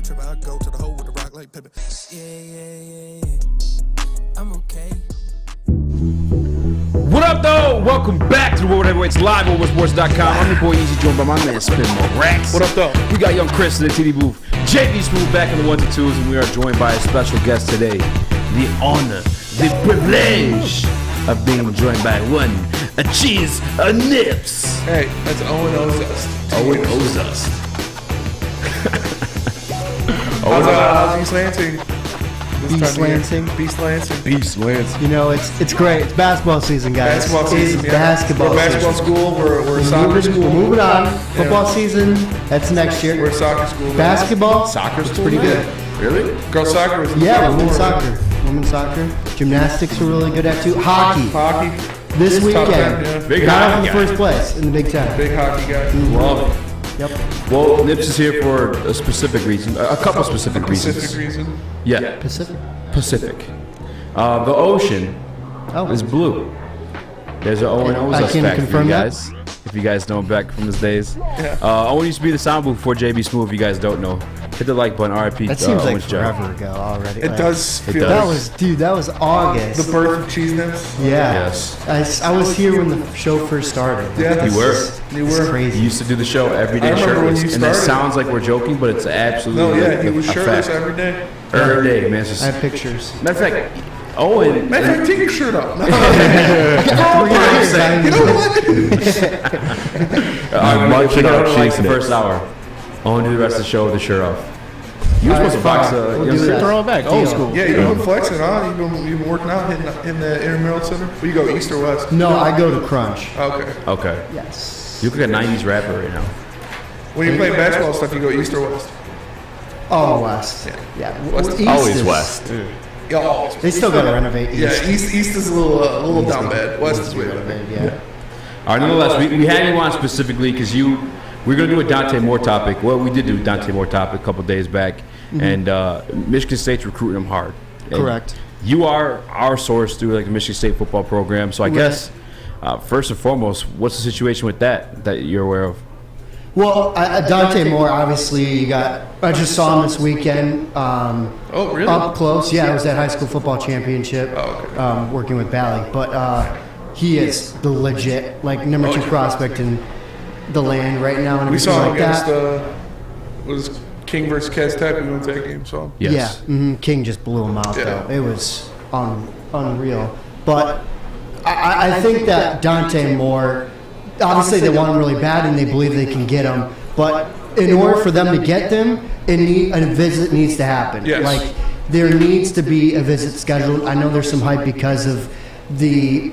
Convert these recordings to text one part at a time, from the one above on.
tripping. I go to the hole with the rock like Pippin. Yeah. I'm okay. What up, though? Welcome back to the Woodward Heavyweights live on WoodSports.com. I'm your boy Easy, joined by my man Spin Rex. What up, though? We got young Chris in the TD booth, JB Smooth back in the ones and twos, and we are joined by a special guest today. The honor, the privilege of being joined by a cheese, a nips. Hey, that's Owen Ozust. Owen Ozust. How's East Lansing? Beast Lansing. Beast Lansing. You know, it's great. It's basketball season, guys. Basketball season, yeah. Basketball We're basketball school. We're soccer school. We're moving on. Football season, that's next year. We're soccer school. Basketball, Soccer it's school. pretty good. Really? Girls soccer was Women's soccer. Women's soccer. Gymnastics are really good at too. Hockey. This Top weekend. 10, yeah. Big Got hockey off in the guy. first place in the Big Ten. Big hockey guy. Love it. Yep. Well, Nips is here for a specific reason, a couple specific reasons. Specific reason. Yeah, Pacific. The ocean Oh. is blue. There's an Owen Ozust I can fact for confirm you that. guys. If you guys know him back from his days. Yeah. Owen used to be the sound booth before JB Smooth, if you guys don't know. Hit the like button, RIP. That seems like Owen's job. forever ago already. It does It feel does. That was August. the birth of cheese nips. Yeah. Yes. I was here when the show first started. Yeah. You were. You It's were. He crazy. used to do the show every I day remember when shirtless. you And that started. sounds like we're joking, but it's absolutely No, yeah, he was a shirtless fact. every day. Every day, man. It's just, I have pictures. matter of fact, Owen. Matter of fact, take your shirt off. No. You You know what? I'm munching I out don't cheeks like the first hour. Owen do the rest of the show with the shirt off. You were supposed to box We'll you know do what I'm saying? that. Throw it back, old Deal. school. Yeah, you've been flexing, huh? You've been working out in the intramural center. Where you go, east or west? No, I go to Crunch. Okay. Okay. Yes. You look like a 90s rapper right now. When you play basketball stuff, you go east or west? Oh, West. Yeah. West is East always is- West. Yeah, always. They still got to renovate East. Yeah, east is a little down bad. West is way better. Yeah. All right, nonetheless, we had you on specifically because we're going to do a Dante Moore topic. Well, we did do a Dante Moore topic a couple days back, and Michigan State's recruiting him hard. And Correct. You are our source through like the Michigan State football program, so I guess first and foremost, what's the situation with that you're aware of? Well, Dante Moore, obviously, I just saw him this weekend. Oh, really? Up close. Yeah, I was at high school football championship, Oh, okay. working with Bally. But he is the legit, like, number 2 prospect in the land right now. And We everything saw him like against that. was King versus Caz Tech. We went to that game, so. Yes. Yeah, King just blew him out, Yeah. though. It was unreal. But I think that Dante Moore, obviously they want him really bad and they believe they can get him. But in order for them to get them, a visit needs to happen. Yes. Like, there needs to be a visit scheduled. I know there's some hype because of the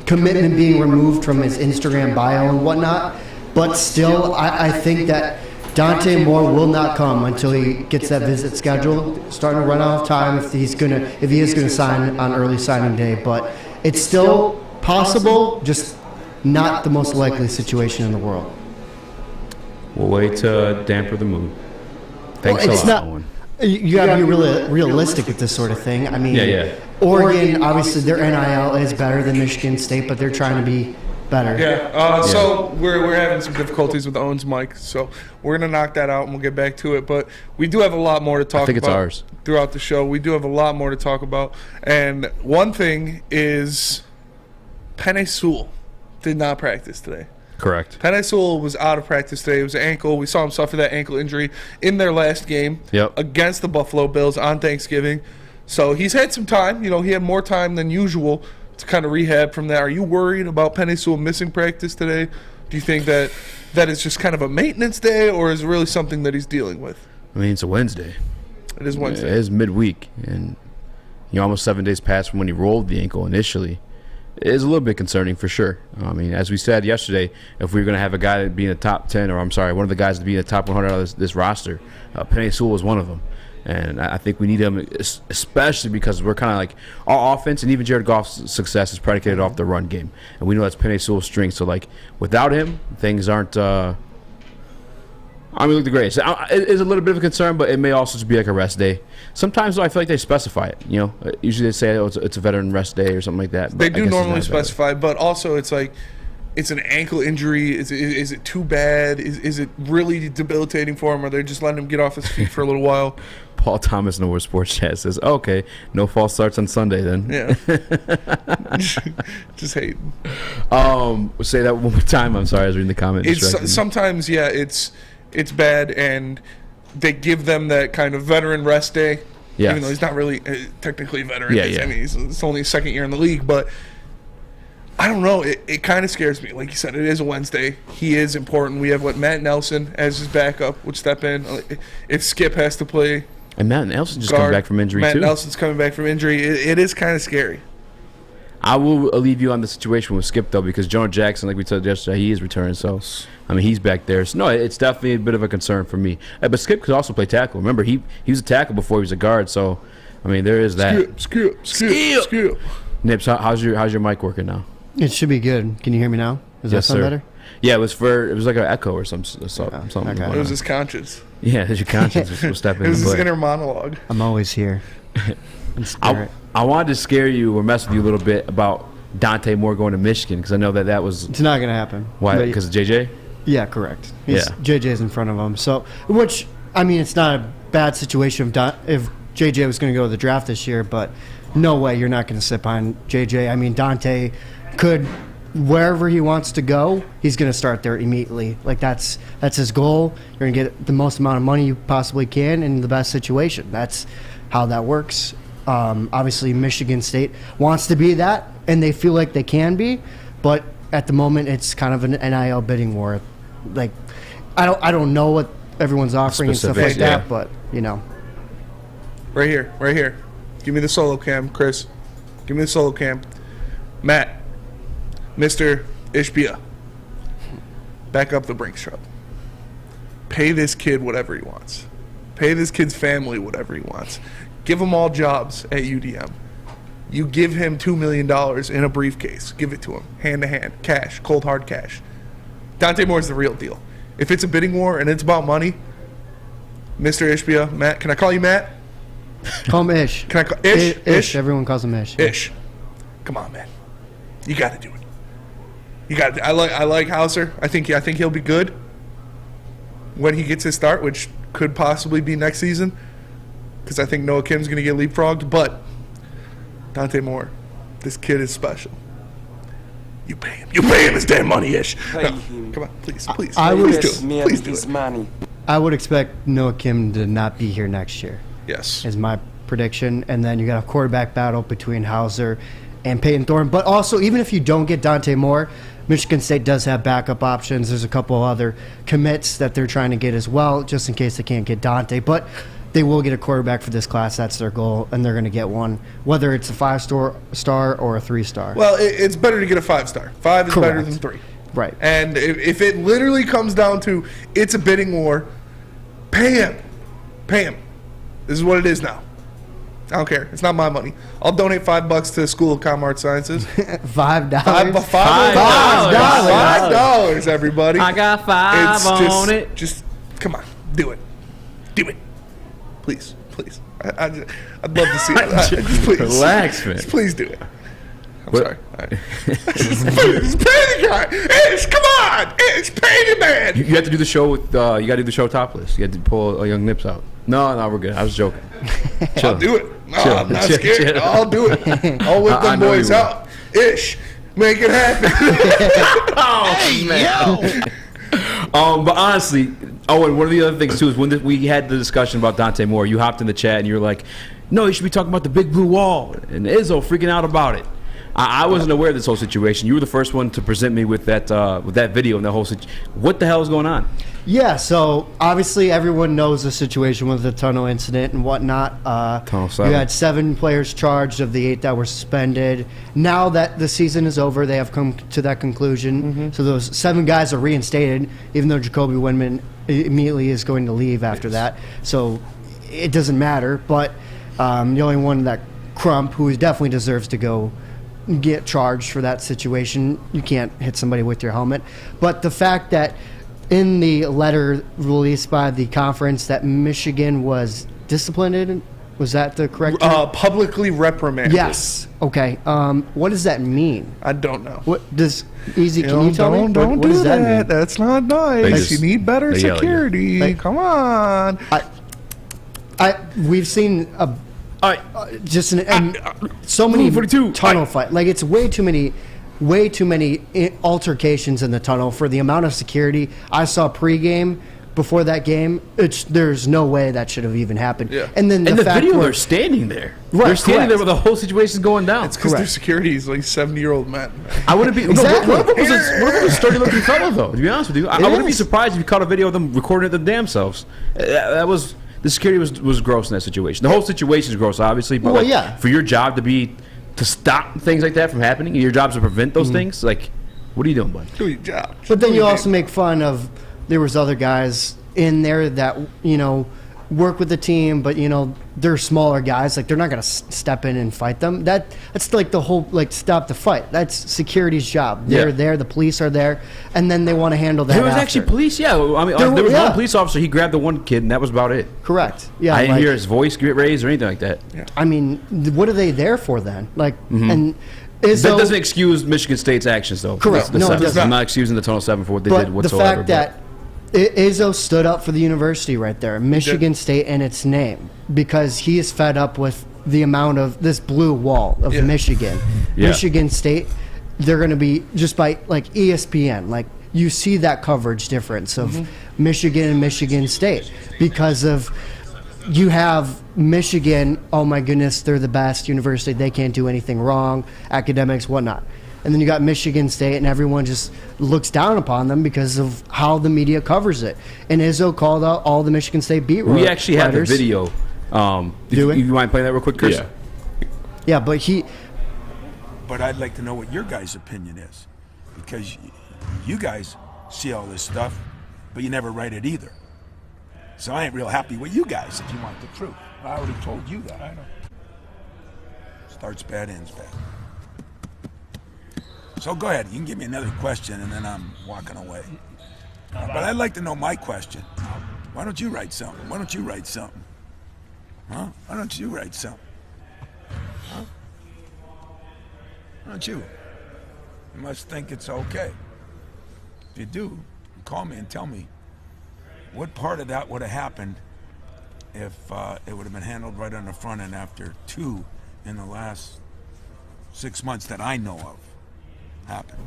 commitment being removed from his Instagram bio and whatnot. But still, I think that Dante Moore will not come until he gets that visit scheduled. Starting to run out of time if he is going to sign on early signing day. But it's still possible, just not the most likely situation in the world. We'll wait to damper the mood. Thanks Well, it's a lot, not- Owen. You got to be really realistic with this sort of thing. I mean, Yeah. Oregon, obviously, their NIL is better than Michigan State, but they're trying to be better. Yeah. So we're having some difficulties with Owen's mic, so we're gonna knock that out and we'll get back to it. But we do have a lot more to talk about. I think it's ours. Throughout the show. We do have a lot more to talk about, and one thing is Penei Sewell did not practice today. Correct. Penei Sewell was out of practice today. It was an ankle. We saw him suffer that ankle injury in their last game against the Buffalo Bills on Thanksgiving. So he's had some time. You know, he had more time than usual to kind of rehab from that. Are you worried about Penei Sewell missing practice today? Do you think that is just kind of a maintenance day, or is it really something that he's dealing with? I mean, it's a Wednesday. It is Wednesday. It is midweek, and almost 7 days passed from when he rolled the ankle initially. It is a little bit concerning for sure. I mean, as we said yesterday, if we were going to have a guy that be in the top 10, or I'm sorry, one of the guys to be in the top 100 of this roster, Penei Sewell was one of them. And I think we need him, especially because we're kind of like our offense and even Jared Goff's success is predicated off the run game, and we know that's Penei Sewell's strength. So like without him, things aren't. look the greatest. It is a little bit of a concern, but it may also just be like a rest day. Sometimes though, I feel like they specify it. You know, usually they say it's a veteran rest day or something like that. They do normally specify, but also it's like it's an ankle injury. Is it too bad? Is it really debilitating for him? Or are they just letting him get off his feet for a little while? Paul Thomas in the World Sports Chat says, okay, no false starts on Sunday then. Yeah. Just hating. Say that one more time. I'm sorry, I was reading the comment. Sometimes, yeah, it's bad, and they give them that kind of veteran rest day. Yes. Even though he's not really technically a veteran. Yeah. I mean, it's only his second year in the league, but I don't know. It kind of scares me. Like you said, it is a Wednesday. He is important. We have Matt Nelson as his backup would step in if Skip has to play. And Matt Nelson just coming back from injury too. Matt Nelson's coming back from injury. It is kind of scary. I will leave you on the situation with Skip though, because Jonah Jackson, like we said yesterday, he is returning. So, I mean, he's back there. So no, it's definitely a bit of a concern for me. But Skip could also play tackle. Remember, he was a tackle before he was a guard. So, I mean, there is that. Skip. Nips, how's your mic working now? It should be good. Can you hear me now? Does that sound better? Yeah, it was like an echo or something. Okay. It was his conscience. Yeah, it was your conscience was stepping in. It was his inner monologue. I'm always here. I wanted to scare you or mess with you a little bit about Dante Moore going to Michigan, because I know that was... It's not going to happen. Why? Because of JJ? Yeah, correct. JJ's in front of him. So, which, I mean, it's not a bad situation if JJ was going to go to the draft this year, but no way you're not going to sit behind JJ. I mean, Dante could... Wherever he wants to go, he's going to start there immediately. Like, that's his goal. You're going to get the most amount of money you possibly can in the best situation. That's how that works. Obviously, Michigan State wants to be that, and they feel like they can be, but at the moment, it's kind of an NIL bidding war. Like, I don't know what everyone's offering and stuff like that, but, you know. Right here. Give me the solo cam, Chris. Give me the solo cam. Matt. Mr. Ishbia, back up the Brinks truck. Pay this kid whatever he wants. Pay this kid's family whatever he wants. Give them all jobs at UDM. You give him $2 million in a briefcase. Give it to him, hand to hand, cash, cold hard cash. Dante Moore's the real deal. If it's a bidding war and it's about money, Mr. Ishbia, Matt, can I call you Matt? Call him Ish. Can I call Ish? Ish. Everyone calls him Ish. Ish. Come on, man. You got to do it. I like Hauser. I think he'll be good when he gets his start, which could possibly be next season, because I think Noah Kim's going to get leapfrogged. But Dante Moore, this kid is special. You pay him. You pay him his damn money-ish. No, come on, please. Please do it. Money. I would expect Noah Kim to not be here next year. Yes, is my prediction. And then you got a quarterback battle between Hauser and Peyton Thorne. But also, even if you don't get Dante Moore, Michigan State does have backup options. There's a couple other commits that they're trying to get as well, just in case they can't get Dante. But they will get a quarterback for this class. That's their goal, and they're going to get one, whether it's a 5-star or a 3-star. Well, it's better to get a 5-star. 5 is Correct. better than 3. Right. And if it literally comes down to it's a bidding war, pay him. Pay him. This is what it is now. I don't care. It's not my money. I'll donate $5 to the School of Common Arts Sciences. $5. $5, everybody. I got $5 on it. Just come on, do it. Please. I'd love to see it. Just please. Relax, man. Just please do it. I'm sorry. All right. Just pay the guy. Ish, come on. Ish, pay the man. You have to do the show with. You got to do the show topless. You have to pull a young Nips out. No, we're good. I was joking. I'll do it. No, I'm not scared. Chill. I'll do it. I'll whip them boys out. Ish, make it happen. But honestly, Owen, one of the other things too is when we had the discussion about Dante Moore, you hopped in the chat and you were like, "No, you should be talking about the big blue wall," and Izzo freaking out about it. I wasn't aware of this whole situation. You were the first one to present me with that video and the whole situation. What the hell is going on? Yeah, so obviously everyone knows the situation with the tunnel incident and whatnot. You had 7 players charged of the 8 that were suspended. Now that the season is over, they have come to that conclusion. Mm-hmm. So those 7 guys are reinstated, even though Jacoby Windman immediately is going to leave after that. So it doesn't matter. But the only one that Crump, who definitely deserves to go get charged for that situation. You can't hit somebody with your helmet. But the fact that in the letter released by the conference that Michigan was disciplined Was that the correct term? Publicly reprimanded. Yes. Okay. What does that mean? I don't know. What does Easy? Can you tell me? Don't what do does that mean? That's not nice. You need better security. Come on. We've seen just so many tunnel fight. Like it's way too many altercations in the tunnel for the amount of security I saw pregame. Before that game, there's no way that should have even happened. Yeah. And then the video, they're standing there. Right, they're standing there where the whole situation's going down. It's because their security is like 70-year-old men. I wouldn't be. Exactly. One of them was a sturdy-looking fellow, though. To be honest with you, I wouldn't be surprised if you caught a video of them recording it their damn selves. The security was gross in that situation. The whole situation is gross, obviously. But for your job to stop things like that from happening, your job is to prevent those things. Like, what are you doing, bud? Do your job. But then you also make fun of. There was other guys in there that, work with the team, but, they're smaller guys. Like, they're not going to step in and fight them. That's like the whole, stop the fight. That's security's job. They're there. The police are there. And then they want to handle that There was actually police, yeah. I mean, there was one police officer. He grabbed the one kid, and that was about it. Correct. Yeah. I didn't hear his voice get raised or anything like that. Yeah. I mean, what are they there for then? Like, and... that doesn't excuse Michigan State's actions, though. Correct. No, it doesn't. I'm not excusing the Tunnel 7 for what they did whatsoever. The fact that Izzo stood up for the university right there, Michigan State and its name, because he is fed up with the amount of this blue wall of Michigan. Yeah. Michigan State, they're going to be, just by ESPN, you see that coverage difference of Michigan and Michigan State because of... You have Michigan, oh my goodness, they're the best university. They can't do anything wrong, academics, whatnot. And then you got Michigan State, and everyone just looks down upon them because of how the media covers it. And Izzo called out all the Michigan State beat writers. We actually have the video. You mind playing that real quick, Chris? Yeah, but But I'd like to know what your guys' opinion is. Because you guys see all this stuff, but you never write it either. So I ain't real happy with you guys if you want the truth. I already told you that. I know. Starts bad, ends bad. So go ahead. You can give me another question, and then I'm walking away. But I'd like to know my question. Why don't you write something? Why don't you write something? Huh? Why don't you write something? Huh? Why don't you? You must think it's okay. If you do, call me and tell me what part of that would have happened if it would have been handled right on the front end after 2 in the last 6 months that I know of happened.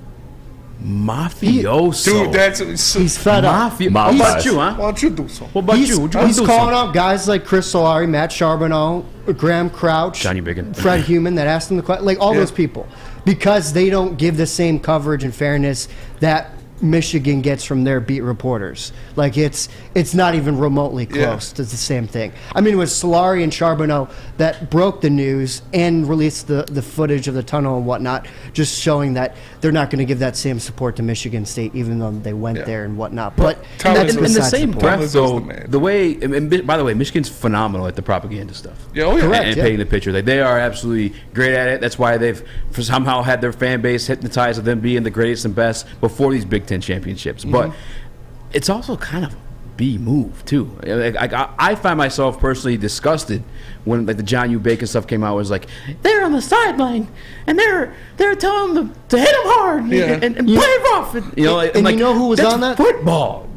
Mafioso. Dude, he's fed up. How about you, huh? Why don't you do something? What about you? He's calling out guys like Chris Solari, Matt Charbonneau, Graham Crouch, Johnny Biggin, Fred Human that asked him the question, all those people, because they don't give the same coverage and fairness that Michigan gets from their beat reporters. It's not even remotely close to the same thing. I mean, it was Solari and Charbonneau that broke the news and released the footage of the tunnel and whatnot, just showing that they're not going to give that same support to Michigan State, even though they went there and whatnot. But in the same breath, though, the way, and by the way, Michigan's phenomenal at the propaganda stuff. Correct, and painting the picture. They are absolutely great at it. That's why they've somehow had their fan base hypnotized with them being the greatest and best before these Big Ten championships. But it's also kind of a B move too. I find myself personally disgusted when the John U. Bacon stuff came out. It was like they're on the sideline and they're telling them to hit them hard and play rough. And you know who was on that football,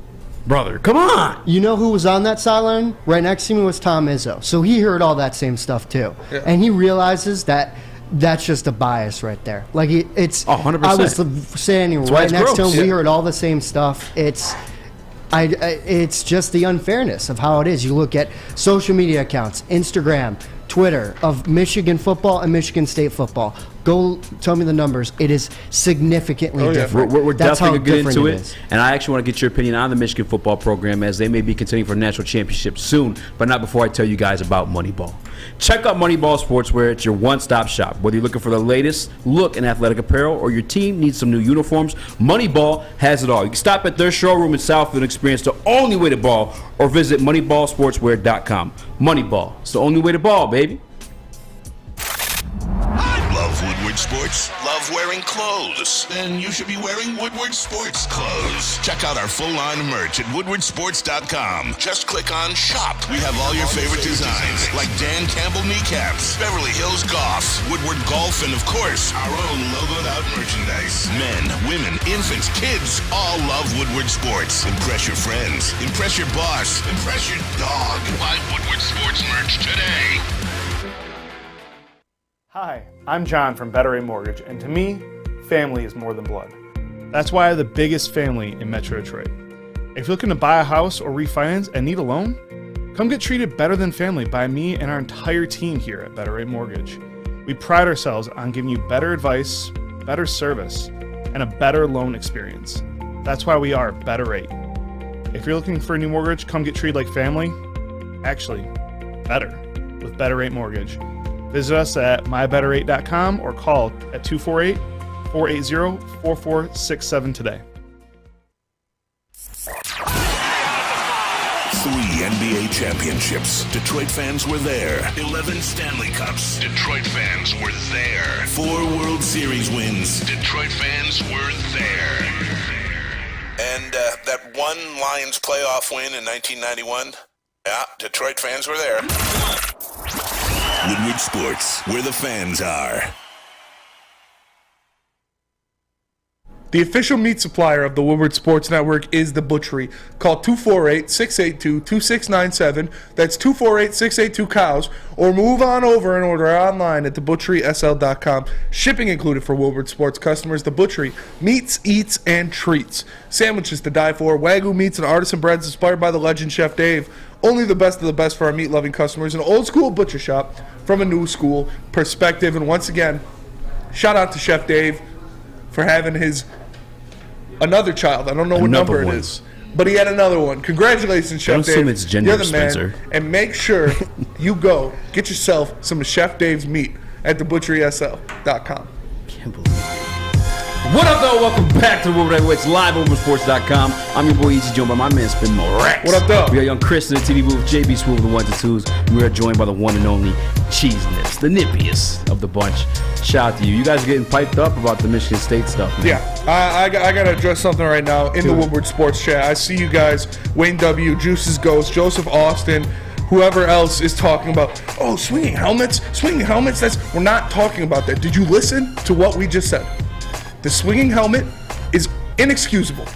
brother? Come on. You know who was on that sideline? Right next to me was Tom Izzo. So he heard all that same stuff too, and he realizes that. That's just a bias right there. It's 100%. I was standing right next to him. We heard all the same stuff. It's just the unfairness of how it is. You look at social media accounts, Instagram, Twitter, of Michigan football and Michigan State football. Go tell me the numbers. It is significantly different. We're definitely going to get into it. And I actually want to get your opinion on the Michigan football program, as they may be contending for a national championship soon, but not before I tell you guys about Moneyball. Check out Moneyball Sportswear. It's your one-stop shop. Whether you're looking for the latest look in athletic apparel or your team needs some new uniforms, Moneyball has it all. You can stop at their showroom in Southfield and experience the only way to ball, or visit moneyballsportswear.com. Moneyball. It's the only way to ball, baby. I love Woodward sports? Love wearing clothes? Then you should be wearing Woodward sports clothes. Check out our full line of merch at woodwardsports.com. Just click on shop. We have all your favorite designs, like Dan Campbell kneecaps, Beverly Hills Goff, Woodward golf, and of course, our own logoed out merchandise. Men, women, infants, kids all love Woodward Sports. Impress your friends. Impress your boss. Impress your dog. Buy Woodward Sports merch today. Hi, I'm John from Better Rate Mortgage, and to me, family is more than blood. That's why I have the biggest family in Metro Detroit. If you're looking to buy a house or refinance and need a loan, come get treated better than family by me and our entire team here at Better Rate Mortgage. We pride ourselves on giving you better advice, better service, and a better loan experience. That's why we are Better Rate. If you're looking for a new mortgage, come get treated like family. Actually, better with Better Rate Mortgage. Visit us at mybetterrate.com or call at 248-480-4467 today. 3 NBA championships. Detroit fans were there. 11 Stanley Cups. Detroit fans were there. 4 World Series wins. Detroit fans were there. And that one Lions playoff win in 1991? Yeah, Detroit fans were there. Woodward Sports, where the fans are. The official meat supplier of the Woodward Sports Network is The Butchery. Call 248-682-2697. That's 248-682-COWS. Or move on over and order online at thebutcherysl.com. Shipping included for Woodward Sports customers. The Butchery. Meats, eats, and treats. Sandwiches to die for. Wagyu meats and artisan breads inspired by the legend Chef Dave. Only the best of the best for our meat-loving customers. An old-school butcher shop from a new-school perspective. And once again, shout out to Chef Dave for having his another child. I don't know what number it is, but he had another one. Congratulations, Chef Dave. Assume it's gender, You're the man. Spencer. And make sure you go get yourself some of Chef Dave's meat at thebutcherysl.com. Can't believe it. What up, though? Welcome back to the Woodward Heavyweights live on WoodwardSports.com. I'm your boy Easy, joined by my man Spin Morax. What up, though? We got young Chris in the TV booth, JB Swoop of the ones and twos, and we are joined by the one and only Cheese Nips, the nippiest of the bunch. Shout out to you. You guys are getting piped up about the Michigan State stuff, man. Yeah, I got to address something right now in the Woodward Sports chat. I see you guys, Wayne W., Juice's Ghost, Joseph Austin, whoever else is talking about, oh, swinging helmets. We're not talking about that. Did you listen to what we just said? The swinging helmet is inexcusable.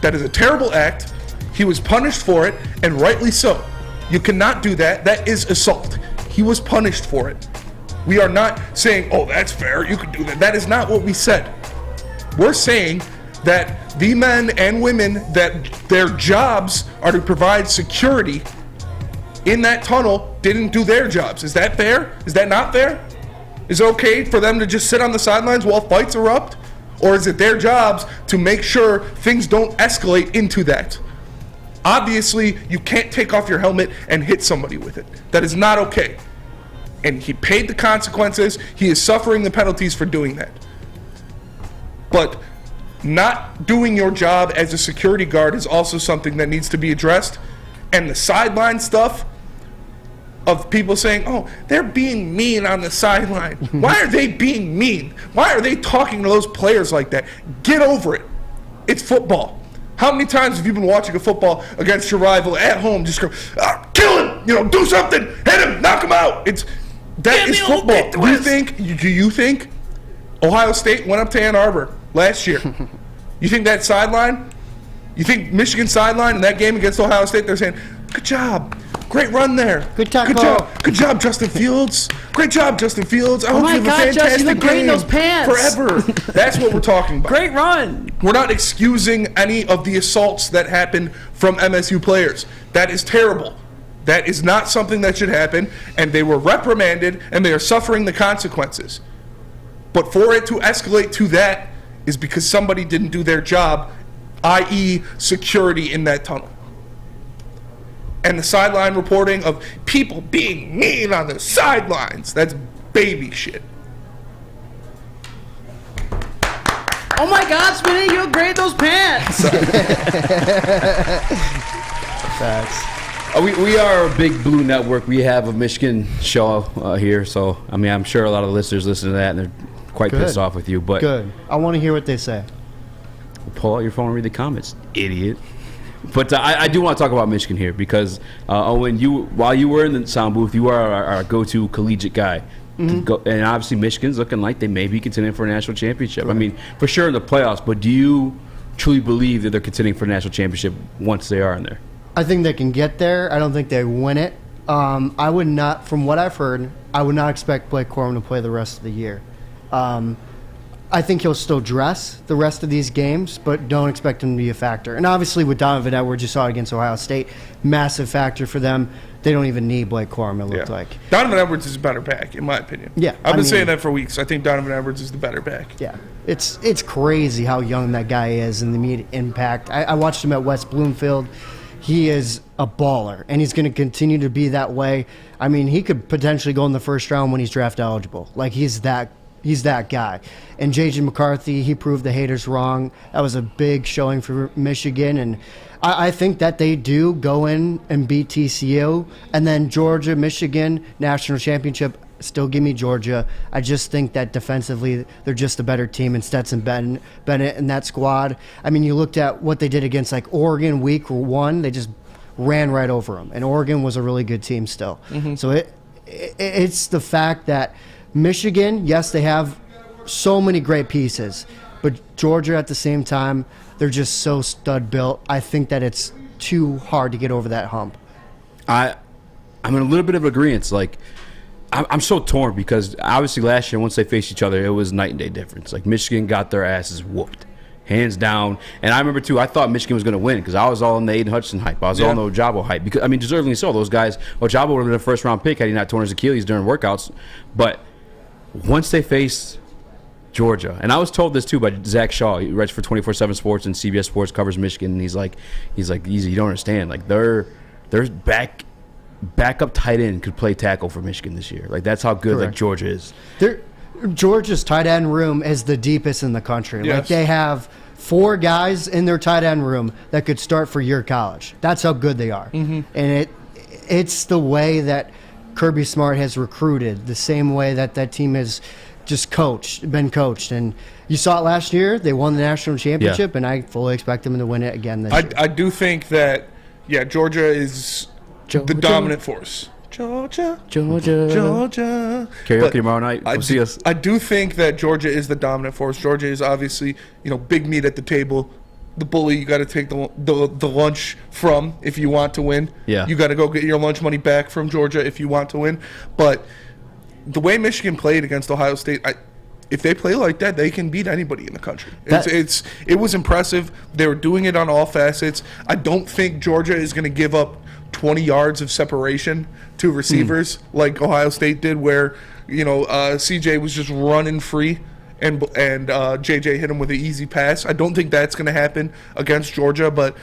That is a terrible act. He was punished for it, and rightly so. You cannot do that. That is assault. He was punished for it. We are not saying, oh, that's fair, you can do that. That is not what we said. We're saying that the men and women that their jobs are to provide security in that tunnel didn't do their jobs. Is that fair? Is that not fair? Is it okay for them to just sit on the sidelines while fights erupt? Or is it their jobs to make sure things don't escalate into that? Obviously, you can't take off your helmet and hit somebody with it. That is not okay. And he paid the consequences. He is suffering the penalties for doing that. But not doing your job as a security guard is also something that needs to be addressed. And the sideline stuff of people saying, oh, they're being mean on the sideline. Why are they being mean? Why are they talking to those players like that? Get over it. It's football. How many times have you been watching a football against your rival at home, just go, kill him, do something, hit him, knock him out. That is football. Do you think Ohio State went up to Ann Arbor last year? You think that sideline? You think Michigan sideline in that game against Ohio State, they're saying, good job. Great run there. Good job. Good job, Justin Fields. Great job, Justin Fields. I hope my you have God, a fantastic Justin, you look great in game those pants. forever. That's what we're talking about. Great run. We're not excusing any of the assaults that happened from MSU players. That is terrible. That is not something that should happen, and they were reprimanded, and they are suffering the consequences. But for it to escalate to that is because somebody didn't do their job, i.e. security in that tunnel. And the sideline reporting of people being mean on the sidelines, that's baby shit. Oh my God, Spinny, you look great in those pants. Facts. We are a big blue network. We have a Michigan show here, so I mean I'm sure a lot of the listeners listen to that and they're quite pissed off with you. But good. I want to hear what they say. Pull out your phone and read the comments, idiot. But I do want to talk about Michigan here because, Owen, while you were in the sound booth, you are our go-to collegiate guy. And obviously Michigan's looking like they may be contending for a national championship. Right. I mean, for sure in the playoffs, but do you truly believe that they're contending for a national championship once they are in there? I think they can get there. I don't think they win it. I would not, from what I've heard, I would not expect Blake Corum to play the rest of the year. I think he'll still dress the rest of these games, but don't expect him to be a factor. And obviously with Donovan Edwards, you saw it against Ohio State, massive factor for them. They don't even need Blake Corum, it looked like. Donovan Edwards is a better back, in my opinion. Yeah. I've been saying that for weeks. I think Donovan Edwards is the better back. Yeah. It's crazy how young that guy is and the immediate impact. I watched him at West Bloomfield. He is a baller, and he's going to continue to be that way. I mean, he could potentially go in the first round when he's draft eligible. Like, he's that guy. And J.J. McCarthy, he proved the haters wrong. That was a big showing for Michigan, and I think that they do go in and beat TCU, and then Georgia, Michigan, national championship, still give me Georgia. I just think that defensively they're just a better team, and Stetson Bennett and that squad. I mean, you looked at what they did against like Oregon week 1, they just ran right over them, and Oregon was a really good team still. So it's the fact that Michigan, yes, they have so many great pieces, but Georgia at the same time, they're just so stud built. I think that it's too hard to get over that hump. I'm in a little bit of agreement. Like, I'm so torn because obviously last year once they faced each other, it was night and day difference. Like, Michigan got their asses whooped, hands down. And I remember too, I thought Michigan was going to win because I was all in the Aiden Hutchinson hype. I was all in the Ojabo hype because, I mean, deservingly so. Those guys, Ojabo would have been a first round pick had he not torn his Achilles during workouts. But once they faced Georgia, and I was told this too by Zach Shaw. He writes for 24/7 Sports and CBS Sports, covers Michigan, and he's like, easy, you don't understand. Like, their backup tight end could play tackle for Michigan this year. Like, that's how good like Georgia is. Georgia's tight end room is the deepest in the country. Yes. Like, they have 4 guys in their tight end room that could start for your college. That's how good they are. And it's the way that Kirby Smart has recruited, the same way that team has just been coached. And you saw it last year. They won the national championship, and I fully expect them to win it again this year. I do think that, Georgia is the dominant force. Georgia. Karaoke tomorrow night. See us. I do think that Georgia is the dominant force. Georgia is obviously, big meat at the table. The bully you got to take the lunch from if you want to win. Yeah. You got to go get your lunch money back from Georgia if you want to win. But the way Michigan played against Ohio State, if they play like that, they can beat anybody in the country. It was impressive. They were doing it on all facets. I don't think Georgia is going to give up 20 yards of separation to receivers like Ohio State did, where CJ was just running free and JJ hit him with an easy pass. I don't think that's going to happen against Georgia, but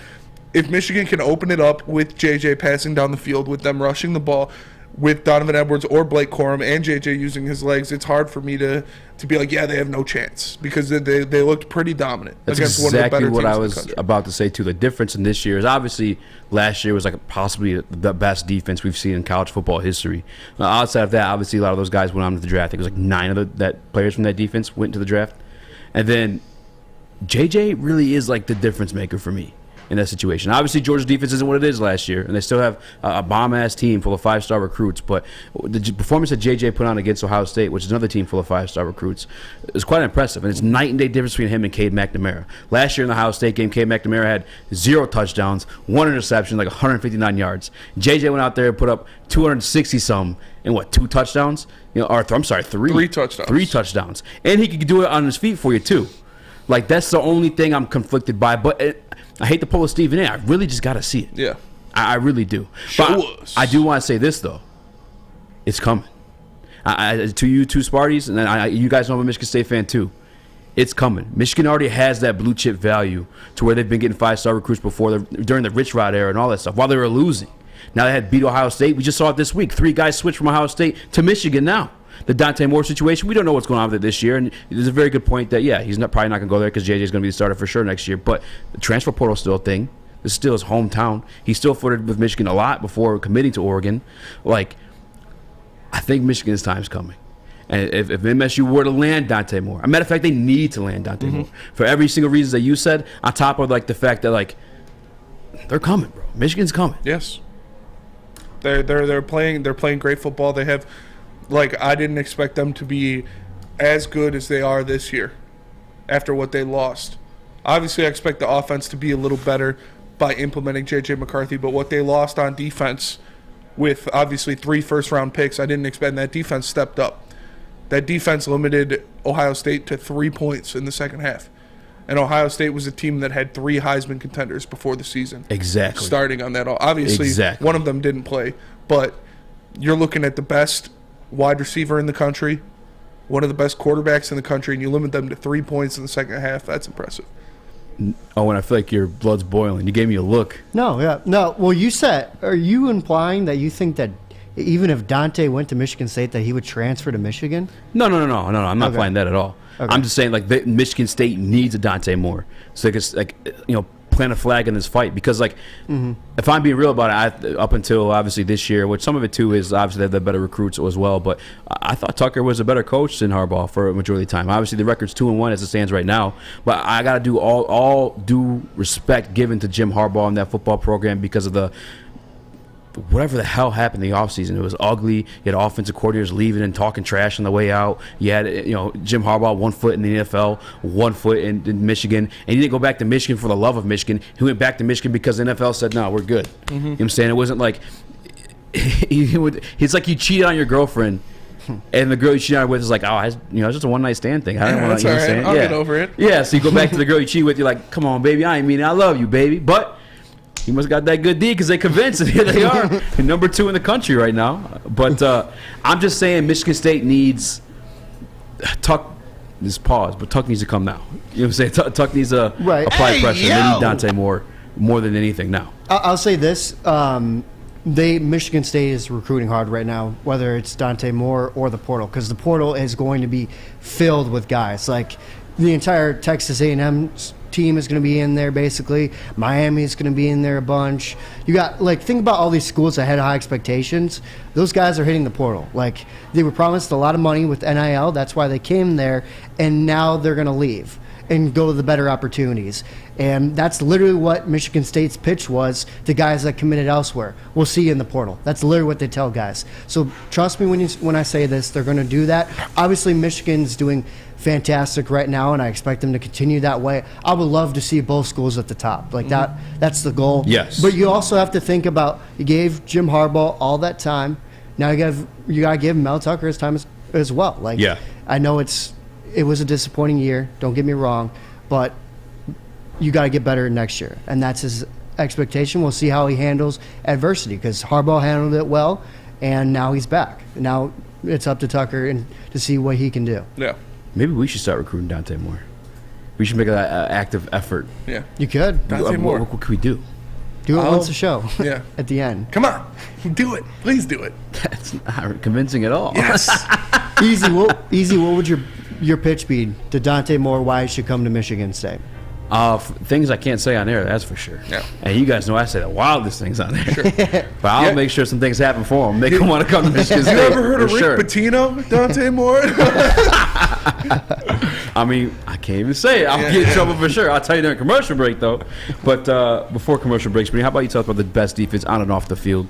if Michigan can open it up with JJ passing down the field, with them rushing the ball, with Donovan Edwards or Blake Corum and JJ using his legs, it's hard for me to be like, they have no chance, because they looked pretty dominant against one of the better teams in the country. That's exactly what I was about to say too. The difference in this year is obviously last year was like possibly the best defense we've seen in college football history. Outside of that, obviously a lot of those guys went on to the draft. I think it was like 9 of that players from that defense went to the draft, and then JJ really is like the difference maker for me in that situation. Obviously, Georgia's defense isn't what it is last year, and they still have a bomb-ass team full of 5-star recruits, but the performance that JJ put on against Ohio State, which is another team full of 5-star recruits, is quite impressive, and it's night and day difference between him and Cade McNamara. Last year in the Ohio State game, Cade McNamara had 0 touchdowns, 1 interception, like 159 yards. JJ went out there and put up 260-some and 2 touchdowns? 3 touchdowns. 3 touchdowns. And he could do it on his feet for you, too. Like, that's the only thing I'm conflicted by, but I hate to pull a Stephen A. I really just got to see it. Yeah. I really do. Show us. I do want to say this, though. It's coming. To you two Sparties, and you guys know I'm a Michigan State fan, too. It's coming. Michigan already has that blue chip value to where they've been getting 5-star recruits before, during the Rich Rod era and all that stuff, while they were losing. Now they had beat Ohio State. We just saw it this week. 3 guys switched from Ohio State to Michigan now. The Dante Moore situation, we don't know what's going on with it this year, and there's a very good point that, he's probably not going to go there because JJ is going to be the starter for sure next year, but the transfer portal is still a thing. This is still his hometown. He still flirted with Michigan a lot before committing to Oregon. Like, I think Michigan's time's coming. And if MSU were to land Dante Moore, as a matter of fact, they need to land Dante Moore for every single reason that you said. On top of like the fact that like they're coming, bro. Michigan's coming. Yes. They're playing great football. They have, like, I didn't expect them to be as good as they are this year after what they lost. Obviously, I expect the offense to be a little better by implementing J.J. McCarthy, but what they lost on defense with obviously 3 first-round picks, I didn't expect, and that defense stepped up. That defense limited Ohio State to 3 points in the second half. And Ohio State was a team that had 3 Heisman contenders before the season. Exactly. Starting on that. Obviously, one of them didn't play. But you're looking at the best wide receiver in the country, one of the best quarterbacks in the country, and you limit them to 3 points in the second half. That's impressive. Owen, I feel like your blood's boiling. You gave me a look. No. Well, you said, are you implying that you think that even if Dante went to Michigan State that he would transfer to Michigan? No. I'm not implying that at all. Okay. I'm just saying, like, Michigan State needs a Dante Moore, so they can, like, plant a flag in this fight. Because, like, if I'm being real about it, up until obviously this year, which some of it too is obviously they have the better recruits as well. But I thought Tucker was a better coach than Harbaugh for a majority of the time. Obviously, the record's 2-1 as it stands right now. But I got to do all due respect given to Jim Harbaugh and that football program because of the. Whatever the hell happened in the offseason, it was ugly. You had offensive coordinators leaving and talking trash on the way out. You had, Jim Harbaugh 1 foot in the NFL, 1 foot in Michigan, and he didn't go back to Michigan for the love of Michigan. He went back to Michigan because the NFL said, "No, we're good." You know what I'm saying? It wasn't like it's like you cheated on your girlfriend, and the girl you cheated on with is like, "Oh, it's just a one-night stand thing. I don't want to." That's all right. I'll get over it. Yeah. So you go back to the girl you cheated with. You're like, "Come on, baby, I ain't mean it. I love you, baby," but. He must have got that good D because they convinced, and here they are, number 2 in the country right now. But I'm just saying Michigan State needs Tuck. This pause, but Tuck needs to come now. You know what I'm saying? Tuck needs to apply pressure. They need Dante more than anything now. I'll say this: Michigan State is recruiting hard right now, whether it's Dante Moore or the portal, because the portal is going to be filled with guys like the entire Texas A&M team is going to be in there basically. Miami is going to be in there a bunch. You got, like, think about all these schools that had high expectations. Those guys are hitting the portal. Like, they were promised a lot of money with NIL. That's why they came there, and now they're going to leave and go to the better opportunities. And that's literally what Michigan State's pitch was to guys that committed elsewhere. We'll see you in the portal. That's literally what they tell guys. So trust me when I say this, they're going to do that. Obviously, Michigan's doing fantastic right now, and I expect them to continue that way. I would love to see both schools at the top. Like that's the goal. Yes. But you also have to think about, you gave Jim Harbaugh all that time. Now you got to give Mel Tucker his time as well. Like, yeah. I know it was a disappointing year, don't get me wrong, but you got to get better next year, and that's his expectation. We'll see how he handles adversity, because Harbaugh handled it well, and now he's back. Now it's up to Tucker and to see what he can do. Yeah. Maybe we should start recruiting Dante Moore. We should make an active effort. Yeah. You could. Dante Moore. What can we do? Do it once a show. Yeah. At the end. Come on. Do it. Please do it. That's not convincing at all. Yes. Easy. What would your pitch be to Dante Moore why he should come to Michigan State? Things I can't say on air, that's for sure. Yeah. And you guys know I say the wildest things on there. Sure. But I'll make sure some things happen for him. Make him want to come to Michigan State. You ever heard of Rick Pitino, Dante Moore? I mean, I can't even say it. I'll get in trouble for sure. I'll tell you during commercial break, though. But before commercial breaks, how about you talk about the best defense on and off the field?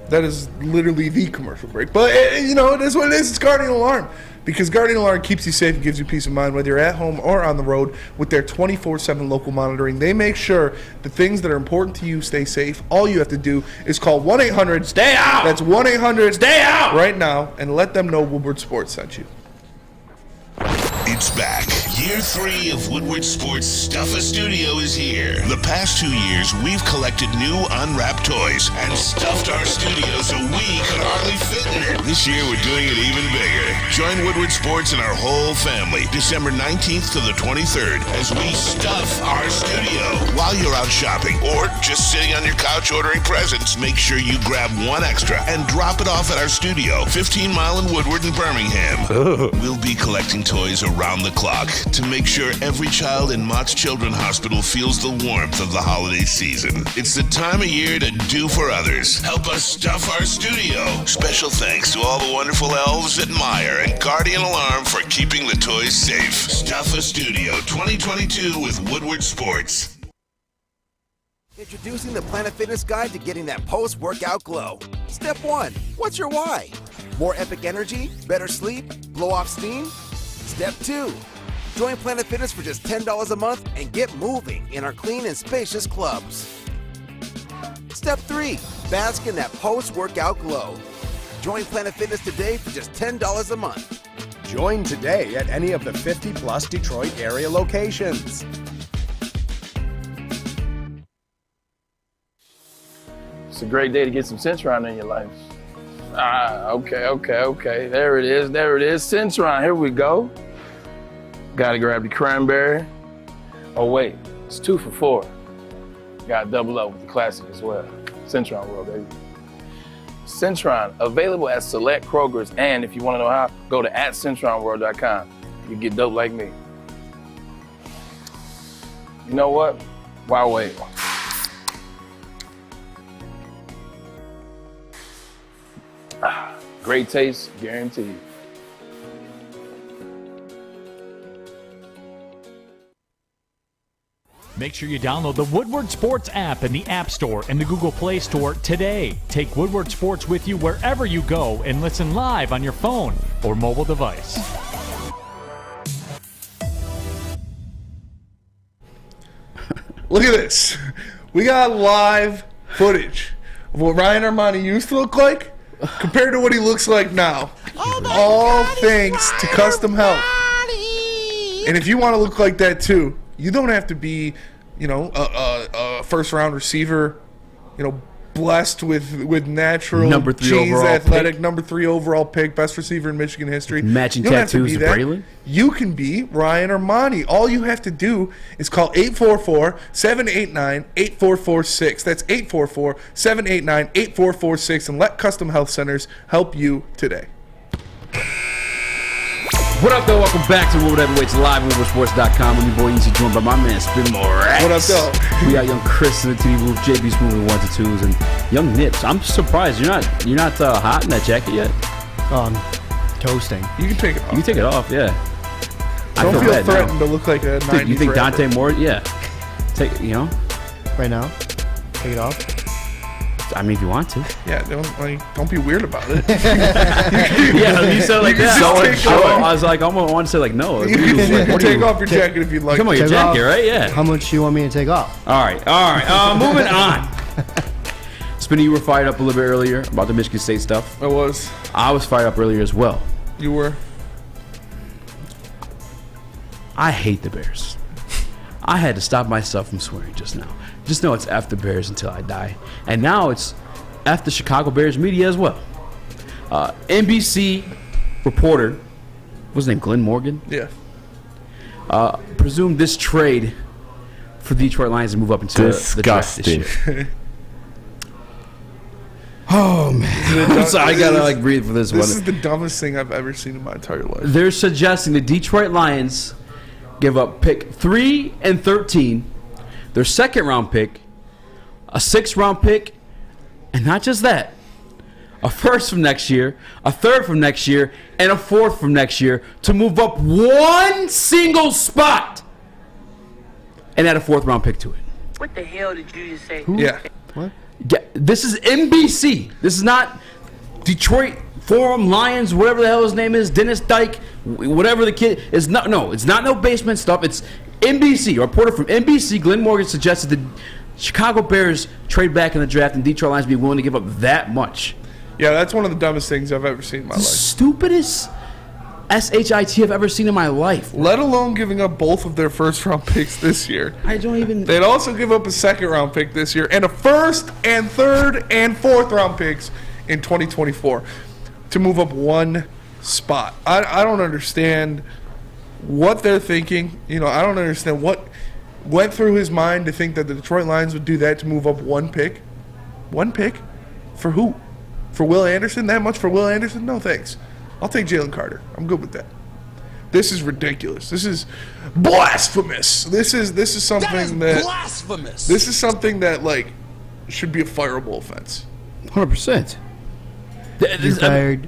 That is literally the commercial break. But, it is what it is. It's Guardian Alarm. Because Guardian Alarm keeps you safe and gives you peace of mind, whether you're at home or on the road. With their 24/7 local monitoring, they make sure the things that are important to you stay safe. All you have to do is call 1-800 Stay out. That's 1-800 Stay out right now, and let them know Woodward Sports sent you. It's back. Year 3 of Woodward Sports Stuff a Studio is here. The past 2 years, we've collected new unwrapped toys and stuffed our studio so we could hardly fit in it. This year, we're doing it even bigger. Join Woodward Sports and our whole family December 19th to the 23rd as we stuff our studio. While you're out shopping or just sitting on your couch ordering presents, make sure you grab one extra and drop it off at our studio, 15 Mile in Woodward in Birmingham. We'll be collecting toys around the clock to make sure every child in Mott's Children's Hospital feels the warmth of the holiday season. It's the time of year to do for others. Help us stuff our studio. Special thanks to all the wonderful elves at Meyer and Guardian Alarm for keeping the toys safe. Stuffa Studio 2022 with Woodward Sports. Introducing the Planet Fitness Guide to getting that post-workout glow. Step 1. What's your why? More epic energy? Better sleep? Blow off steam? Step 2. Join Planet Fitness for just $10 a month and get moving in our clean and spacious clubs. Step 3. Bask in that post-workout glow. Join Planet Fitness today for just $10 a month. Join today at any of the 50-plus Detroit area locations. It's a great day to get some Centron in your life. Okay. There it is. Centron, here we go. Gotta grab the cranberry. Oh wait, it's 2 for $4. Gotta double up with the classic as well. Centron World, baby. Centron, available at select Krogers, and if you wanna know how, go to @CentronWorld.com. You get dope like me. You know what? Why wait? Great taste, guaranteed. Make sure you download the Woodward Sports app in the App Store and the Google Play Store today. Take Woodward Sports with you wherever you go and listen live on your phone or mobile device. Look at this. We got live footage of what Ryan Armani used to look like compared to what he looks like now. All thanks to Custom Health. And if you want to look like that too, you don't have to be, a first-round receiver, blessed with natural number 3 genes, overall athletic, pick. number 3 overall pick, best receiver in Michigan history. Matching you don't have to tattoos be of that. Braylon? You can be Ryan Armani. All you have to do is call 844-789-8446. That's 844-789-8446, and let Custom Health Centers help you today. What up, though? Welcome back to Woodward Heavyweights live on WoodwardSports.com. I'm your boy Easy, joined by my man Spin Morax. What up, though? We got young Chris in the TV booth, JB's moving 1 to 2s, and young Nips. I'm surprised you're not hot in that jacket yet. Toasting. You can take it off. You can take it off, yeah. Don't feel threatened to look like a 90s You think rapper. Dante more? Yeah. Take Right now? Take it off? I mean, if you want to. Yeah, don't be weird about it. Yeah, you said like that. I was like, I want to say like no. You can take off your jacket if you'd like. Come on, your jacket, right? Yeah. How much do you want me to take off? All right. Moving on. Spinny, you were fired up a little bit earlier about the Michigan State stuff. I was. I was fired up earlier as well. You were. I hate the Bears. I had to stop myself from swearing just now. Just know it's F the Bears until I die. And now it's F the Chicago Bears media as well. NBC reporter, what's his name, Glenn Morgan? Yeah. Presumed this trade for the Detroit Lions to move up into the draft this year. Oh, man. I'm sorry, I gotta breathe for this one. This is the dumbest thing I've ever seen in my entire life. They're suggesting the Detroit Lions give up pick 3 and 13, their second-round pick, a 6th-round pick, and not just that, a 1st from next year, a 3rd from next year, and a 4th from next year to move up one single spot and add a 4th-round pick to it. What the hell did you just say? Yeah. What? This is NBC. This is not Detroit Forum Lions, whatever the hell his name is, Dennis Dyke, whatever the kid is. It's not no basement stuff. It's NBC. A reporter from NBC, Glenn Morgan, suggested the Chicago Bears trade back in the draft and Detroit Lions be willing to give up that much. Yeah, that's one of the dumbest things I've ever seen in my life. Stupidest SHIT I've ever seen in my life. Let alone giving up both of their first-round picks this year. I don't even... They'd also give up a second-round pick this year and a 1st and 3rd and 4th-round picks in 2024 to move up one spot. I don't understand what they're thinking. I don't understand what went through his mind to think that the Detroit Lions would do that to move up one pick. One pick? For who? For Will Anderson? That much for Will Anderson? No, thanks. I'll take Jalen Carter. I'm good with that. This is ridiculous. This is blasphemous. This is something that blasphemous. This is something that should be a fireable offense. 100%. You're fired.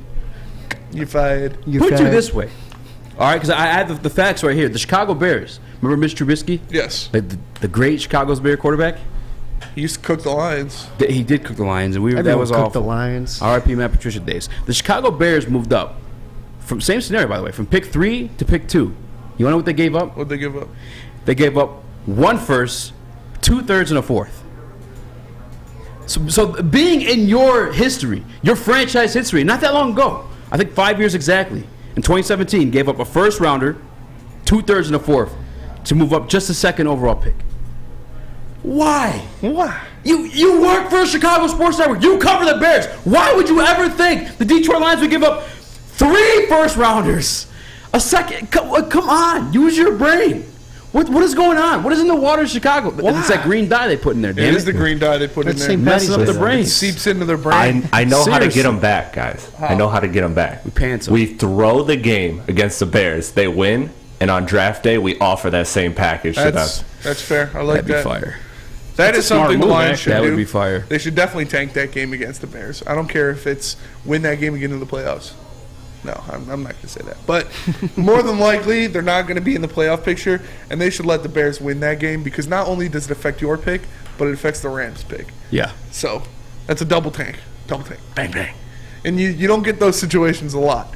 You fired. Put it this way. All right, because I had the facts right here. The Chicago Bears. Remember Mitch Trubisky? Yes. Like the great Chicago's Bear quarterback? He used to cook the Lions. He did cook the Lions, and Everyone that was cooked awful. the Lions. R.I.P. Matt Patricia days. The Chicago Bears moved up from same scenario, by the way, from pick 3 to pick 2. You know what they gave up? What'd they give up? They gave up 1 first, 2 thirds, and a 4th. So being in your history, your franchise history, not that long ago, I think 5 years exactly, in 2017, gave up a first rounder, 2 thirds, and a 4th to move up just a 2nd overall pick. Why? You work for Chicago Sports Network. You cover the Bears. Why would you ever think the Detroit Lions would give up 3 first rounders? A second? Come on. Use your brain. What is going on? What is in the water in Chicago? It's that green dye they put in there. It is the green dye they put in there. It messes up the brain. It seeps into their brain. I know how to get them back, guys. I know how to get them back. We pants them. We throw the game against the Bears. They win, and on draft day, we offer that same package to them. That's fair. I like That'd that. Be fire. That is something the Lions should do. That would be fire. They should definitely tank that game against the Bears. I don't care if it's win that game and get into the playoffs. No, I'm not going to say that. But more than likely, they're not going to be in the playoff picture, and they should let the Bears win that game because not only does it affect your pick, but it affects the Rams' pick. Yeah. So that's a double tank. Double tank. Bang, bang. And you don't get those situations a lot.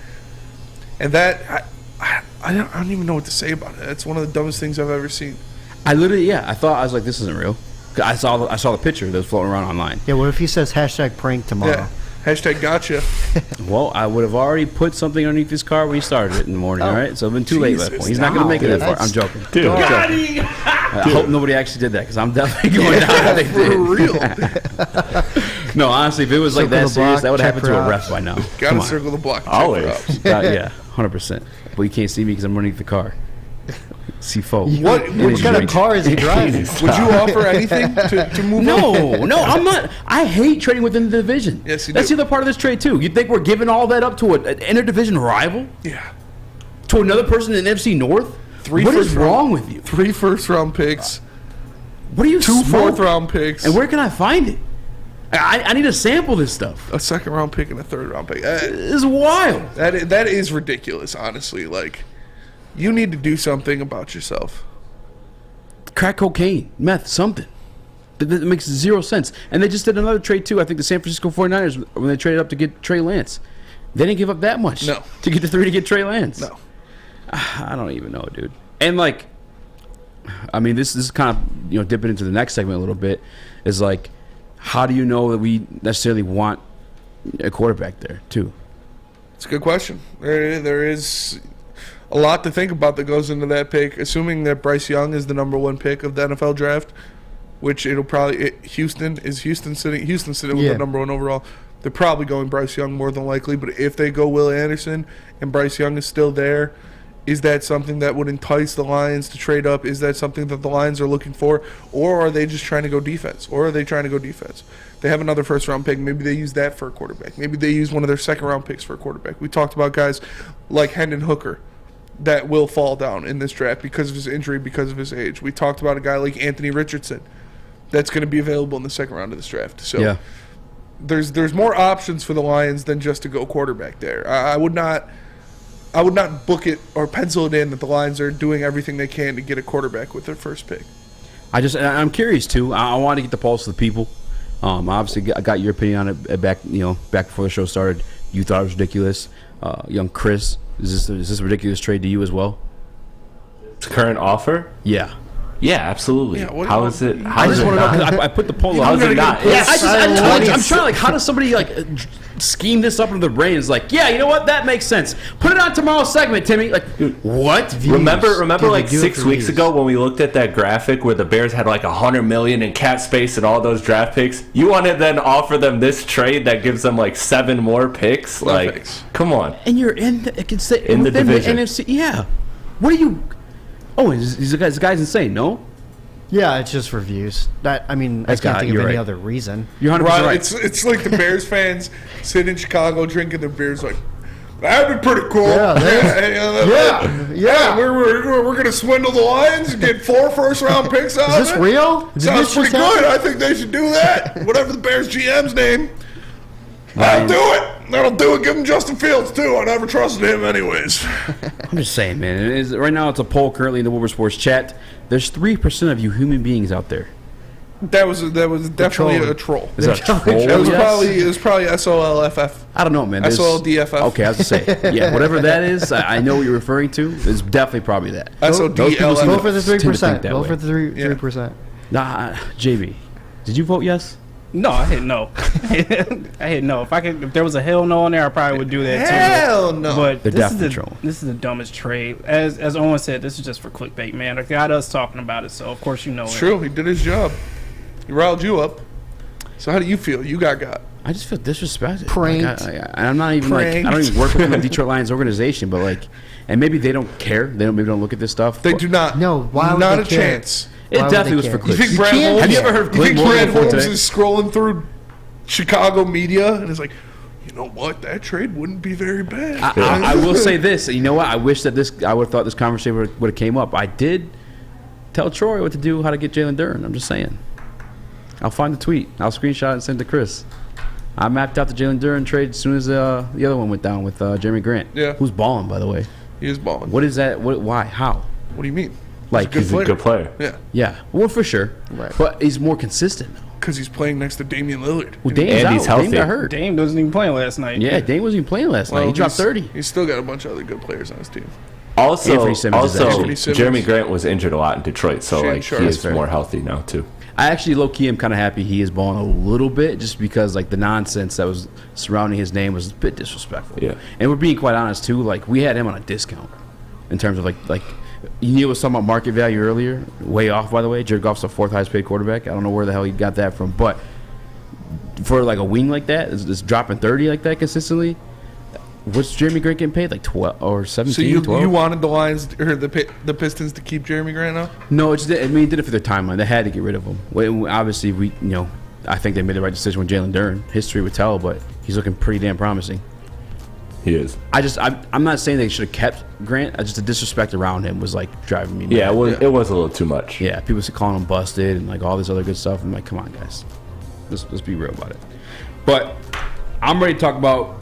And that, I don't even know what to say about it. That's one of the dumbest things I've ever seen. I was like, this isn't real. I saw the picture that was floating around online. Yeah, what if he says #prank tomorrow? Yeah. Hashtag gotcha. Well, I would have already put something underneath his car when he started it in the morning, all right? So I've been too late at that point. He's not going to make it that far. I'm joking. Dude. I hope nobody actually did that because I'm definitely going down if they did. For real. No, honestly, if it was like that serious, that would have happened to a ref by now. Got to circle the block. Always. Yeah, 100%. But you can't see me because I'm underneath the car. C4. What kind of car is he driving? Would you offer anything to move on? No, I'm not. I hate trading within the division. Yes, you That's do. the other part of this trade, too. You think we're giving all that up to an interdivision rival? Yeah. To another person in NFC North? What is wrong with you? 3 first-round picks. What are you 2 smoking? 4th-round picks. And where can I find it? I need to sample this stuff. A 2nd-round pick and a 3rd-round pick. This is wild. That is ridiculous, honestly. Like, you need to do something about yourself. Crack cocaine, meth, something. That makes 0 sense. And they just did another trade, too. I think the San Francisco 49ers, when they traded up to get Trey Lance. They didn't give up that much. No. To get the 3 to get Trey Lance. No. I don't even know, dude. And, like, I mean, this is kind of, dipping into the next segment a little bit, is like, how do you know that we necessarily want a quarterback there, too? It's a good question. There is a lot to think about that goes into that pick, assuming that Bryce Young is the number 1 pick of the NFL draft, which it'll probably Houston sitting with the number 1 overall. They're probably going Bryce Young more than likely, but if they go Will Anderson and Bryce Young is still there, is that something that would entice the Lions to trade up? Is that something that the Lions are looking for, or are they just trying to go defense? They have another first-round pick. Maybe they use that for a quarterback. Maybe they use one of their second-round picks for a quarterback. We talked about guys like Hendon Hooker that will fall down in this draft because of his injury, because of his age. We talked about a guy like Anthony Richardson that's going to be available in the 2nd round of this draft. So there's more options for the Lions than just to go quarterback there. I would not book it or pencil it in that the Lions are doing everything they can to get a quarterback with their first pick. I'm curious too. I want to get the pulse of the people. Obviously, I got your opinion on it back before the show started. You thought it was ridiculous. Young Chris, is this a ridiculous trade to you as well? Current offer? Yeah. Yeah, absolutely. Yeah, how is it? I just want to know because I put the poll up. How is it not? I'm trying how does somebody scheme this up into their brains? Like, yeah, you know what? That makes sense. Put it on tomorrow's segment, Timmy. Like, what? Remember like 6 weeks ago when we looked at that graphic where the Bears had like $100 million in cap space and all those draft picks? You want to then offer them this trade that gives them like 7 more picks? Come on. And you're in the division. The NFC. Yeah. What are you? Oh, this guy's insane. No. Yeah, it's just for views. I can't think of any other reason. You're 100% right. It's like the Bears fans sit in Chicago drinking their beers like, that'd be pretty cool. Yeah. We're gonna swindle the Lions and get 4 first-round picks out of it. Is this real? Sounds pretty good. I think they should do that. Whatever the Bears GM's name, I'll do it. That'll do it. Give him Justin Fields, too. I never trusted him anyways. I'm just saying, man. Right now, it's a poll currently in the Woodward Sports chat. There's 3% of you human beings out there. That was definitely a troll. Is that a troll? It was probably SOLFF. I don't know, man. SOLDFF. Okay, I was going to say. Yeah, whatever that is, I know what you're referring to. It's definitely probably that. SODLFF. Vote for the 3%. Vote for the 3%. Nah, JB, did you vote yes? No, I hit no. I hit no. If there was a hell no on there, I probably would do that too. Hell no. But They're this is the dumbest trade. As Owen said, this is just for clickbait, man. It got us talking about it, so of course you know it. True, he did his job. He riled you up. So how do you feel? You got. I just feel disrespected. Pranked. I'm not even I don't even work within the Detroit Lions organization, but and maybe they don't care. Maybe don't look at this stuff. They do not. No, why would not they a care? chance. It definitely was for clicks. You think Brad Holmes? Have you ever heard? You think Brad Holmes today? is scrolling through Chicago media and is like, you know what? That trade wouldn't be very bad. I will say this. You know what? I wish that I would have thought this conversation would have came up. I did tell Troy what to do, how to get Jalen Duren. I'm just saying. I'll find the tweet. I'll screenshot it and send it to Chris. I mapped out the Jalen Duren trade as soon as the other one went down with Jeremy Grant. Yeah. Who's balling, by the way. He is balling. What is that? Why? How? What do you mean? He's a good player. Yeah. Yeah. Well, for sure. Right. But he's more consistent now. Because he's playing next to Damian Lillard. Well, Dame's and he's healthy. Dame got hurt. Dame wasn't even playing last night. Yeah, Dame wasn't even playing last night. He dropped 30. He's still got a bunch of other good players on his team. Also, Simmons. Jeremy Grant was injured a lot in Detroit, so he is fair. more healthy now too. I actually, low-key, am kind of happy he is balling a little bit just because, the nonsense that was surrounding his name was a bit disrespectful. Yeah. And we're being quite honest, too. We had him on a discount in terms of, you was talking about market value earlier. Way off, by the way. Jared Goff's the 4th highest-paid quarterback. I don't know where the hell he got that from. But for, a wing like that, it's dropping 30 like that consistently. What's Jeremy Grant getting paid? 12 or 17? So you 12? wanted the Lions or the Pistons to keep Jeremy Grant now? No, he did it for their timeline. They had to get rid of him. Obviously, I think they made the right decision with Jalen Duren. History would tell, but he's looking pretty damn promising. He is. I'm not saying they should have kept Grant. Just the disrespect around him was driving me mad. Yeah, it was a little too much. Yeah, people calling him busted and all this other good stuff. I'm like, come on, guys, let's be real about it. But I'm ready to talk about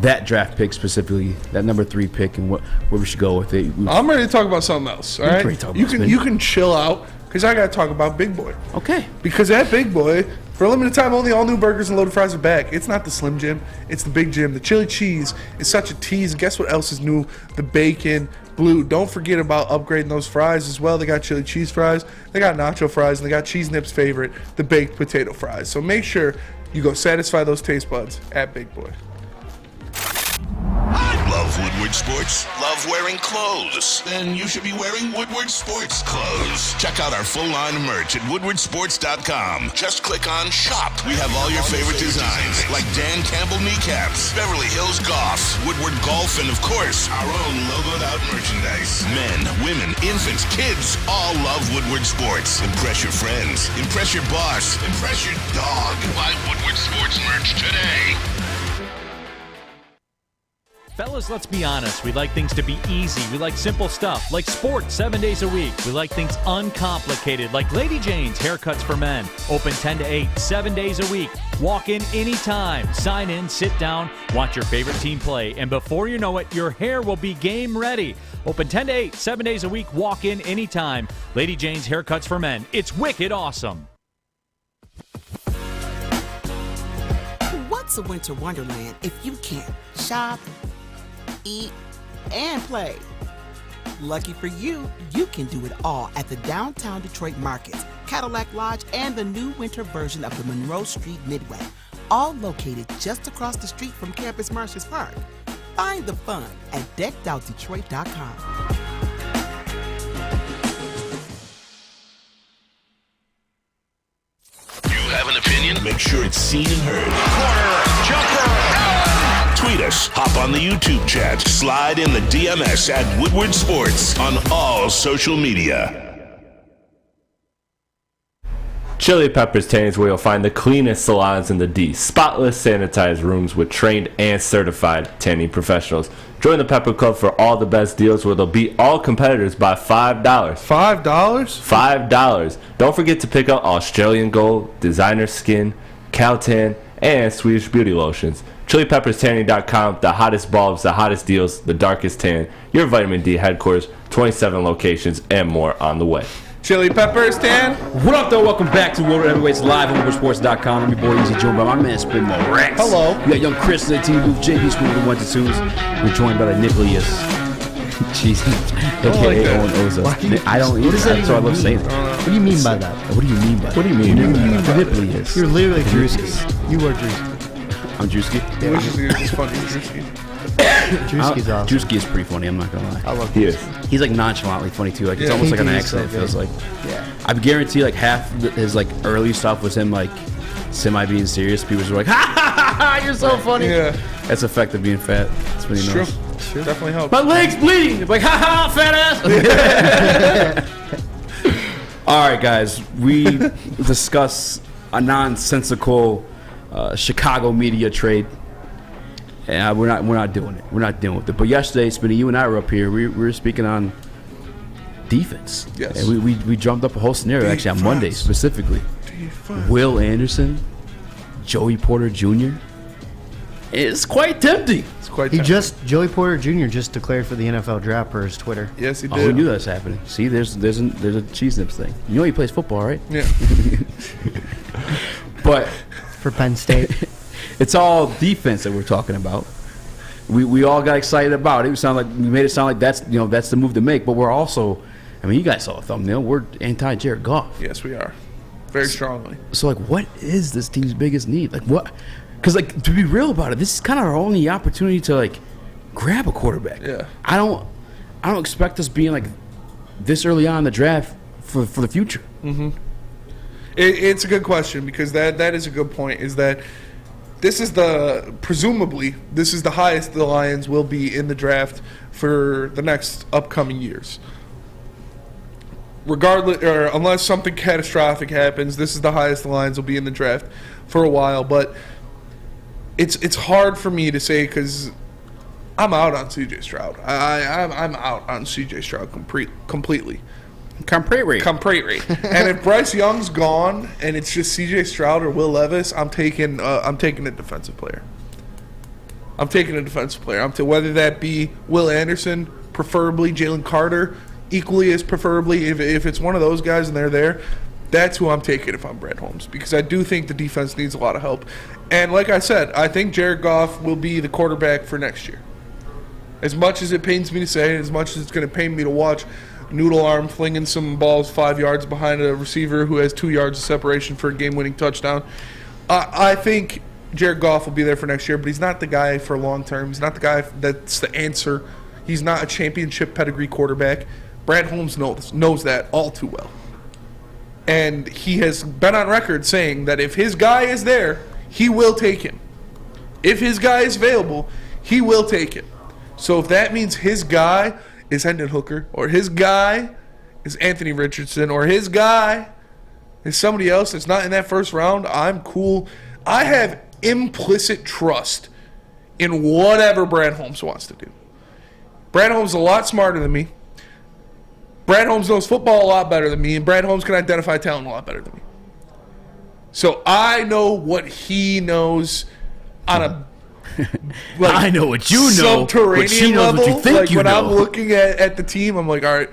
that draft pick specifically, that number 3 pick, and where we should go with it. I'm ready to talk about something else. All right, you can chill out because I got to talk about Big Boy. Okay. Because that Big Boy, for a limited time only, all new burgers and loaded fries are back. It's not the Slim Jim, it's the Big Jim. The chili cheese is such a tease. And guess what else is new? The bacon blue. Don't forget about upgrading those fries as well. They got chili cheese fries, they got nacho fries, and they got Cheese Nip's favorite, the baked potato fries. So make sure you go satisfy those taste buds at Big Boy. Love Woodward Sports? Love wearing clothes? Then you should be wearing Woodward Sports clothes. Check out our full line of merch at woodwardsports.com. Just click on Shop. We have all your favorite designs, like Dan Campbell kneecaps, Beverly Hills Goff, Woodward Golf, and of course, our own logoed out merchandise. Men, women, infants, kids all love Woodward Sports. Impress your friends. Impress your boss. Impress your dog. Buy Woodward Sports merch today. Fellas, let's be honest. We like things to be easy. We like simple stuff, like sports 7 days a week. We like things uncomplicated, like Lady Jane's Haircuts for Men. Open 10 to 8, 7 days a week. Walk in anytime. Sign in, sit down, watch your favorite team play, and before you know it, your hair will be game ready. Open 10 to 8, 7 days a week. Walk in anytime. Lady Jane's Haircuts for Men. It's wicked awesome. What's a winter wonderland if you can't shop, eat, and play? Lucky for you, you can do it all at the downtown Detroit markets, Cadillac Lodge, and the new winter version of the Monroe Street Midway, all located just across the street from Campus Martius Park. Find the fun at deckedoutdetroit.com. Have an opinion? Make sure it's seen and heard. Corner, jumper, tweet us, hop on the YouTube chat, slide in the DMS at Woodward Sports on all social media. Chili Peppers Tanning, where you'll find the cleanest salons in the D. Spotless, sanitized rooms with trained and certified tanning professionals. Join the Pepper Club for all the best deals where they'll beat all competitors by $5. $5? $5. Don't forget to pick up Australian Gold, Designer Skin, Caltan, and Swedish Beauty Lotions. Chili ChiliPeppersTanning.com, the hottest bulbs, the hottest deals, the darkest tan. Your vitamin D headquarters, 27 locations, and more on the way. Chili Peppers Tan. What up, though? Welcome back to Woodward Heavyweights live on WoodwardSports.com. I'm your boy Easy, joined by my man Spin Mo Rex. Hello. We got young Chris in the team booth, JB School with the 1s and 2s. We're joined by the Nicholas. Jesus. AKA Owen Oza. I don't either. That's why I love saying it. What do you mean by that? What do you mean by that? What do you mean? Nicholas. You're literally Drewski. You are Drewski. I'm Drewski? Yeah, it's funny, Drewski. Drewski's awesome. Drewski is pretty funny, I'm not gonna lie. I love He is. He's like nonchalantly funny too. Like it's almost like an accident. It feels like. Yeah. I guarantee like half his like early stuff was him like semi being serious. People were like, ha ha ha ha, you're so funny. Yeah. That's the effect of being fat. That's what he knows. True. Definitely helps. My leg's bleeding. It's like, ha ha, fat ass. All right, guys. We discuss a nonsensical Chicago media trade. And we're not doing it. We're not dealing with it. But yesterday, Spinny, you and I were up here. We were speaking on defense. Yes. And we jumped up a whole scenario actually on Monday specifically. Will Anderson, Joey Porter Jr. It's quite tempting. Joey Porter Jr. just declared for the NFL draft per his Twitter. Yes, he did. Oh, we knew that was happening. See, there's a cheese nips thing. You know he plays football, right? Yeah. But for Penn State. It's all defense that we're talking about. We all got excited about it. We made it sound like that's the move to make. But we're also, I mean, you guys saw a thumbnail. We're anti-Jared Goff. Yes, we are. Very strongly. So like, what is this team's biggest need? Like what? Because like, to be real about it, this is kind of our only opportunity to like grab a quarterback. Yeah. I don't expect us being like this early on in the draft for the future. Mm-hmm. It's a good question because that is a good point. Is that presumably this is the highest the Lions will be in the draft for the next upcoming years. Regardless, or unless something catastrophic happens, this is the highest the Lions will be in the draft for a while. But it's hard for me to say because I'm out on C.J. Stroud. I'm out on C.J. Stroud completely. Completely. And if Bryce Young's gone and it's just C.J. Stroud or Will Levis, I'm taking a defensive player. Whether that be Will Anderson, preferably Jalen Carter, equally as preferably if it's one of those guys and they're there, that's who I'm taking if I'm Brett Holmes because I do think the defense needs a lot of help. And like I said, I think Jared Goff will be the quarterback for next year. As much as it pains me to say, as much as it's going to pain me to watch noodle arm flinging some balls 5 yards behind a receiver who has 2 yards of separation for a game-winning touchdown, I think Jared Goff will be there for next year, but he's not the guy for long term. He's not the guy that's the answer. He's not a championship pedigree quarterback. Brad Holmes knows that all too well. And he has been on record saying that if his guy is there, he will take him. If his guy is available, he will take him. So if that means his guy is Hendon Hooker, or his guy is Anthony Richardson, or his guy is somebody else that's not in that first round, I'm cool. I have implicit trust in whatever Brad Holmes wants to do. Brad Holmes is a lot smarter than me. Brad Holmes knows football a lot better than me, and Brad Holmes can identify talent a lot better than me. So I know what he knows on a I know what you know, subterranean but she knows level. what you think like you when know. I'm looking at the team, I'm like, all right,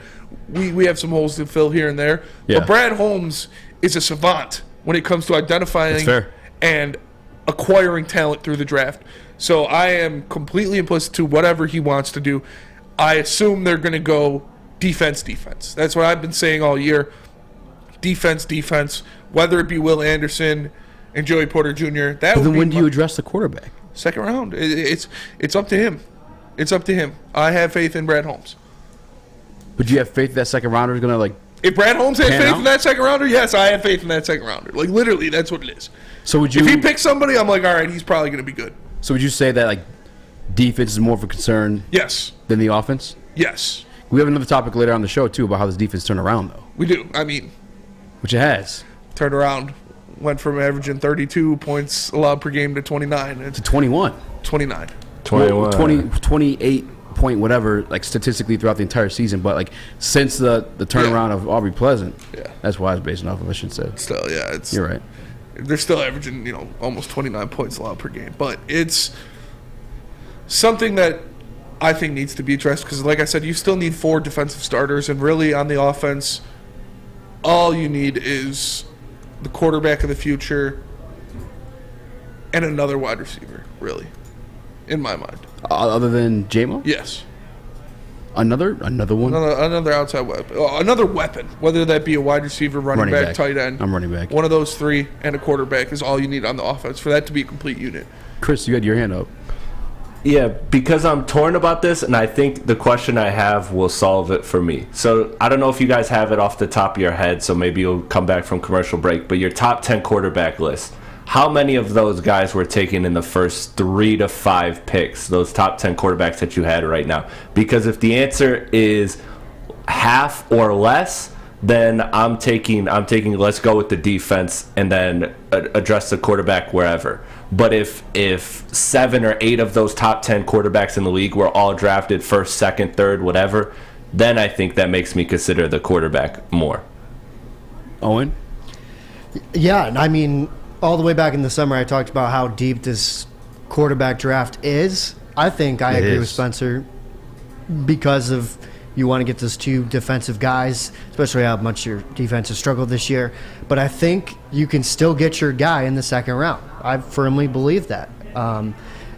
we have some holes to fill here and there. Yeah. But Brad Holmes is a savant when it comes to identifying and acquiring talent through the draft. So I am completely implicit to whatever he wants to do. I assume they're going to go defense. That's what I've been saying all year. Defense. Whether it be Will Anderson and Joey Porter Jr. But then when do you address the quarterback? Second round. It's up to him. It's up to him. I have faith in Brad Holmes. But do you have faith that second rounder is going to like? If Brad Holmes has faith in that second rounder, yes, I have faith in that second rounder. Like literally, that's what it is. So would you? If he picks somebody, I'm like, all right, he's probably going to be good. So would you say that like defense is more of a concern? Yes. Than the offense? Yes. We have another topic later on the show too about how this defense turned around though. We do. I mean, which it has turned around. Went from averaging 32 points allowed per game to 29. To 21. 29. 21. 28 point whatever, like statistically throughout the entire season. But like since the turnaround of Aubrey Pleasant, that's why I was basing off of, I should say. Still, yeah. You're right. They're still averaging, almost 29 points allowed per game. But it's something that I think needs to be addressed because, like I said, you still need 4 defensive starters, and really on the offense, all you need is the quarterback of the future and another wide receiver, really, in my mind. Other than J-Mo? Yes. Another one? Another outside weapon. Another weapon, whether that be a wide receiver, running back, tight end. I'm running back. One of those 3 and a quarterback is all you need on the offense for that to be a complete unit. Chris, you had your hand up. Yeah, because I'm torn about this, and I think the question I have will solve it for me. So I don't know if you guys have it off the top of your head, so maybe you'll come back from commercial break, but your top 10 quarterback list, how many of those guys were taken in the first 3 to 5 picks, those top 10 quarterbacks that you had right now? Because if the answer is half or less, then I'm taking let's go with the defense and then address the quarterback wherever. But if 7 or 8 of those top 10 quarterbacks in the league were all drafted first, second, third, whatever, then I think that makes me consider the quarterback more. Owen? Yeah, and I mean, all the way back in the summer, I talked about how deep this quarterback draft is. I think I agree with Spencer because of you want to get those 2 defensive guys, especially how much your defense has struggled this year. But I think you can still get your guy in the second round. I firmly believe that.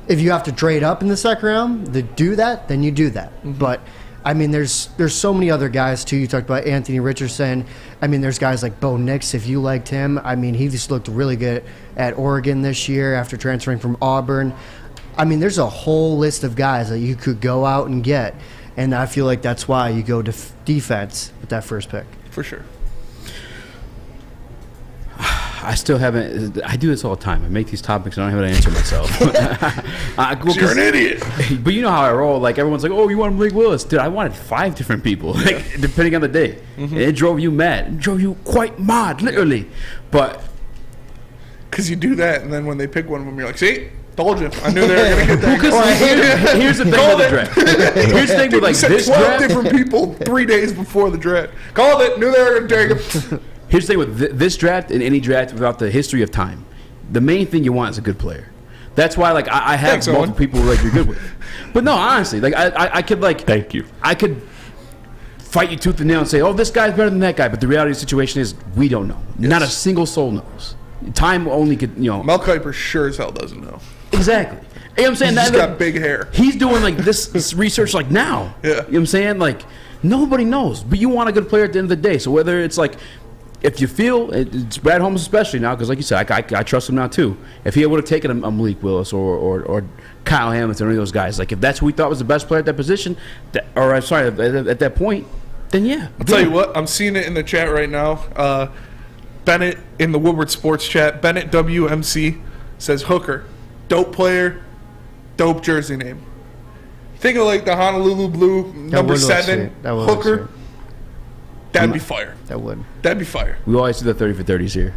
If you have to trade up in the second round to do that, then you do that. Mm-hmm. But I mean, there's so many other guys too. You talked about Anthony Richardson. I mean, there's guys like Bo Nix. If you liked him, I mean, he just looked really good at Oregon this year after transferring from Auburn. I mean, there's a whole list of guys that you could go out and get, and I feel like that's why you go defense with that first pick. For sure. I still haven't. I do this all the time. I make these topics and I don't have to answer myself. You're an idiot. But you know how I roll. Like, everyone's like, "Oh, you want Malik Willis?" Dude, I wanted 5 different people, like, depending on the day. Mm-hmm. It drove you mad. It drove you quite mad, literally. But because you do that, and then when they pick one of them, you're like, "See, told you. I knew they were going to get that." Here's the thing with the draft. Here's the thing with, like, this 12 draft. different people 3 days before the draft. Called it. Knew they were going to take him. Here's the thing with this draft and any draft without the history of time. The main thing you want is a good player. That's why, like, I have multiple people like you're good with. But no, honestly, like, I could, like, thank you. I could fight you tooth and nail and say, "Oh, this guy's better than that guy." But the reality of the situation is, we don't know. Yes. Not a single soul knows. Time only could, Mel Kiper sure as hell doesn't know. Exactly. You know what I'm saying? He's got big hair. He's doing, like, this research, like, now. Yeah. You know what I'm saying? Like, nobody knows. But you want a good player at the end of the day. So whether it's, like, if you feel, it's Brad Holmes especially now, because like you said, I trust him now too. If he would have taken a Malik Willis or Kyle Hamilton or any of those guys, like, if that's who we thought was the best player at that position, at that point, then yeah. I'll tell you what, I'm seeing it in the chat right now. Bennett in the Woodward Sports chat, Bennett WMC says Hooker, dope player, dope jersey name. Think of, like, the Honolulu Blue number 7 Hooker. That'd be fire. That would. That'd be fire. We always do the 30 for 30s here.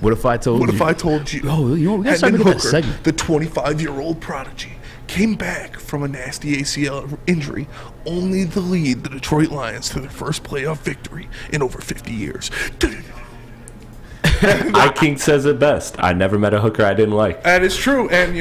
What if I told you? What if I told you? Oh, we gotta start making that segment. The 25-year-old prodigy came back from a nasty ACL injury, only to lead the Detroit Lions to their first playoff victory in over 50 years. King says it best. I never met a hooker I didn't like. That is true, and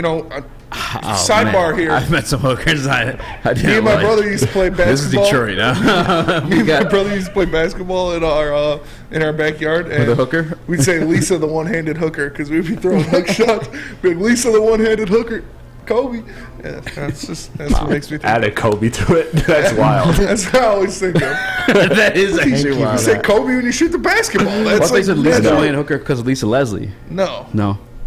sidebar here. I've met some hookers. Me and my brother used to play basketball. This is Detroit now. Me and my brother used to play basketball in our backyard. And with a hooker? We'd say Lisa the one-handed hooker because we'd be throwing hook shots. Like, Lisa the one-handed hooker. Kobe. Yeah, that's what makes me think. Add a Kobe to it. That's wild. That's what I always think of. That is actually wild. You say Kobe when you shoot the basketball. That's like Lisa playing hooker because of Lisa Leslie. No.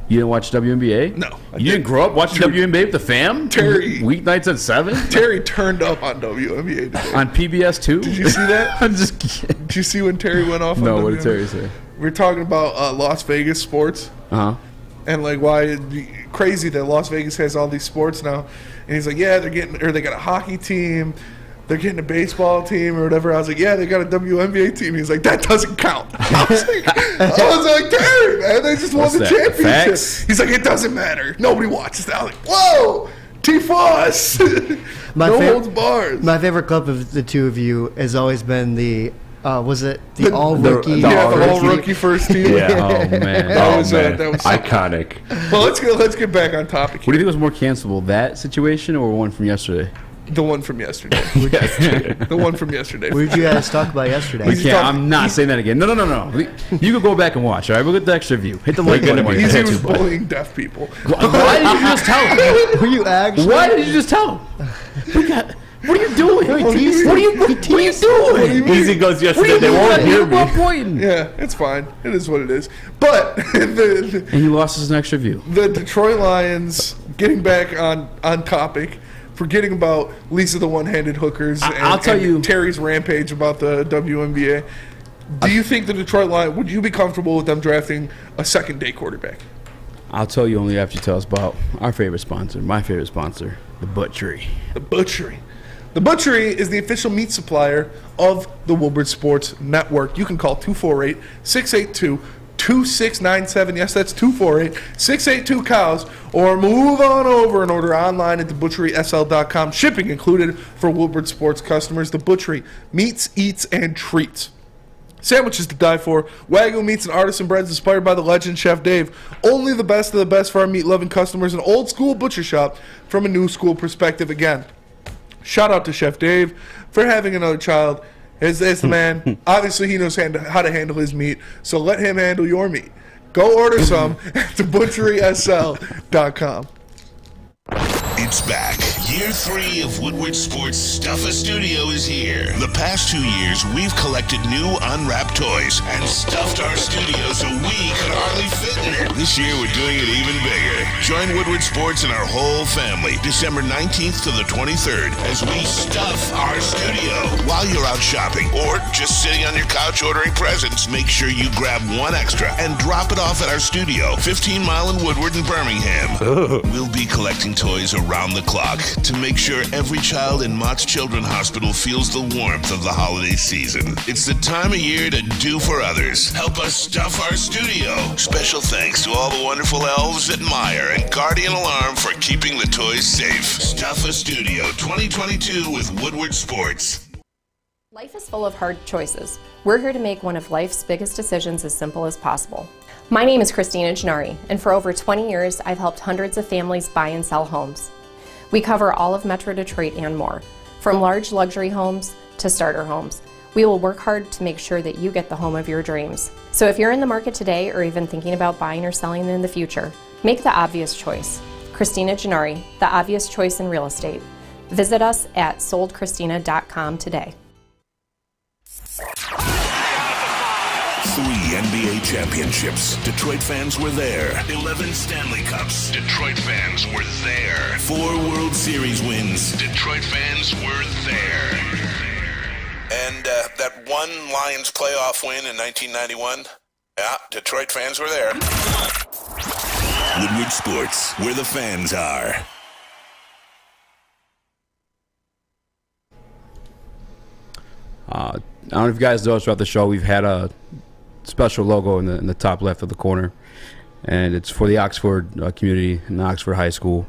You didn't watch WNBA? No. You didn't grow up watching WNBA with the fam? Terry. Weeknights at 7? Terry turned up on WNBA today. On PBS 2? Did you see that? I'm just kidding. Did you see when Terry went off on No, WNBA? what did Terry say? We were talking about Las Vegas sports. Uh-huh. And, like, why it'd be crazy that Las Vegas has all these sports now. And he's like, yeah, they got a hockey team. They're getting a baseball team or whatever. I was like, yeah, they got a WNBA team. He's like, that doesn't count. I was like, Terry, man, they just won the championship. Facts? He's like, it doesn't matter. Nobody watches that. I was like, whoa, T-Foss. No holds bars. My favorite clip of the two of you has always been the Was it the all-rookie? The all-rookie first team. Yeah. Oh, man. That was iconic. Well, let's get back on topic here. What do you think was more cancelable, that situation or one from yesterday? The one from yesterday. The one from yesterday. What did you guys talk about yesterday? I'm not saying that again. No. You can go back and watch, all right? We'll get the extra view. Hit the like button. He was bullying deaf people. Why did you just tell him? Were you actually? Why did you just tell him? What are you doing? What are you doing? Easy goes yesterday. They won't hear me. Yeah, it's fine. It is what it is. But and he lost his extra view. The Detroit Lions, getting back on topic, forgetting about Lisa the one-handed hookers I'll tell you Terry's rampage about the WNBA. Do you think the Detroit Lions, would you be comfortable with them drafting a second-day quarterback? I'll tell you only after you tell us about our favorite sponsor, my favorite sponsor, the Butchery. The Butchery. The Butchery is the official meat supplier of the Woodward Sports Network. You can call 248-682-2697. Yes, that's 248-682-COWS. Or move on over and order online at thebutcherysl.com. Shipping included for Woodward Sports customers. The Butchery, meats, eats, and treats. Sandwiches to die for, Wagyu meats and artisan breads inspired by the legend Chef Dave. Only the best of the best for our meat-loving customers. An old-school butcher shop from a new-school perspective again. Shout out to Chef Dave for having another child. As the man, obviously he knows how to handle his meat, so let him handle your meat. Go order some at thebutcherysl.com. It's back. Year 3 of Woodward Sports Stuff a Studio is here. The past 2 years, we've collected new unwrapped toys and stuffed our studio so we could hardly fit in it. This year, we're doing it even bigger. Join Woodward Sports and our whole family December 19th to the 23rd as we stuff our studio. While you're out shopping or just sitting on your couch ordering presents, make sure you grab one extra and drop it off at our studio, 15 Mile in Woodward in Birmingham. We'll be collecting toys around the clock to make sure every child in Mott's Children's Hospital feels the warmth of the holiday season. It's the time of year to do for others. Help us stuff our studio. Special thanks to all the wonderful elves at Meyer and Guardian Alarm for keeping the toys safe. Stuff a Studio 2022 with Woodward Sports. Life is full of hard choices. We're here to make one of life's biggest decisions as simple as possible. My name is Christina Gennari, and for over 20 years, I've helped hundreds of families buy and sell homes. We cover all of Metro Detroit and more, from large luxury homes to starter homes. We will work hard to make sure that you get the home of your dreams. So if you're in the market today or even thinking about buying or selling in the future, make the obvious choice. Christina Gennari, the obvious choice in real estate. Visit us at soldchristina.com today. 3 NBA championships. Detroit fans were there. 11 Stanley Cups. Detroit fans were there. 4 World Series wins. Detroit fans were there. And that one Lions playoff win in 1991. Yeah, Detroit fans were there. Woodward Sports, where the fans are. I don't know if you guys noticed throughout the show, we've had a special logo in the top left of the corner, and it's for the Oxford community and Oxford High School.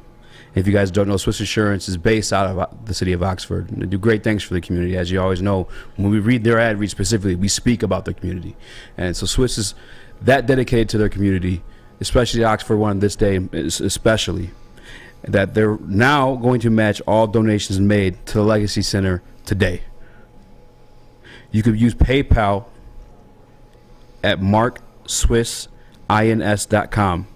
If you guys don't know, Swiss Insurance is based out of the city of Oxford. And they do great things for the community. As you always know, when we read their ad read specifically, we speak about the community. And so Swiss is that dedicated to their community, especially the Oxford one this day, especially, that they're now going to match all donations made to the Legacy Center today. You could use PayPal at markswissins.com.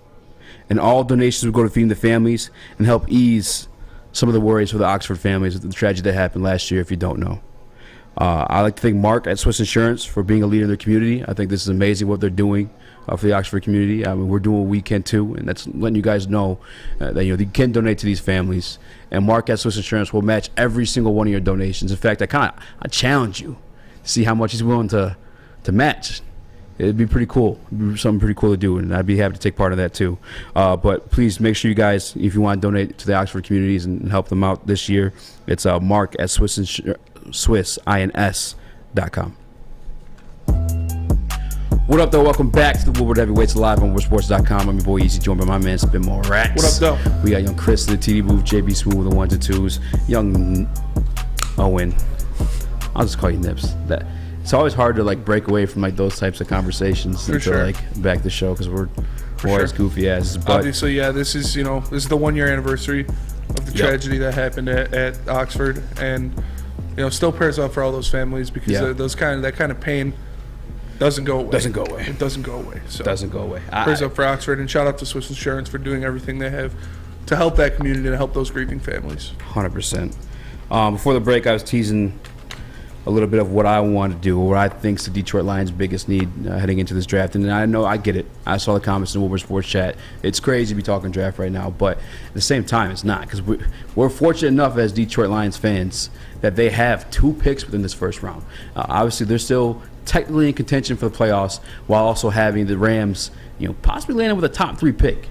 And all donations will go to feeding the families and help ease some of the worries for the Oxford families of the tragedy that happened last year, if you don't know. I'd like to thank Mark at Swiss Insurance for being a leader in their community. I think this is amazing what they're doing for the Oxford community. I mean, we're doing what we can too, and that's letting you guys know that you can donate to these families. And Mark at Swiss Insurance will match every single one of your donations. In fact, I challenge you to see how much he's willing to match. It'd be pretty cool. It'd be something pretty cool to do, and I'd be happy to take part of that too. But please make sure you guys, if you want to donate to the Oxford communities and help them out this year, it's Mark at swissins.com. What up, though? Welcome back to the Woodward Heavyweights live on WoodwardSports.com. I'm your boy Easy, joined by my man Spin More Rats. What up, though? We got young Chris in the TD booth, JB Smooth with the 1s and 2s, young Owen. I'll just call you Nips. it's always hard to like break away from like those types of conversations and to like back the show because we're always goofy asses. But obviously, yeah, this is the 1-year anniversary of the tragedy that happened at Oxford, and still prayers up for all those families because that kind of pain doesn't go away. It doesn't go away. So doesn't go away. Prayers up for Oxford, and shout out to Swiss Insurance for doing everything they have to help that community and help those grieving families. 100%. Before the break, I was teasing a little bit of what I want to do, what I think is the Detroit Lions' biggest need heading into this draft. And I know I get it. I saw the comments in the Woodward Sports chat. It's crazy to be talking draft right now, but at the same time, it's not because we're fortunate enough as Detroit Lions fans that they have 2 picks within this first round. Obviously, they're still technically in contention for the playoffs while also having the Rams, possibly landing with a top 3 pick.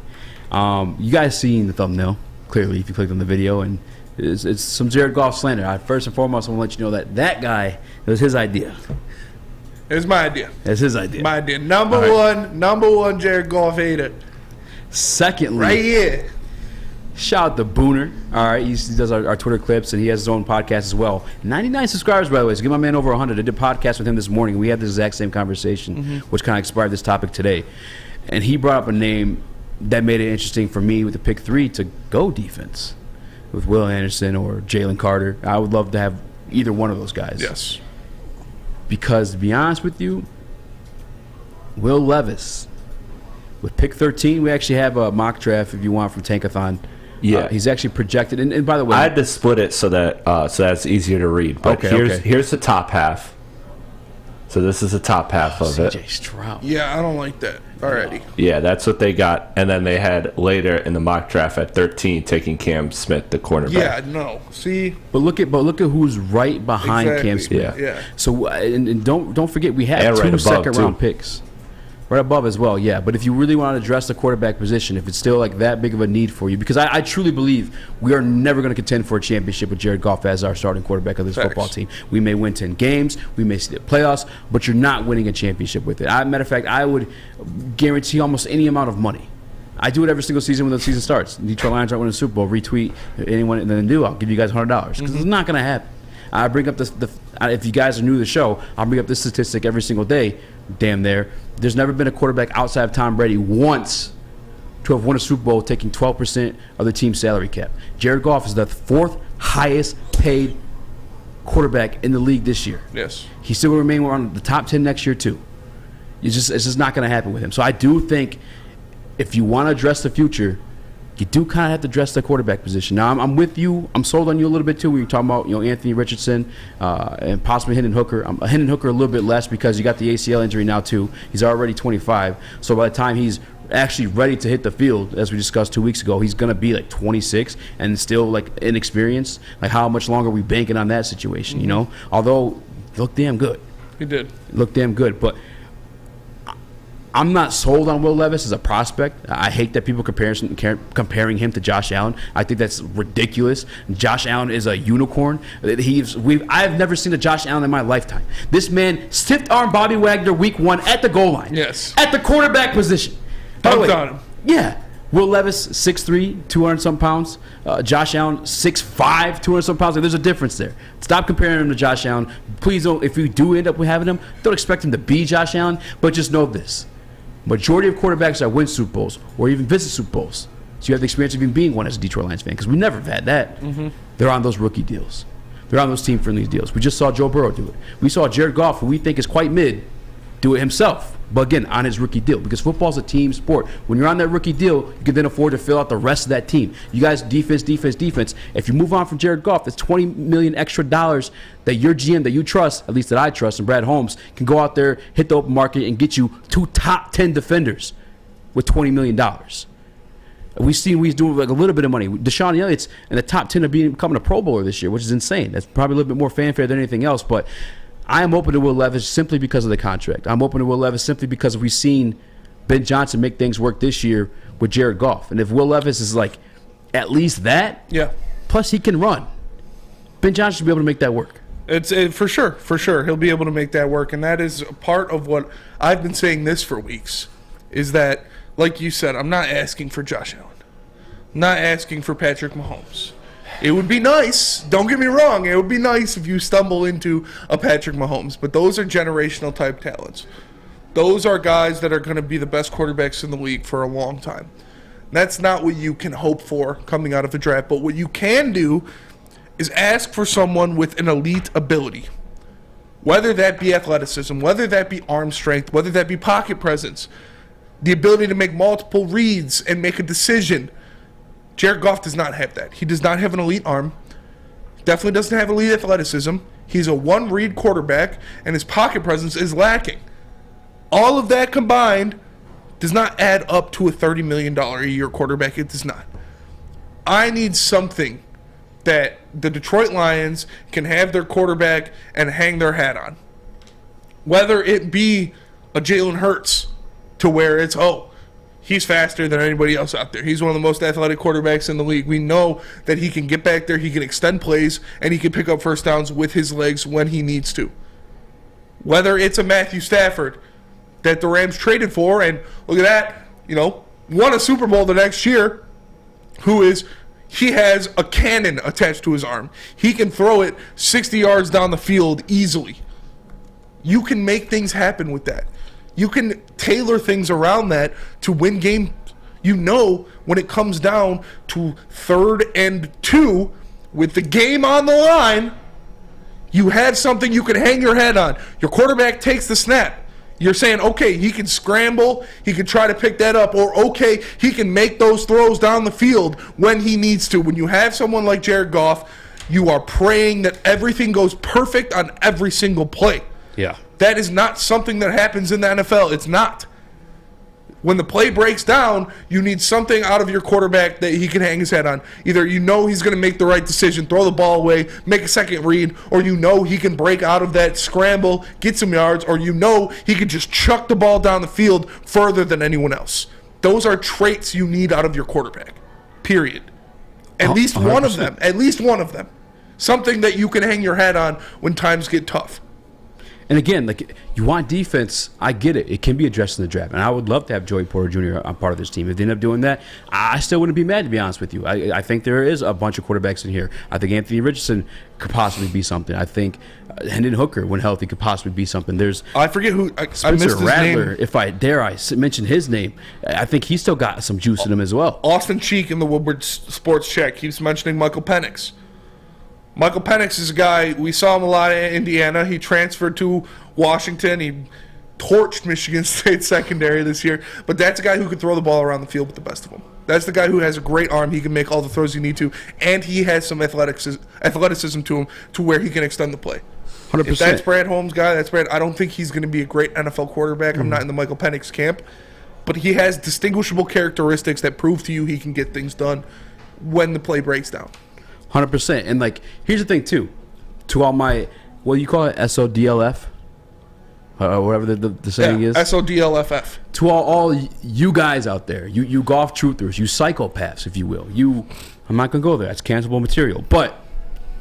You guys seen the thumbnail, clearly, if you clicked on the video, and it's some Jared Goff slander. First and foremost, I want to let you know that guy, it was his idea. It was my idea. It's his idea. My idea. Number one Jared Goff hater. Secondly, right here. Shout out to Booner. All right, he does our Twitter clips, and he has his own podcast as well. 99 subscribers, by the way. So give my man over 100. I did a podcast with him this morning. We had the exact same conversation, which kind of inspired this topic today. And he brought up a name that made it interesting for me with the pick 3 to go defense with Will Anderson or Jalen Carter. I would love to have either one of those guys. Yes. Because to be honest with you, Will Levis with pick 13, we actually have a mock draft if you want from Tankathon. Yeah, he's actually projected. And by the way, I had to split it so that that's easier to read. But here's the top half. So this is the top half of it. CJ Stroud. Yeah, I don't like that already. Yeah, that's what they got. And then they had later in the mock draft at 13 taking Cam Smith, the cornerback. Yeah, no. See, but look at who's right behind Cam Smith. Yeah. So and don't forget we have 2 second-round picks. Right above as well, yeah. But if you really want to address the quarterback position, if it's still like that big of a need for you, because I truly believe we are never going to contend for a championship with Jared Goff as our starting quarterback of this football team. We may win 10 games, we may see the playoffs, but you're not winning a championship with it. Matter of fact, I would guarantee almost any amount of money. I do it every single season when the season starts. The Detroit Lions aren't winning the Super Bowl. Retweet anyone and then do. I'll give you guys $100 because it's not going to happen. I bring up if you guys are new to the show, I'll bring up this statistic every single day. Damn there. There's never been a quarterback outside of Tom Brady once to have won a Super Bowl taking 12% of the team's salary cap. Jared Goff is the 4th highest paid quarterback in the league this year. Yes. He still will remain around the top 10 next year too. It's just not going to happen with him. So I do think if you want to address the future, you do kind of have to address the quarterback position. Now, I'm with you. I'm sold on you a little bit, too, when you're talking about Anthony Richardson and possibly Hendon Hooker. Hendon Hooker a little bit less because you got the ACL injury now, too. He's already 25. So by the time he's actually ready to hit the field, as we discussed 2 weeks ago, he's going to be like 26 and still like inexperienced. Like how much longer are we banking on that situation, Although, looked damn good. He did. Looked damn good. But I'm not sold on Will Levis as a prospect. I hate that people comparing him to Josh Allen. I think that's ridiculous. Josh Allen is a unicorn. I've never seen a Josh Allen in my lifetime. This man stiff arm Bobby Wagner week 1 at the goal line. Yes. At the quarterback position. Dunked on him. Yeah. Will Levis, 6'3", 200-some pounds. Josh Allen, 6'5", 200-some pounds. Like, there's a difference there. Stop comparing him to Josh Allen. Please don't. If you do end up having him, don't expect him to be Josh Allen. But just know this. Majority of quarterbacks that win Super Bowls or even visit Super Bowls, so you have the experience of even being one as a Detroit Lions fan, because we never have had that. They're on those rookie deals. They're on those team-friendly deals. We just saw Joe Burrow do it. We saw Jared Goff, who we think is quite mid, do it himself, but again, on his rookie deal, because football's a team sport. When you're on that rookie deal, you can then afford to fill out the rest of that team. You guys, defense. If you move on from Jared Goff, that's $20 million extra dollars that your GM that you trust, at least that I trust, and Brad Holmes, can go out there, hit the open market, and get you 2 top 10 defenders with $20 million. We've seen he's doing like a little bit of money. Deshaun Elliott's in the top 10 of becoming a Pro Bowler this year, which is insane. That's probably a little bit more fanfare than anything else, but I am open to Will Levis simply because of the contract. I'm open to Will Levis simply because we've seen Ben Johnson make things work this year with Jared Goff. And if Will Levis is like at least that, yeah. Plus he can run. Ben Johnson should be able to make that work. It's for sure. He'll be able to make that work. And that is part of what I've been saying this for weeks, is that, like you said, I'm not asking for Josh Allen. I'm not asking for Patrick Mahomes. It would be nice. Don't get me wrong. It would be nice if you stumble into a Patrick Mahomes. But those are generational type talents. Those are guys that are going to be the best quarterbacks in the league for a long time. That's not what you can hope for coming out of a draft. But what you can do is ask for someone with an elite ability. Whether that be athleticism, whether that be arm strength, whether that be pocket presence, the ability to make multiple reads and make a decision. Jared Goff does not have that. He does not have an elite arm. Definitely doesn't have elite athleticism. He's a one-read quarterback, and his pocket presence is lacking. All of that combined does not add up to a $30 million a year quarterback. It does not. I need something that the Detroit Lions can have their quarterback and hang their hat on. Whether it be a Jalen Hurts to where it's, he's faster than anybody else out there. He's one of the most athletic quarterbacks in the league. We know that he can get back there, he can extend plays, and he can pick up first downs with his legs when he needs to. Whether it's a Matthew Stafford that the Rams traded for, and look at that, won a Super Bowl the next year, he has a cannon attached to his arm. He can throw it 60 yards down the field easily. You can make things happen with that. You can tailor things around that to win games. When it comes down to 3rd and 2 with the game on the line, you have something you can hang your head on. Your quarterback takes the snap. You're saying, okay, he can scramble, he can try to pick that up, or okay, he can make those throws down the field when he needs to. When you have someone like Jared Goff, you are praying that everything goes perfect on every single play. Yeah. That is not something that happens in the NFL. It's not. When the play breaks down, you need something out of your quarterback that he can hang his head on. Either he's going to make the right decision, throw the ball away, make a second read, or he can break out of that scramble, get some yards, or he can just chuck the ball down the field further than anyone else. Those are traits you need out of your quarterback, period. At least 100%. One of them. At least one of them. Something that you can hang your hat on when times get tough. And again, you want defense, I get it. It can be addressed in the draft. And I would love to have Joey Porter Jr. on part of this team. If they end up doing that, I still wouldn't be mad, to be honest with you. I think there is a bunch of quarterbacks in here. I think Anthony Richardson could possibly be something. I think Hendon Hooker, when healthy, could possibly be something. I forget who. Spencer I missed his Rattler, name. if I dare mention his name. I think he's still got some juice in him as well. Austin Cheek in the Woodward Sports Check keeps mentioning Michael Penix. Michael Penix is a guy, we saw him a lot in Indiana. He transferred to Washington. He torched Michigan State secondary this year. But that's a guy who can throw the ball around the field with the best of them. That's the guy who has a great arm. He can make all the throws you need to. And he has some athleticism to him to where he can extend the play. 100%. If that's Brad Holmes' guy, that's Brad. I don't think he's going to be a great NFL quarterback. I'm not in the Michael Penix camp. But he has distinguishable characteristics that prove to you he can get things done when the play breaks down. 100%. And, here's the thing, too. To all my, what do you call it, SODLF? Whatever the saying is. SODLFF. To all you guys out there, you golf truthers, you psychopaths, if you will. I'm not going to go there. That's cancelable material. But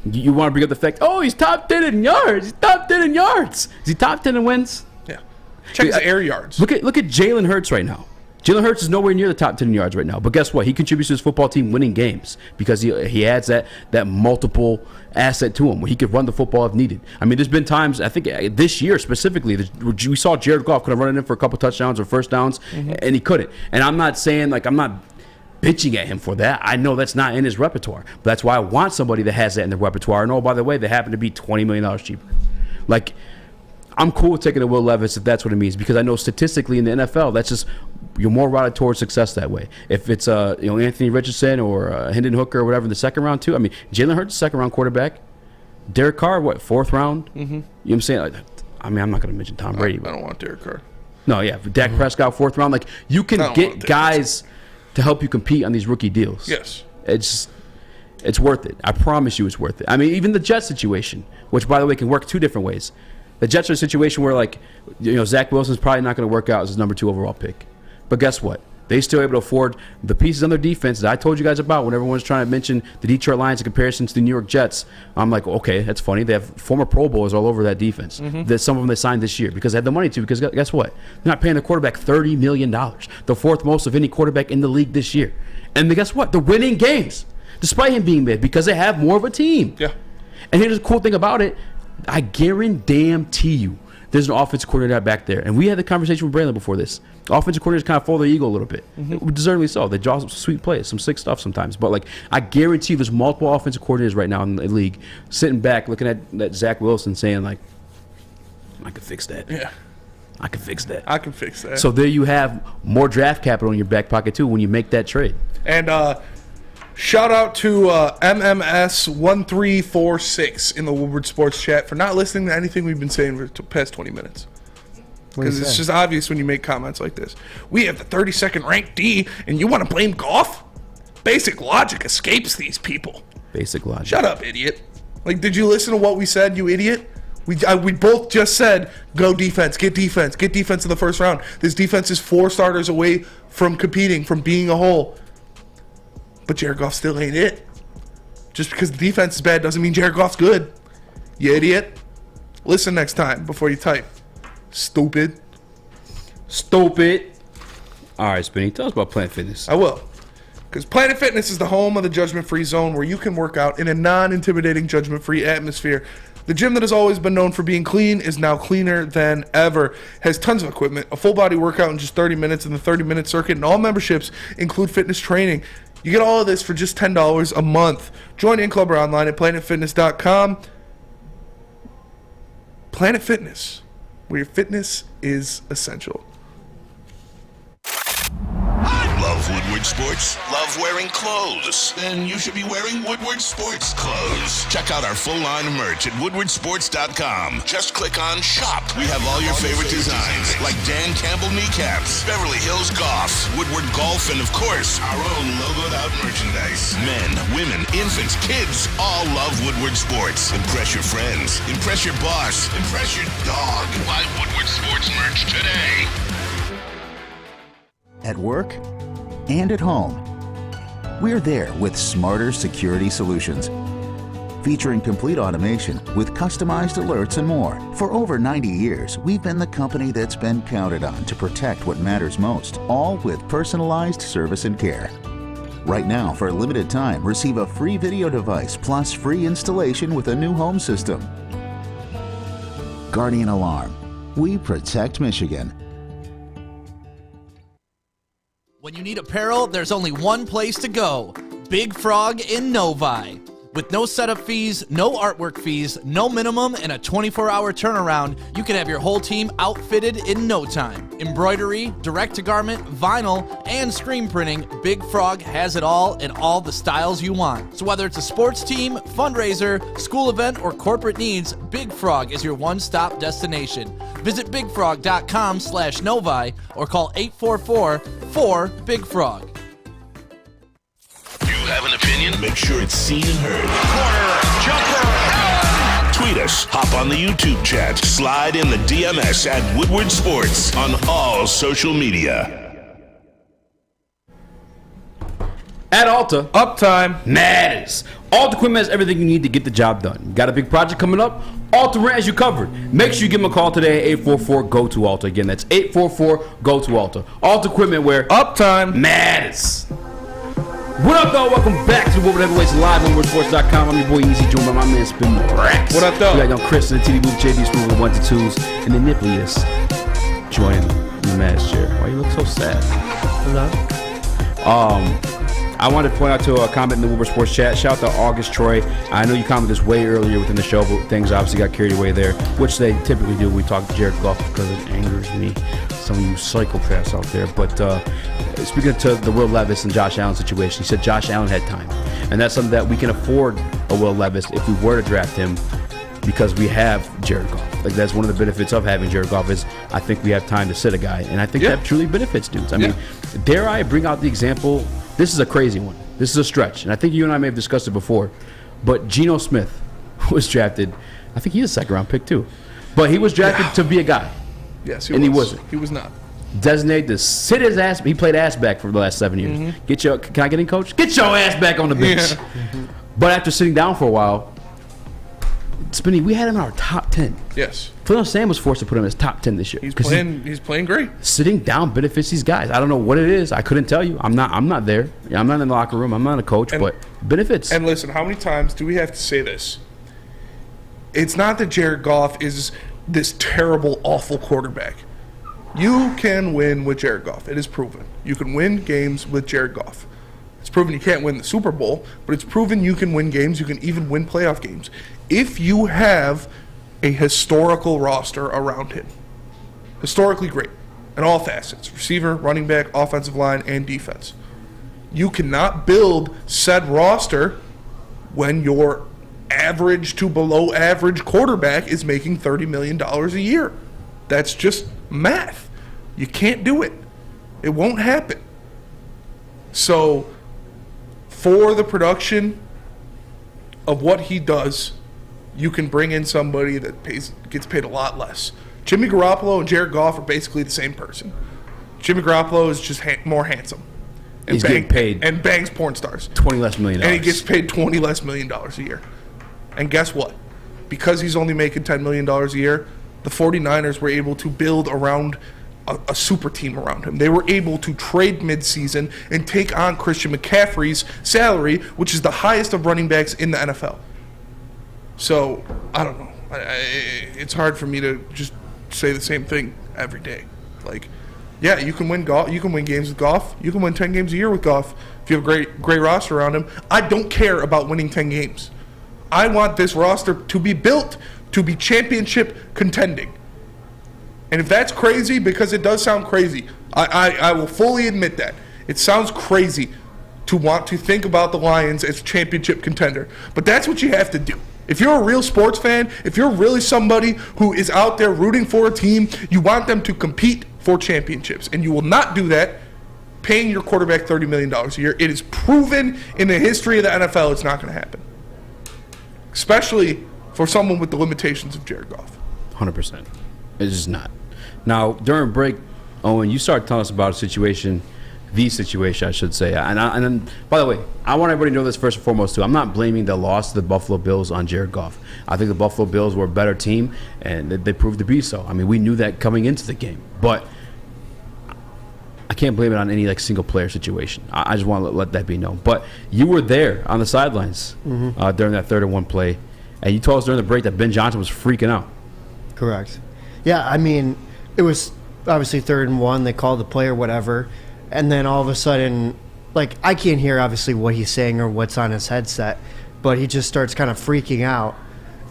you want to bring up the fact, he's top 10 in yards. He's top 10 in yards. Is he top 10 in wins? Yeah. Check his air yards. Look at Jalen Hurts right now. Jalen Hurts is nowhere near the top 10 in yards right now. But guess what? He contributes to his football team winning games because he adds that multiple asset to him where he could run the football if needed. I mean, there's been times, I think this year specifically, we saw Jared Goff could have run it in for a couple touchdowns or first downs, and he couldn't. And I'm not saying, I'm not bitching at him for that. I know that's not in his repertoire. But that's why I want somebody that has that in their repertoire. And by the way, they happen to be $20 million cheaper. I'm cool with taking a Will Levis if that's what it means, because I know statistically in the NFL, that's just, you're more routed towards success that way. If it's Anthony Richardson or Hendon Hooker or whatever in the second round too. I mean, Jalen Hurts, second round quarterback. Derek Carr, fourth round? Mm-hmm. You know what I'm saying? I'm not going to mention Tom Brady. I don't want Derek Carr. No, yeah. Dak Prescott, fourth round. You can get guys to help you compete on these rookie deals. Yes. It's worth it. I promise you it's worth it. I mean, even the Jets situation, which, by the way, can work two different ways. The Jets are a situation where, Zach Wilson's probably not going to work out as his number 2 overall pick. But guess what? They still able to afford the pieces on their defense that I told you guys about when everyone's trying to mention the Detroit Lions in comparison to the New York Jets. I'm like, okay, that's funny. They have former Pro Bowlers all over that defense. That some of them they signed this year because they had the money to. Because guess what? They're not paying the quarterback $30 million, the fourth most of any quarterback in the league this year. And guess what? They're winning games. despite him being mid, because they have more of a team. Yeah. And here's the cool thing about it. I guarantee you there's an offensive coordinator back there. And we had the conversation with Braylon before this. Offensive coordinators kind of follow their ego a little bit. Deservedly so. They draw some sweet plays, some sick stuff sometimes. But, like, I guarantee you there's multiple offensive coordinators right now in the league sitting back looking at that Zach Wilson saying, like, I could fix that. Yeah. I can fix that. I can fix that. So there you have more draft capital in your back pocket, too, when you make that trade. And shout out to MMS1346 in the Woodward Sports chat for not listening to anything we've been saying for the past 20 minutes. Because it's just obvious when you make comments like this. We have the 32nd ranked D, and you want to blame Goff? Basic logic escapes these people. Basic logic. Shut up, idiot. Like, did you listen to what we said, you idiot? We both just said, go defense, get defense in the first round. This defense is 4 starters away from competing, from being a whole. But Jared Goff still ain't it. Just because the defense is bad doesn't mean Jared Goff's good. You idiot. Listen next time before you type. Stupid. All right, Spinny, tell us about Planet Fitness. I will. Because Planet Fitness is the home of the judgment-free zone where you can work out in a non-intimidating, judgment-free atmosphere. The gym that has always been known for being clean is now cleaner than ever. Has tons of equipment, a full-body workout in just 30 minutes in the 30-minute circuit, and all memberships include fitness training. You get all of this for just $10 a month. Join in-club or online at planetfitness.com. Planet Fitness, where your fitness is essential. Love Woodward Sports? Love wearing clothes? Then you should be wearing Woodward Sports clothes. Check out our full line of merch at woodwardsports.com. Just click on Shop. We have all your favorite designs, like Dan Campbell kneecaps, Beverly Hills Goff, Woodward Golf, and of course, our own logoed out merchandise. Men, women, infants, kids all love Woodward Sports. Impress your friends. Impress your boss. Impress your dog. Buy Woodward Sports merch today. At work and at home, we're there with smarter security solutions. Featuring complete automation with customized alerts and more. For over 90 years, we've been the company that's been counted on to protect what matters most, all with personalized service and care. Right now, for a limited time, receive a free video device plus free installation with a new home system. Guardian Alarm. We protect Michigan. When you need apparel, there's only one place to go. Big Frog in Novi. With no setup fees, no artwork fees, no minimum, and a 24-hour turnaround, you can have your whole team outfitted in no time. Embroidery, direct-to-garment, vinyl, and screen printing, Big Frog has it all in all the styles you want. So whether it's a sports team, fundraiser, school event, or corporate needs, Big Frog is your one-stop destination. Visit bigfrog.com/Novi or call 844-4-BIG-FROG. You have an opinion? Make sure it's seen and heard. Corner, jumper, tweet us, hop on the YouTube chat, slide in the DMS at Woodward Sports on all social media. At Alta, uptime matters. Alta Equipment has everything you need to get the job done. You got a big project coming up? Alta Rent has you covered. Make sure you give them a call today at 844-GO-TO-ALTA. Again, that's 844-GO-TO-ALTA. Alta Equipment, where uptime matters. What up, though? Welcome back to the Woodward Heavyweights live on WoodSports.com. I'm your boy Easy, joined by my man Spin Rex. What up, though? We got young Chris and the TD Booth, JD Smooth with the 1 to 2s, and the Nippliest joining in the Maz chair. Why you look so sad? Hello. I wanted to point out to a comment in the Woodward Sports chat. Shout out to August Troy. I know you commented this way earlier within the show, but things obviously got carried away there, which they typically do. We talk to Jared Goff because it angers me. Some of you psychopaths out there. But speaking to the Will Levis and Josh Allen situation, he said Josh Allen had time. And that's something that we can afford a Will Levis if we were to draft him because we have Jared Goff. Like, that's one of the benefits of having Jared Goff is I think we have time to sit a guy. And I think that truly benefits dudes. I mean, dare I bring out the example? This is a crazy one. This is a stretch. And I think you and I may have discussed it before. But Geno Smith was drafted. I think he's a second-round pick, too. But he was drafted to be a guy. Yes, he wasn't. He was not. Designated to sit his ass. He played ass back for the last 7 years. Mm-hmm. Can I get in, coach? Get your ass back on the bench. But after sitting down for a while, Spinney, we had him in our top 10. Yes. Phil Sam was forced to put him in his top 10 this year. He's playing great. Sitting down benefits these guys. I don't know what it is. I couldn't tell you. I'm not there. I'm not in the locker room. I'm not a coach, but benefits. And listen, how many times do we have to say this? It's not that Jared Goff is this terrible, awful quarterback. You can win with Jared Goff. It is proven. You can win games with Jared Goff. It's proven you can't win the Super Bowl, but it's proven you can win games. You can even win playoff games if you have a historical roster around him. Historically great in all facets: receiver, running back, offensive line, and defense. You cannot build said roster when your average to below average quarterback is making $30 million a year. That's just math. You can't do it. It won't happen. So, for the production of what he does, you can bring in somebody that gets paid a lot less. Jimmy Garoppolo and Jared Goff are basically the same person. Jimmy Garoppolo is just more handsome. And He's getting paid and bangs porn stars. $20 less million. And he gets paid $20 less million a year. And guess what? Because he's only making $10 million a year, the 49ers were able to build around a super team around him. They were able to trade midseason and take on Christian McCaffrey's salary, which is the highest of running backs in the NFL. So, I don't know. It's hard for me to just say the same thing every day. Like, yeah, you can win golf. You can win games with Goff. You can win 10 games a year with Goff if you have a great roster around him. I don't care about winning 10 games. I want this roster to be built to be championship contending. And if that's crazy, because it does sound crazy, I will fully admit that. It sounds crazy to want to think about the Lions as championship contender. But that's what you have to do. If you're a real sports fan, if you're really somebody who is out there rooting for a team, you want them to compete for championships. And you will not do that paying your quarterback $30 million a year. It is proven in the history of the NFL it's not going to happen. Especially for someone with the limitations of Jared Goff. 100%. It's just not. Now, during break, Owen, you started telling us about the situation, I should say. And then, by the way, I want everybody to know this first and foremost, too. I'm not blaming the loss to the Buffalo Bills on Jared Goff. I think the Buffalo Bills were a better team, and they proved to be so. I mean, we knew that coming into the game. But I can't blame it on any single player situation. I just want to let that be known. But you were there on the sidelines during that 3rd and 1 play, and you told us during the break that Ben Johnson was freaking out. Correct. Yeah, I mean, it was obviously 3rd and 1. They called the play or whatever, and then all of a sudden, I can't hear obviously what he's saying or what's on his headset, but he just starts kind of freaking out,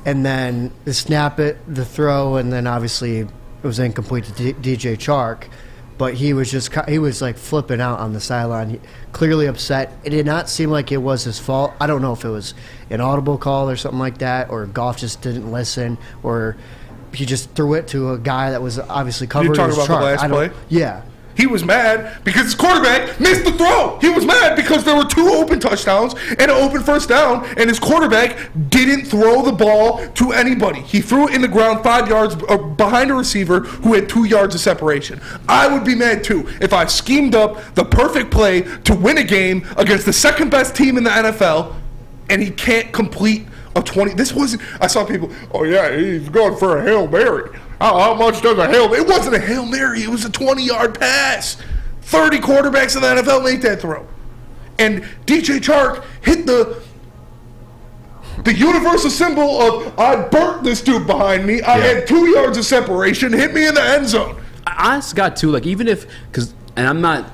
and then the snap it, the throw, and then obviously it was incomplete to DJ Chark. But he was flipping out on the sideline, clearly upset. It did not seem like it was his fault. I don't know if it was an audible call or something like that, or Goff just didn't listen, or he just threw it to a guy that was obviously covered. You're talking about the last play? Yeah. He was mad because his quarterback missed the throw. He was mad because there were 2 open touchdowns and an open first down, and his quarterback didn't throw the ball to anybody. He threw it in the ground 5 yards behind a receiver who had 2 yards of separation. I would be mad too if I schemed up the perfect play to win a game against the second best team in the NFL, and he can't complete a 20. This wasn't. I saw people. Oh yeah, he's going for a Hail Mary. How much does a Hail Mary? It wasn't a Hail Mary. It was a 20-yard pass. 30 quarterbacks in the NFL make that throw. And DJ Chark hit the universal symbol of, I burnt this dude behind me. I had 2 yards of separation. Hit me in the end zone. I honestly got to, even if, and I'm not,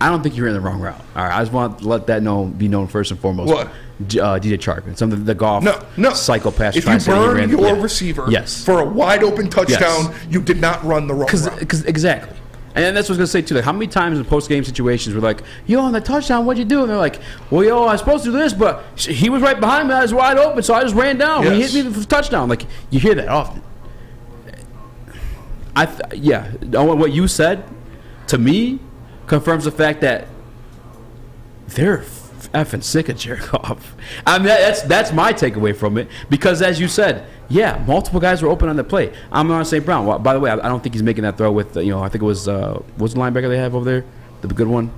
I don't think you're in the wrong route. All right, I just want to let that be known first and foremost. What? DJ Chark and some of the Goff psychopaths. If you burn your receiver for a wide open touchdown, you did not run the wrong route. Exactly. And that's what I was going to say, too. How many times in post-game situations we're like, yo, on the touchdown, what'd you do? And they're like, well, yo, I was supposed to do this, but he was right behind me. I was wide open, so I just ran down. He hit me for a touchdown. You hear that often. What you said, to me, confirms the fact that they're effing sick of Jared Goff. I mean, that's my takeaway from it. Because as you said, multiple guys were open on the play. Amon St. Brown. Well, by the way, I don't think he's making that throw with, I think it was, what's the linebacker they have over there? The good one?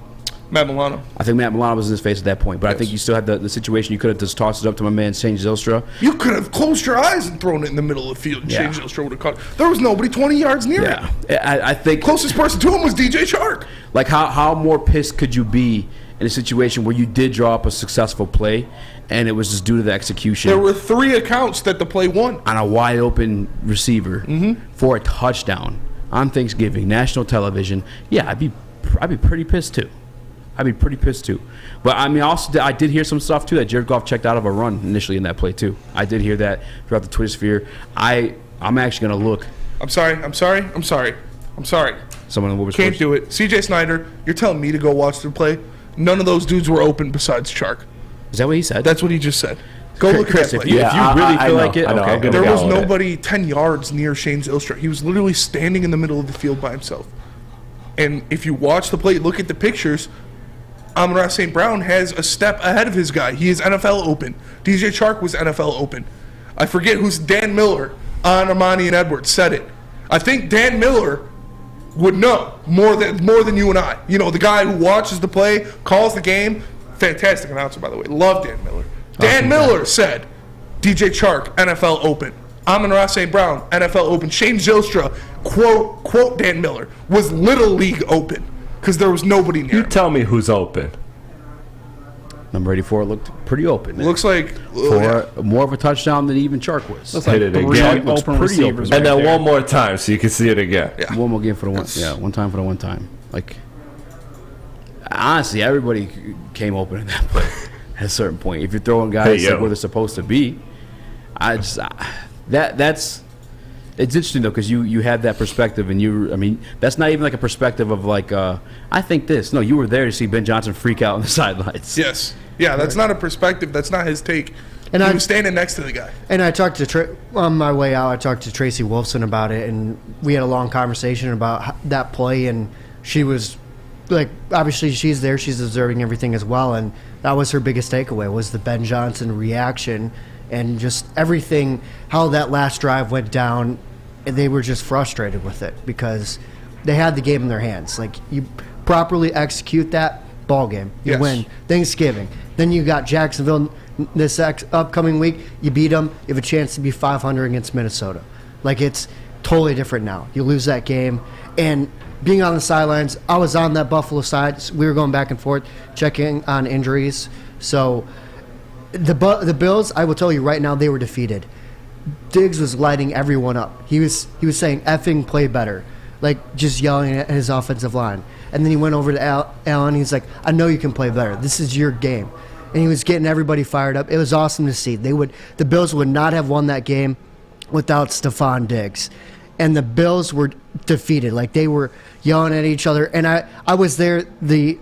Matt Milano. I think Matt Milano was in his face at that point, but I think you still had the situation. You could have just tossed it up to my man Shane Zylstra. You could have closed your eyes and thrown it in the middle of the field, and Shane Zylstra would have caught it. There was nobody 20 yards near him. I think closest person to him was DJ Chark. Like, how more pissed could you be in a situation where you did draw up a successful play, and it was just due to the execution? There were 3 accounts that the play won. On a wide open receiver for a touchdown on Thanksgiving, national television. Yeah, I'd be pretty pissed too. But I mean, also I did hear some stuff too that Jared Goff checked out of a run initially in that play too. I did hear that throughout the Twitter sphere. I'm actually gonna look. I'm sorry. Someone in Woodward can't do it. CJ Snyder, you're telling me to go watch the play? None of those dudes were open besides Chark. Is that what he said? That's what he just said. Go look at that play. If you really feel like it, okay. There was nobody 10 yards near Shane Zylstra. He was literally standing in the middle of the field by himself. And if you watch the play, look at the pictures, Amon-Ra St. Brown has a step ahead of his guy. He is NFL open. DJ Chark was NFL open. I forget who's Dan Miller on Armani and Edwards said it. I think Dan Miller would know more than you and I. You know, the guy who watches the play, calls the game. Fantastic announcer, by the way. Love Dan Miller. Dan Miller said, DJ Chark, NFL open. Amon-Ra St. Brown, NFL open. Shane Zylstra, quote Dan Miller, was Little League open because there was nobody near him. You tell me who's open. Number 84 looked pretty open. Looks like for more of a touchdown than even Chark was. Let's hit it again. Looks pretty open. And then one more time so you can see it again. Yeah. One more game for the one. Yeah, one time for the one time. Like, honestly, everybody came open in that play at a certain point. If you're throwing guys like where they're supposed to be, that's it's interesting though because you had that perspective and that's not even like a perspective of like I think this. No, you were there to see Ben Johnson freak out on the sidelines. Yes. Yeah, that's not a perspective. That's not his take. And he was standing next to the guy. And I talked to on my way out. I talked to Tracy Wolfson about it, and we had a long conversation about that play. And she was like, obviously she's there, she's observing everything as well, and that was her biggest takeaway was the Ben Johnson reaction and just everything. How that last drive went down, and they were just frustrated with it because they had the game in their hands. Like you properly execute that ball game, you win. Thanksgiving. Then you got Jacksonville this upcoming week. You beat them. You have a chance to be 500 against Minnesota. Like it's totally different now. You lose that game, and being on the sidelines, I was on that Buffalo side. We were going back and forth, checking on injuries. So the Bills, I will tell you right now, they were defeated. Diggs was lighting everyone up. He was saying effing play better, like just yelling at his offensive line. And then he went over to Allen. He's like, I know you can play better. This is your game. And he was getting everybody fired up. It was awesome to see. The Bills would not have won that game without Stephon Diggs. And the Bills were defeated. Like they were yelling at each other. And I was there the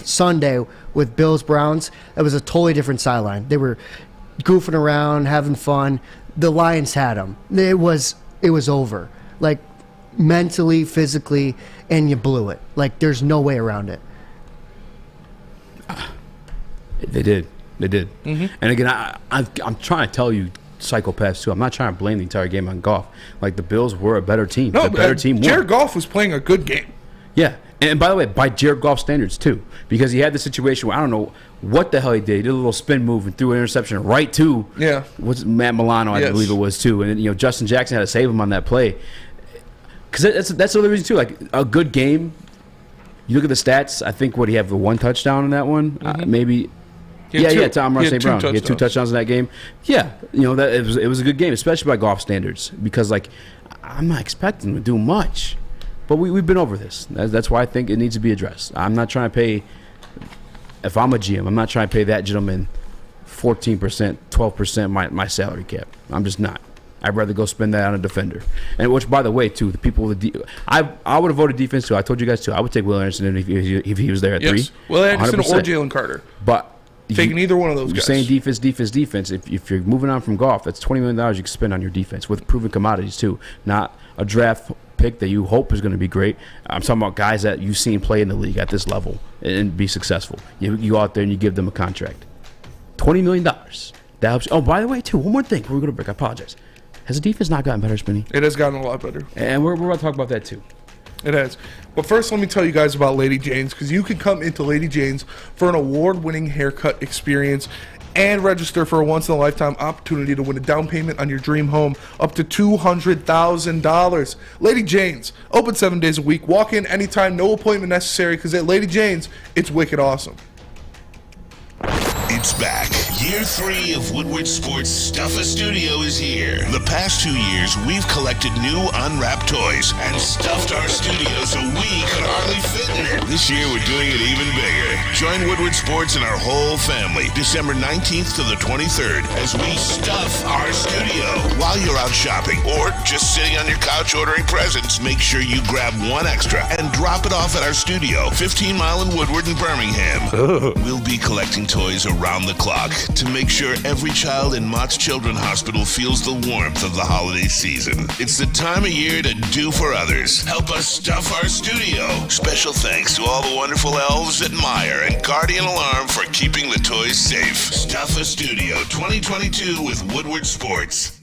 Sunday with Bills Browns. It was a totally different sideline. They were goofing around, having fun. The Lions had them. It was over. Like mentally, physically, and you blew it. Like there's no way around it. They did. Mm-hmm. And again, I'm trying to tell you, psychopaths too. I'm not trying to blame the entire game on Goff. Like the Bills were a better team. No, the better team won. Jared Goff was playing a good game. Yeah, and by the way, by Jared Goff standards too, because he had the situation where I don't know what the hell he did. He did a little spin move and threw an interception right to what's Matt Milano, I believe it was too, and Justin Jackson had to save him on that play. Because that's the other reason too. Like a good game, you look at the stats. I think he had the one touchdown in that one, maybe. Tom St. Brown. He had 2 touchdowns in that game. Yeah, that it was a good game, especially by Goff standards, because like I'm not expecting him to do much, but we've been over this. That's why I think it needs to be addressed. I'm not trying to pay. If I'm a GM, I'm not trying to pay that gentleman 14%, 12% my salary cap. I'm just not. I'd rather go spend that on a defender. And which, by the way, too, the people with I would have voted defense too. I told you guys too. I would take Will Anderson if he was there at 3. Will Anderson 100%. Or Jalen Carter. But taking either one of those guys. You're saying defense. If you're moving on from Goff, that's $20 million you can spend on your defense with proven commodities too. Not a draft pick that you hope is going to be great. I'm talking about guys that you've seen play in the league at this level and be successful. You go out there and you give them a contract. $20 million. That helps. Oh, by the way, too, one more thing before we go to break. I apologize. Has the defense not gotten better, Spinny? It has gotten a lot better. And we're about to talk about that too. It has. But first, let me tell you guys about Lady Jane's, because you can come into Lady Jane's for an award-winning haircut experience and register for a once-in-a-lifetime opportunity to win a down payment on your dream home up to $200,000. Lady Jane's, open 7 days a week. Walk in anytime, no appointment necessary, because at Lady Jane's, it's wicked awesome. It's back. Year 3 of Woodward Sports Stuff a Studio is here. The past 2 years, we've collected new unwrapped toys and stuffed our studio so we could hardly fit in it. This year, we're doing it even bigger. Join Woodward Sports and our whole family December 19th to the 23rd as we stuff our studio. While you're out shopping or just sitting on your couch ordering presents, make sure you grab one extra and drop it off at our studio, 15 Mile in Woodward and Birmingham. We'll be collecting toys around the clock to make sure every child in Mott's Children's Hospital feels the warmth of the holiday season. It's the time of year to do for others. Help us stuff our studio. Special thanks to all the wonderful elves at Meyer and Guardian Alarm for keeping the toys safe. Stuff a Studio 2022 with Woodward Sports.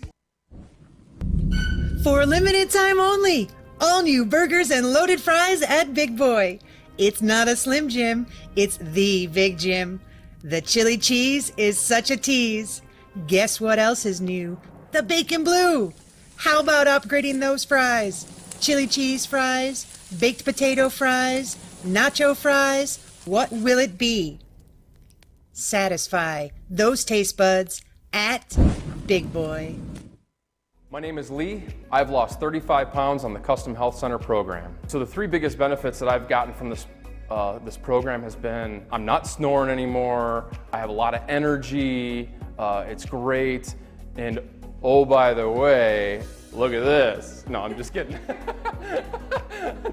For a limited time only, all new burgers and loaded fries at Big Boy. It's not a Slim Jim, it's the Big Jim. The chili cheese is such a tease. Guess what else is new? The bacon blue. How about upgrading those fries? Chili cheese fries, baked potato fries, nacho fries. What will it be? Satisfy those taste buds at Big Boy. My name is Lee. I've lost 35 pounds on the Custom Health Center program. So the 3 biggest benefits that I've gotten from this program has been, I'm not snoring anymore, I have a lot of energy, it's great, and oh, by the way, look at this. No, I'm just kidding.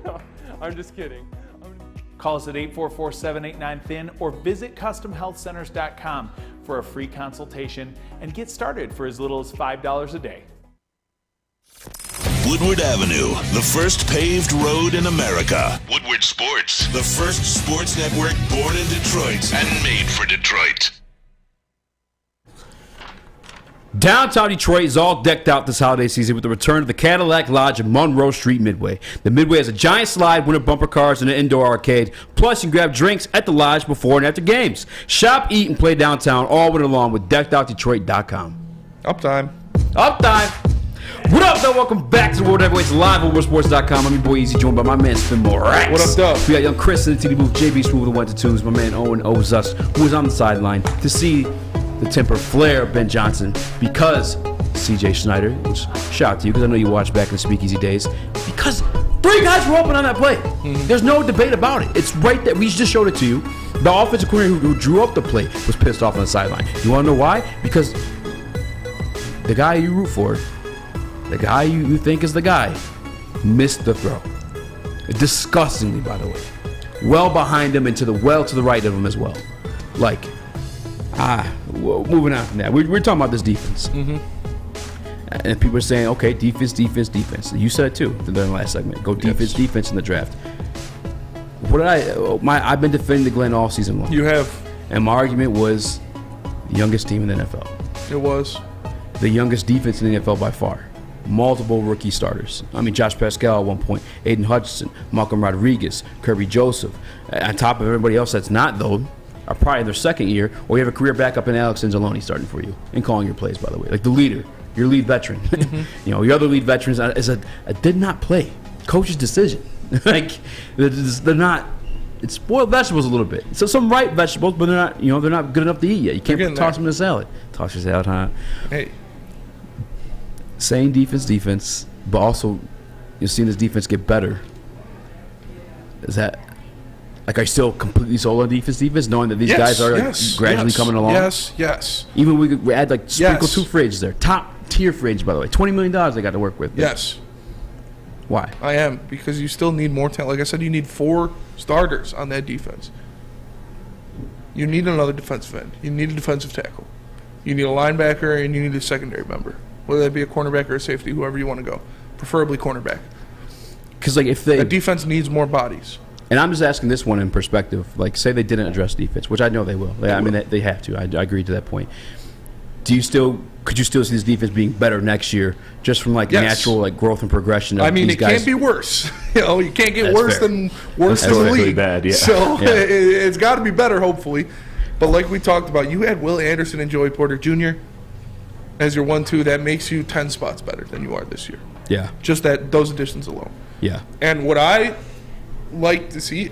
No, I'm just kidding. Call us at 844-789-THIN or visit CustomHealthCenters.com for a free consultation and get started for as little as $5 a day. Woodward Avenue, the first paved road in America. Woodward Sports, the first sports network born in Detroit and made for Detroit. Downtown Detroit is all decked out this holiday season with the return of the Cadillac Lodge at Monroe Street Midway. The Midway has a giant slide, winter bumper cars, and an indoor arcade. Plus, you can grab drinks at the Lodge before and after games. Shop, eat, and play downtown all winter long with DeckedOutDetroit.com. Uptime. What up, though? Welcome back to the World Heavyweights live on WorldSports.com. I'm your boy Easy, joined by my man Spin Morax. What up, though? We got young Chris in the TD booth, JB Smooth with the 1 to 2s. My man Owen owes us, who is on the sideline, to see the temper flare of Ben Johnson because CJ Schneider, which shout out to you because I know you watched back in the Speakeasy days, because 3 guys were open on that play. There's no debate about it. It's right there. We just showed it to you. The offensive coordinator who drew up the play was pissed off on the sideline. You want to know why? Because the guy you root for, the guy you think is the guy, missed the throw. Disgustingly, by the way. Well behind him and to the right of him as well. Moving on from that. We're talking about this defense. And people are saying, okay, defense. You said it too in the last segment. Go defense in the draft. I've been defending the Glenn all season long. You have. And my argument was the youngest team in the NFL. It was. The youngest defense in the NFL by far. Multiple rookie starters. I mean, Josh Pascal at one point, Aiden Hutchinson, Malcolm Rodriguez, Kirby Joseph. On top of everybody else that's not, though, are probably in their second year, or you have a career backup in Alex Anzalone starting for you and calling your plays, by the way. Like the leader, your lead veteran. Your other lead veterans is a did not play. Coach's decision. They're not. It's spoiled vegetables a little bit. So some ripe vegetables, but they're not good enough to eat yet. You can't toss them in a salad. Toss your salad, huh? Hey. Saying defense, but also you're seeing this defense get better. Is that are you still completely sold on defense, knowing that these guys are gradually coming along? Yes. Even we could add sprinkle 2 fridges there. Top tier fridge, by the way. $20 million they got to work with. Yes. Why? I am, because you still need more talent. Like I said, you need 4 starters on that defense. You need another defensive end. You need a defensive tackle. You need a linebacker, and you need a secondary member. Whether that be a cornerback or a safety, whoever you want to go. Preferably cornerback. Because if the defense needs more bodies. And I'm just asking this one in perspective. Say they didn't address defense, which I know they will. They have to. I agree to that point. Could you still see this defense being better next year, just from like natural like growth and progression? Of these guys? Can't be worse. You can't get worse than That's the league. bad, yeah. So it's got to be better, hopefully. But like we talked about, you had Will Anderson and Joey Porter Jr. as your 1-2. That makes you 10 spots better than you are this year. Yeah. Just those additions alone. Yeah. And what I like to see,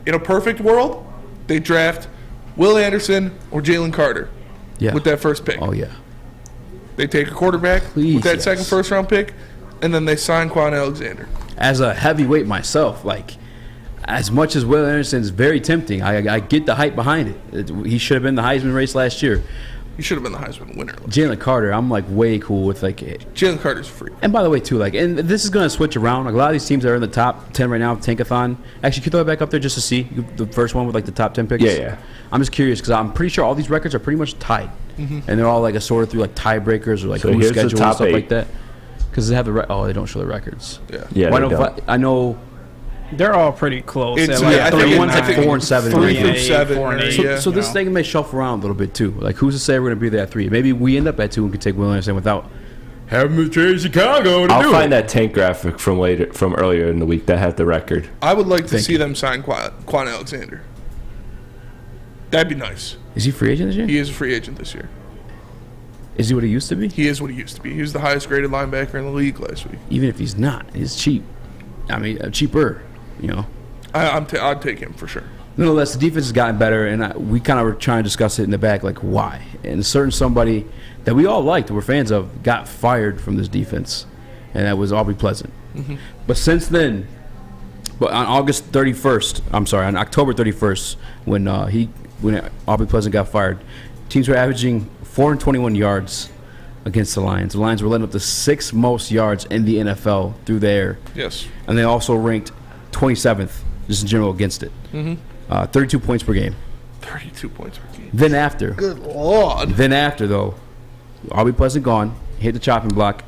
in a perfect world, they draft Will Anderson or Jalen Carter with that first pick. Oh, yeah. They take a quarterback with that second first-round pick, and then they sign Quan Alexander. As a heavyweight myself, like, as much as Will Anderson is very tempting, I get the hype behind it. He should have been the Heisman race last year. He should have been the Heisman winner. Jalen Carter, I'm like way cool with like Jalen Carter's free. And by the way, too, like, and this is going to switch around. Like a lot of these teams that are in the top 10 right now, Tankathon. Actually, can you throw it back up there just to see the first one with like the top 10 picks? Yeah. I'm just curious because I'm pretty sure all these records are pretty much tied, and they're all like assorted through like tiebreakers or like who's scheduled and stuff like that. Because they have they don't show the records. Yeah. I know. They're all pretty close. It's, I think one's like 4 and 7. 3 through 7. 4 and 8. So this thing may shuffle around a little bit too. Like who's to say we're going to be there at 3? Maybe we end up at 2 and can take Will Anderson without having to trade Chicago. I'll find that tank graphic from earlier in the week that had the record. I would like to see them sign Quan Alexander. That'd be nice. Is he free agent this year? He is a free agent this year. Is he what he used to be? He is what he used to be. He was the highest graded linebacker in the league last week. Even if he's not, he's cheap. I mean, cheaper. You know. I'd take him for sure. Nonetheless, the defense has gotten better, and we kind of were trying to discuss it in the back, like why. And a certain somebody that we all liked, we're fans of, got fired from this defense, and that was Aubrey Pleasant. But since then, on October 31st, when Aubrey Pleasant got fired, teams were averaging 421 yards against the Lions. The Lions were letting up the 6th most yards in the NFL through the air. Yes. And they also ranked 27th just in general against it. 32 points per game. 32 points per game. Then after. Good Lord. Then after, though, Aubrey Pleasant gone, hit the chopping block.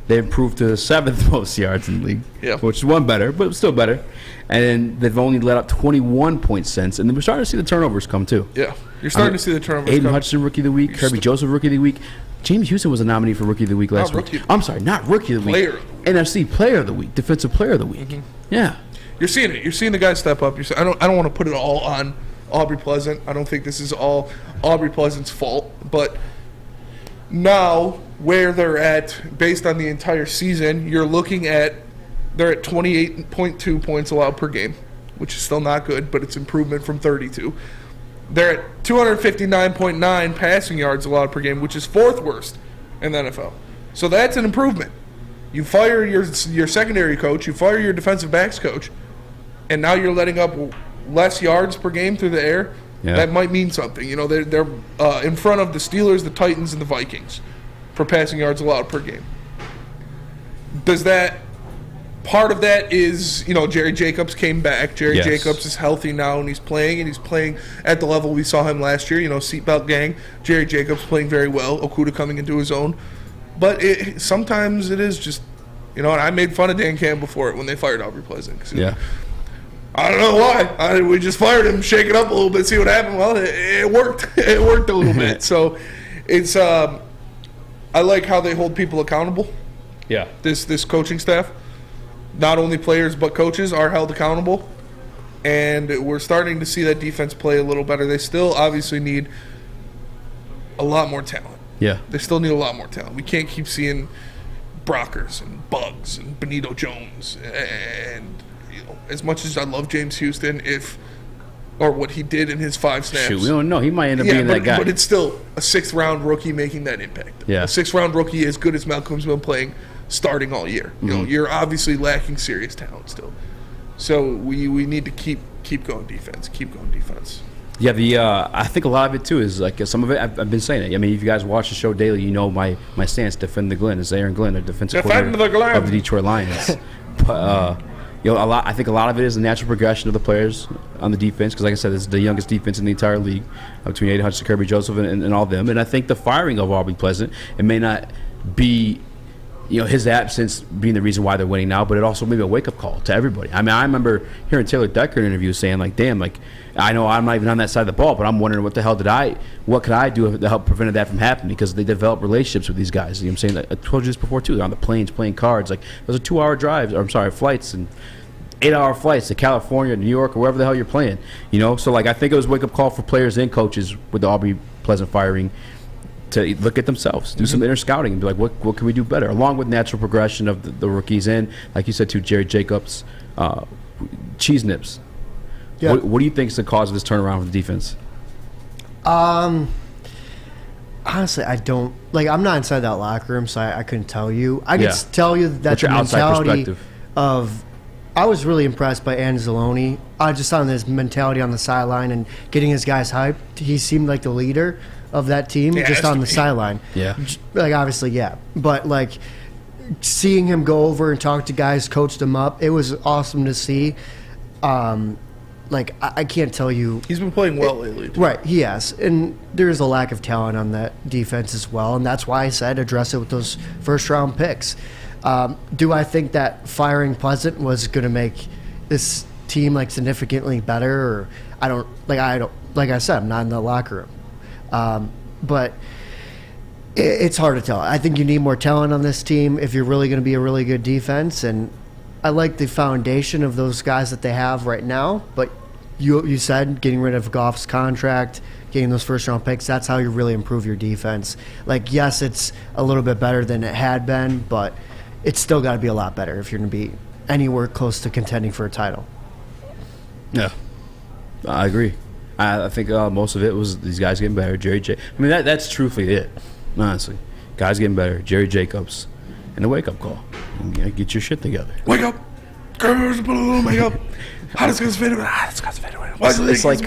They improved to the 7th most yards in the league, which is one better, but still better. And then they've only let up 21 points since. And then we're starting to see the turnovers come, too. Yeah, you're starting to see the turnovers Aiden Hutchinson, Rookie of the Week. Kirby Joseph, Rookie of the Week. James Houston was a nominee for Rookie of the Week last week. I'm sorry, not Rookie of the Week. NFC Player of the Week, Defensive Player of the Week. Yeah. You're seeing it. You're seeing the guys step up. I don't want to put it all on Aubrey Pleasant. I don't think this is all Aubrey Pleasant's fault. But now, where they're at, based on the entire season, you're looking at they're at 28.2 points allowed per game, which is still not good, but it's improvement from 32. They're at 259.9 passing yards allowed per game, which is 4th worst in the NFL. So that's an improvement. You fire your secondary coach, you fire your defensive backs coach, and now you're letting up less yards per game through the air. Yeah. That might mean something. You know, they're in front of the Steelers, the Titans, and the Vikings for passing yards allowed per game. Part of that is, Jerry Jacobs came back. Jerry Jacobs is healthy now, and he's playing at the level we saw him last year. Seatbelt gang. Jerry Jacobs playing very well. Okudah coming into his own. But sometimes it is just, and I made fun of Dan Campbell for it when they fired Aubrey Pleasant. I don't know why. We just fired him, shake it up a little bit, see what happened. Well, it worked. It worked a little bit. So it's I like how they hold people accountable. Yeah. This coaching staff. Not only players but coaches are held accountable, and we're starting to see that defense play a little better. They still obviously need a lot more talent. Yeah. They still need a lot more talent. We can't keep seeing Brockers and Bugs and Benito Jones. And as much as I love James Houston, what he did in his 5 snaps. Shoot, we don't know. He might end up being that guy. But it's still a 6th-round rookie making that impact. Yeah. A 6th-round rookie as good as Malcolm's been playing starting all year. You're obviously lacking serious talent still. So we need to keep going defense. Keep going defense. Yeah, I think a lot of it too is like some of it. I've been saying it. I mean, if you guys watch the show daily, you know my stance. Defend the Glen. It's Aaron Glenn, the defensive coordinator of the Detroit Lions. But I think a lot of it is the natural progression of the players on the defense. Because like I said, it's the youngest defense in the entire league between Aiden Hutchinson, Kirby Joseph, and all of them. And I think the firing of Aubrey Pleasant, it may not be his absence being the reason why they're winning now, but it also maybe a wake-up call to everybody. I mean, I remember hearing Taylor Decker in an interview saying, like, damn, like, I know I'm not even on that side of the ball, but I'm wondering what could I do to help prevent that from happening, because they develop relationships with these guys. You know what I'm saying? I told you this before, too. They're on the planes playing cards. Like, those are 2-hour drives, flights, and 8-hour flights to California, New York, or wherever the hell you're playing. So, like, I think it was a wake-up call for players and coaches with the Aubrey Pleasant firing, to look at themselves, do some inner scouting, and be like, what can we do better? Along with natural progression of the rookies, and like you said too, Jerry Jacobs, cheese nips. Yeah. What do you think is the cause of this turnaround for the defense? Honestly, I don't I'm not inside that locker room, so I couldn't tell you. I can tell you that the mentality of. I was really impressed by Anzalone. Just on his mentality on the sideline and getting his guys hyped. He seemed like the leader of that team, just on the sideline. Yeah. Obviously, yeah. But, seeing him go over and talk to guys, coach them up, it was awesome to see. I can't tell you. He's been playing well lately, too. Right, he has. And there's a lack of talent on that defense as well, and that's why I said address it with those first-round picks. Do I think that firing Pleasant was going to make this team, significantly better? Or I don't, like I said, I'm not in the locker room. But it's hard to tell. I think you need more talent on this team if you're really going to be a really good defense. And I like the foundation of those guys that they have right now. But you said getting rid of Goff's contract, getting those first-round picks, that's how you really improve your defense. Yes, it's a little bit better than it had been, but it's still got to be a lot better if you're going to be anywhere close to contending for a title. Yeah, I agree. I think most of it was these guys getting better. That's truthfully it, honestly. Guys getting better. Jerry Jacobs, and a wake-up call. Get your shit together. Wake up. Girls, put a little makeup. How does this fit away? It's like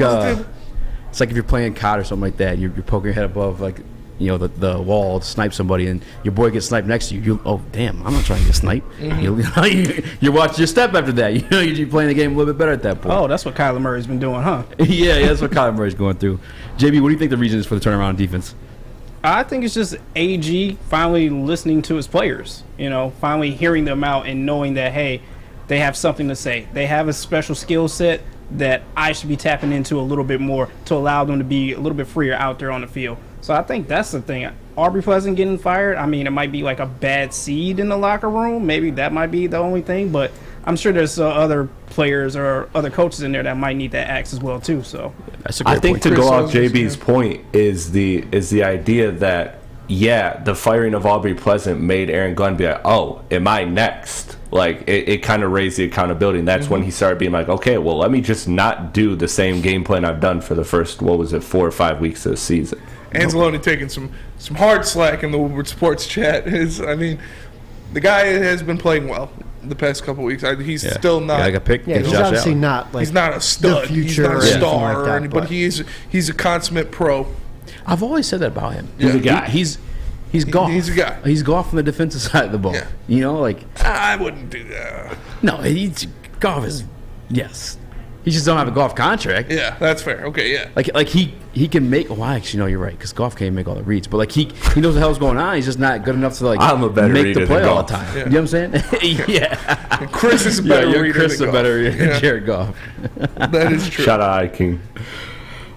if you're playing COD or something like that. You're poking your head above the wall to snipe somebody, and your boy gets sniped next to you. Oh damn! I'm not trying to get sniped. Mm-hmm. You're watching your step after that. You're playing the game a little bit better at that point. Oh, that's what Kyler Murray's been doing, huh? yeah, that's what Kyler Murray's going through. JB, what do you think the reason is for the turnaround in defense? I think it's just AG finally listening to his players. Finally hearing them out and knowing that hey, they have something to say. They have a special skill set that I should be tapping into a little bit more to allow them to be a little bit freer out there on the field. So I think that's the thing. Aubrey Pleasant getting fired, it might be like a bad seed in the locker room. Maybe that might be the only thing, but I'm sure there's other players or other coaches in there that might need that axe as well too. So that's a great I think point. To go off JB's point is the idea that the firing of Aubrey Pleasant made Aaron Glenn be like, oh, am I next? It kind of raised the accountability, and that's when he started being like, okay, well, let me just not do the same game plan I've done for the first 4 or 5 weeks of the season. Anzalone taking some hard slack in the Woodward Sports chat. The guy has been playing well the past couple weeks. He's still not. Like a pick. Yeah, he's obviously not he's not a stud. He's not a star, but he's a consummate pro. I've always said that about him. He's a guy. He's Goff. He's a guy. He's Goff on the defensive side of the ball. Yeah. I wouldn't do that. No, Goff is yes. He just don't have a Goff contract. Yeah, that's fair. Okay, yeah. He can make. Well, actually, no, you're right, because Goff can't make all the reads. But he knows the hell's going on. He's just not good enough to I'm a better make the play all the Goff. time. Yeah. You know what I'm saying? yeah. Chris is a better reader. Chris is a better reader than Jared Goff. That is true. Shout out King.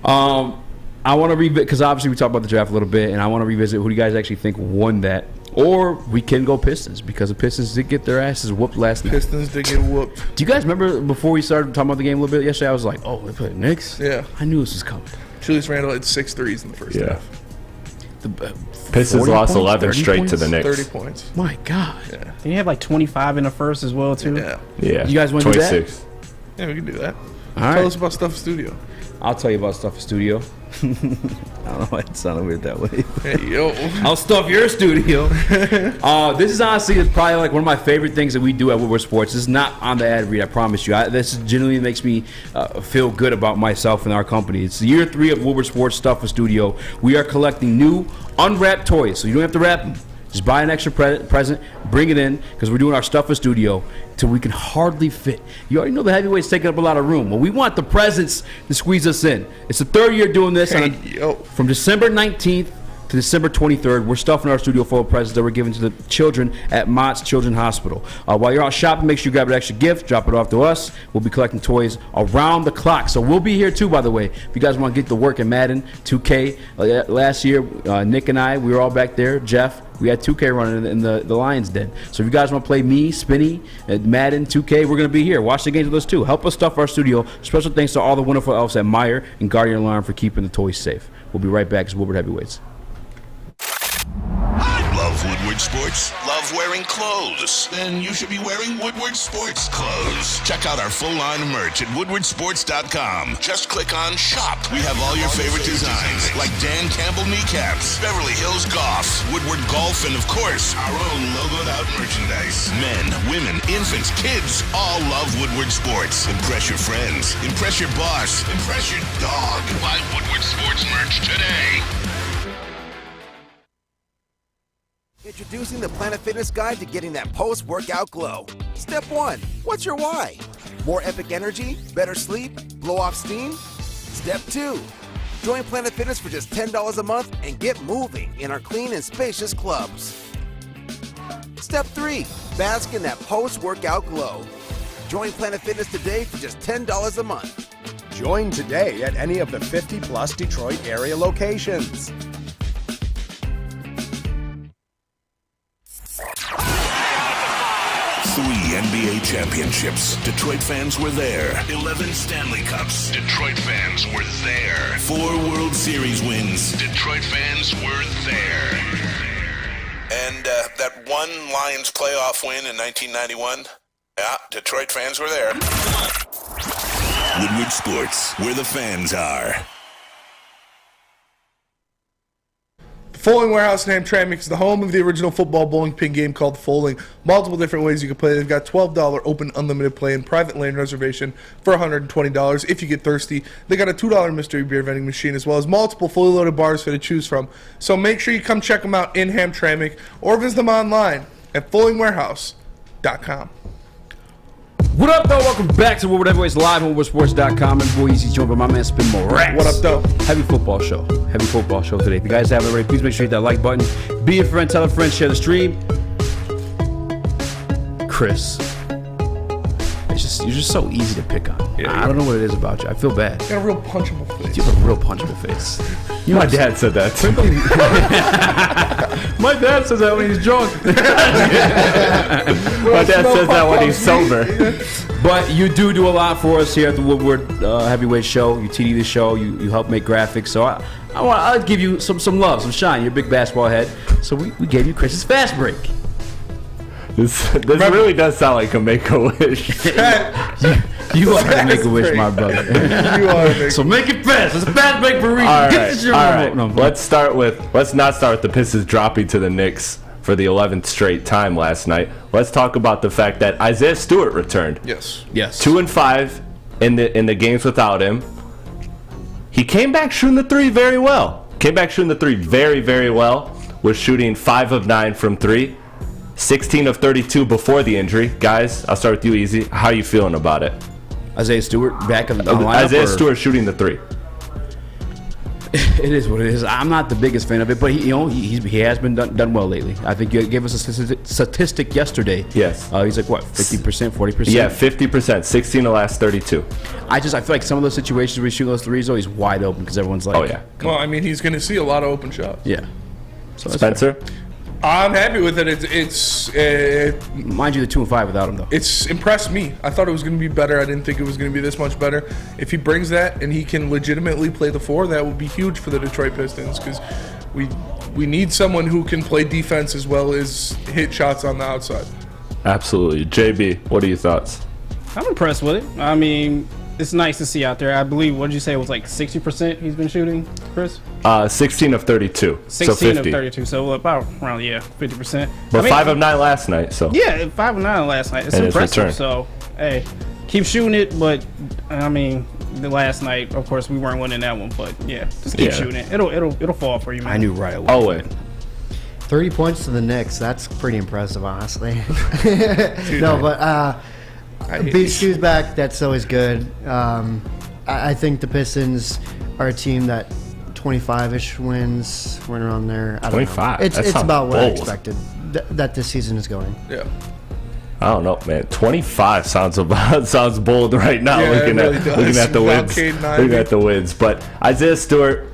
I want to revisit, because obviously we talked about the draft a little bit, and I want to revisit who do you guys actually think won that. Or we can go Pistons, because the Pistons did get their asses whooped last night. Pistons did get whooped. Do you guys remember before we started talking about the game a little bit yesterday, I was like, oh, they played Knicks? Yeah. I knew this was coming. Julius Randle had 6 threes in the first half. The, Pistons lost 11 straight points? to the Knicks. 30 points. My God. Yeah. Did he have 25 in the first as well, too? Yeah. You guys want to do that? 26. Yeah, we can do that. Tell us about Stuff Studio. I'll tell you about Stuff in Studio. I don't know why it sounded weird that way. Hey, yo. I'll stuff your studio. This is honestly probably one of my favorite things that we do at Woodward Sports. This is not on the ad read, I promise you. This genuinely makes me feel good about myself and our company. It's year 3 of Woodward Sports Stuff in Studio. We are collecting new unwrapped toys, so you don't have to wrap them. Just buy an extra present, bring it in, because we're doing our Stuff in Studio till we can hardly fit. You already know the heavyweight's taking up a lot of room. Well, we want the presents to squeeze us in. It's the 3rd year doing this. From December 19th to December 23rd. We're stuffing our studio full of presents that we're giving to the children at Mott's Children's Hospital. While you're out shopping, make sure you grab an extra gift, drop it off to us. We'll be collecting toys around the clock. So we'll be here too, by the way. If you guys want to get to work in Madden 2K, last year, Nick and I, we were all back there. Jeff, we had 2K running in the Lions Den. So if you guys want to play me, Spinny, Madden 2K, we're going to be here. Watch the games with us too. Help us stuff our studio. Special thanks to all the wonderful elves at Meyer and Guardian Alarm for keeping the toys safe. We'll be right back. It's Woodward Heavyweights. Love Woodward Sports? Love wearing clothes? Then you should be wearing Woodward Sports clothes. Check out our full line of merch at woodwardsports.com. Just click on Shop. We have all your favorite designs, like Dan Campbell kneecaps, Beverly Hills Goff, Woodward Golf, and of course, our own logoed out merchandise. Men, women, infants, kids, all love Woodward Sports. Impress your friends. Impress your boss. Impress your dog. Buy Woodward Sports merch today. Introducing the Planet Fitness Guide to getting that post-workout glow. Step 1. What's your why? More epic energy? Better sleep? Blow off steam? Step 2. Join Planet Fitness for just $10 a month and get moving in our clean and spacious clubs. Step 3. Bask in that post-workout glow. Join Planet Fitness today for just $10 a month. Join today at any of the 50-plus Detroit area locations. 3 NBA championships. Detroit fans were there. 11 Stanley Cups. Detroit fans were there. 4 World Series wins. Detroit fans were there. And that one Lions playoff win in 1991. Yeah, Detroit fans were there. Woodward Sports, where the fans are. Foaling Warehouse in Hamtramck is the home of the original football bowling pin game called Foaling. Multiple different ways you can play. They've got $12 open unlimited play and private lane reservation for $120 if you get thirsty. They got a $2 mystery beer vending machine as well as multiple fully loaded bars for you to choose from. So make sure you come check them out in Hamtramck or visit them online at foalingwarehouse.com. What up, though? Welcome back to Woodward Heavyweights live on woodwardsports.com. And boy, easy joined by my man Spin Morax. What up, though? Heavy football show today. If you guys haven't already, please make sure you hit that like button. Be a friend, tell a friend, share the stream. Chris, you're just so easy to pick on. Yeah, I don't know what it is about you. I feel bad. You got a real punchable face. You have a real punchable face. My dad said that too. My dad says that when he's drunk. My dad says that when he's sober. But you do a lot for us here at the Woodward Heavyweight Show. You TD the show. You help make graphics. So I'll give you some love, some shine. You're a big basketball head. So we gave you Chris's Fast Break. This really does sound like a Make-A-Wish. You are to Make-A-Wish, my brother. You are. So make it fast. It's a fast break for a reason. All right. No, let's not start with the Pistons dropping to the Knicks for the 11th straight time last night. Let's talk about the fact that Isaiah Stewart returned. Yes. 2-5 in the games without him. He came back shooting the three very well. Very, very well. Was shooting 5 of 9 from 3. 16 of 32 before the injury. Guys, I'll start with you, Easy. How are you feeling about it? Isaiah Stewart back on the lineup? Isaiah Stewart shooting the 3. It is what it is. I'm not the biggest fan of it, but he has been done well lately. I think you gave us a statistic yesterday. Yes. He's like, what, 50%, 40%? Yeah, 50%. 16 of the last 32. I feel like some of those situations where he's shooting those threes, though, he's wide open because everyone's like, oh, yeah. Well, I mean, he's going to see a lot of open shots. Yeah. So Spencer? I'm happy with it. It's mind you, the 2-5 without him though. It's impressed me. I thought it was going to be better. I didn't think it was going to be this much better. If he brings that and he can legitimately play the 4, that would be huge for the Detroit Pistons because we need someone who can play defense as well as hit shots on the outside. Absolutely. JB, what are your thoughts? I'm impressed with it. I mean, it's nice to see out there. I believe, what did you say, it was like 60% he's been shooting, Chris? 16 of 32. 16 so 50. of 32, so about around, 50%. But 5 of 9 last night, so. Yeah, 5 of 9 last night. It's impressive, so, hey, keep shooting it, but, I mean, the last night, of course, we weren't winning that one, but, yeah, just keep shooting it. It'll fall for you, man. I knew right away. Owen. 30 points to the Knicks. That's pretty impressive, honestly. No, but Beef Stew's back. That's always good. I think the Pistons are a team that 25-ish wins, right around there. I don't 25? know. It's about what I bold. expected that this season is going. Yeah. I don't know, man. 25 sounds bold right now. Yeah, looking at the wins. Looking at the wins. But Isaiah Stewart,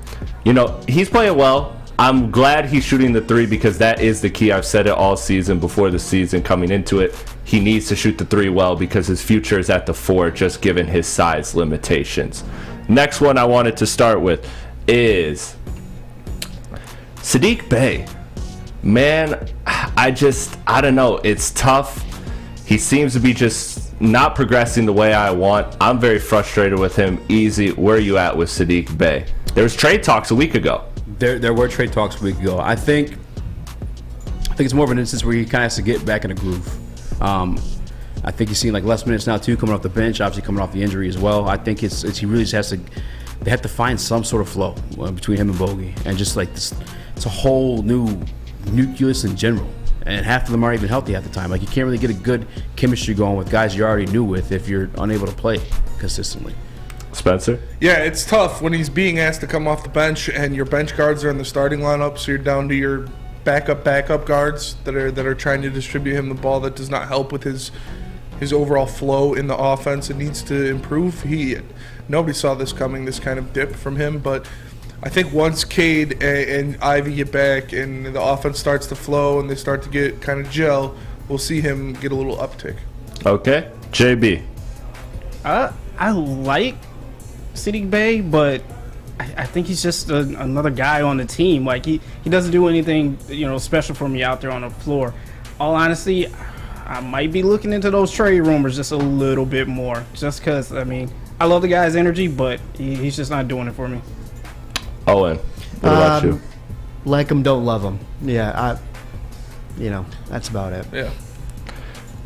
he's playing well. I'm glad he's shooting the three because that is the key. I've said it all season before the season coming into it. He needs to shoot the three well because his future is at the four, just given his size limitations. Next one I wanted to start with is Saddiq Bey. Man, I don't know. It's tough. He seems to be just not progressing the way I want. I'm very frustrated with him. Easy, where are you at with Saddiq Bey? There was trade talks a week ago. There were trade talks a week ago. I think it's more of an instance where he kind of has to get back in a groove. I think he's seen like less minutes now too, coming off the bench, obviously coming off the injury as well. I think he really just has to. They have to find some sort of flow between him and Bogey, and just like this, it's a whole new nucleus in general. And half of them aren't even healthy at the time. Like you can't really get a good chemistry going with guys you already knew with if you're unable to play consistently. Spencer? Yeah, it's tough when he's being asked to come off the bench and your bench guards are in the starting lineup, so you're down to your backup guards that are trying to distribute him the ball. That does not help with his overall flow in the offense. It needs to improve. Nobody saw this coming, this kind of dip from him, but I think once Cade and Ivey get back and the offense starts to flow and they start to get kind of gel, we'll see him get a little uptick. Okay. JB? I like Saddiq Bey, but I think he's just another guy on the team. Like he doesn't do anything special for me out there on the floor. All honesty, I might be looking into those trade rumors just a little bit more, just because I love the guy's energy, but he's just not doing it for me. Owen, what about you? Like him, don't love him. Yeah, that's about it.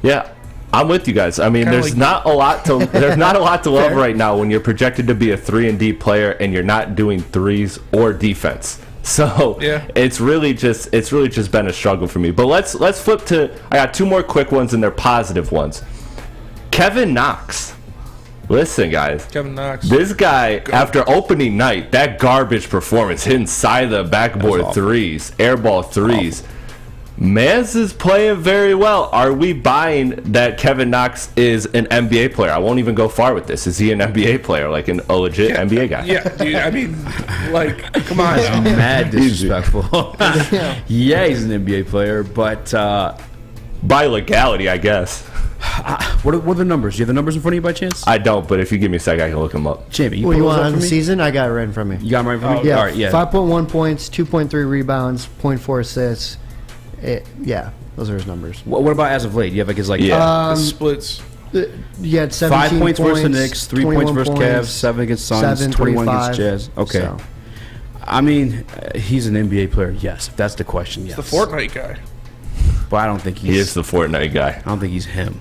Yeah. I'm with you guys. I mean, there's not a lot to love right now when you're projected to be a 3-and-D player and you're not doing threes or defense. So it's really just been a struggle for me. But let's flip to. I got two more quick ones and they're positive ones. Kevin Knox. Listen, guys. Kevin Knox. This guy, after opening night, that garbage performance, hitting side of the backboard threes, airball threes. Mans is playing very well. Are we buying that Kevin Knox is an NBA player? I won't even go far with this. Is he an NBA player, like a legit NBA guy? Yeah, dude. I mean, come on. That's mad disrespectful. Yeah, he's an NBA player, but by legality, I guess. What are the numbers? Do you have the numbers in front of you by chance? I don't, but if you give me a second, I can look them up. Jamie, you want on the season? I got it right in front of me. You got them right in front of me? Yeah. All right, yeah. 5.1 points, 2.3 rebounds, 0.4 assists. Those are his numbers. What about as of late? You have his splits. You had 17 5 points versus the Knicks, 3 points versus Cavs, 7 against Suns, 21 against Jazz. Okay. So. I mean, he's an NBA player, yes, if that's the question, yes. He's the Fortnite guy. But I don't think he is the Fortnite guy. I don't think he's him.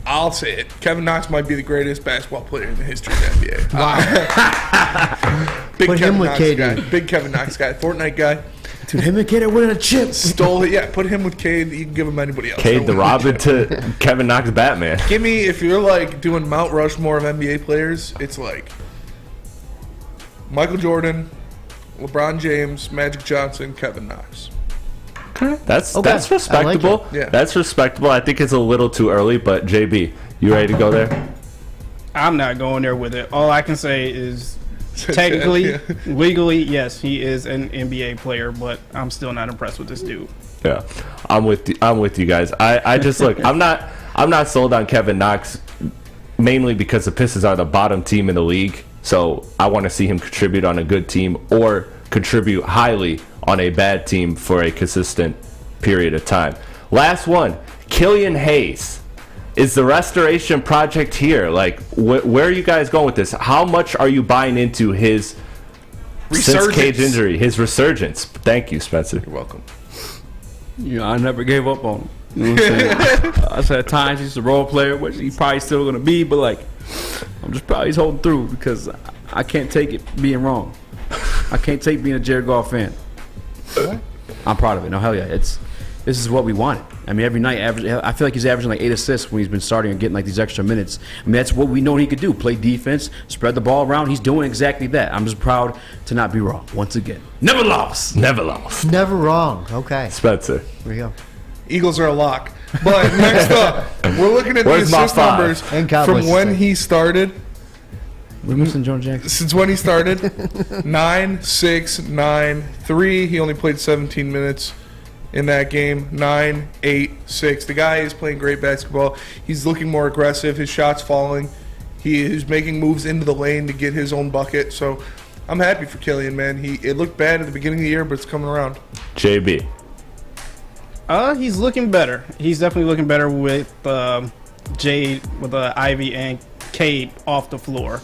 I'll say it. Kevin Knox might be the greatest basketball player in the history of the NBA. Wow. Put him with KD. Big Kevin Knox guy. Fortnite guy. Dude, him and Cade are winning a chip. Stole it. Yeah, put him with Cade. You can give him anybody else. Cade the Robin to Kevin Knox Batman. Give me, if you're doing Mount Rushmore of NBA players, it's Michael Jordan, LeBron James, Magic Johnson, Kevin Knox. That's respectable. Like yeah. That's respectable. I think it's a little too early, but JB, you ready to go there? I'm not going there with it. All I can say is technically, legally, yes, he is an NBA player, but I'm still not impressed with this dude. Yeah, I'm with you guys. I just look. I'm not sold on Kevin Knox, mainly because the Pistons are the bottom team in the league. So I want to see him contribute on a good team or contribute highly on a bad team for a consistent period of time. Last one, Killian Hayes. Is the restoration project here? Where are you guys going with this? How much are you buying into his since Cade's injury, his resurgence? Thank you, Spencer. You're welcome. I never gave up on him. You know what I'm saying? I said at times he's a role player, which he's probably still going to be, but I'm just proud he's holding through because I can't take it being wrong. I can't take being a Jared Goff fan. I'm proud of it. No, hell yeah. this is what we wanted. I mean, every night, I feel like he's averaging like 8 assists when he's been starting and getting like these extra minutes. I mean, that's what we know he could do: play defense, spread the ball around. He's doing exactly that. I'm just proud to not be wrong once again. Never lost. Never lost. Never wrong. Okay. Spencer. There you go. Eagles are a lock. But next up, we're looking at the assist numbers from when he started. We're missing John Jackson. Since when he started, 9, 6, 9, 3. He only played 17 minutes in that game. 9, 8, 6. The guy is playing great basketball. He's looking more aggressive. His shot's falling. He is making moves into the lane to get his own bucket. So I'm happy for Killian, man. It looked bad at the beginning of the year, but it's coming around. JB. He's looking better. He's definitely looking better with Ivey and Cade off the floor.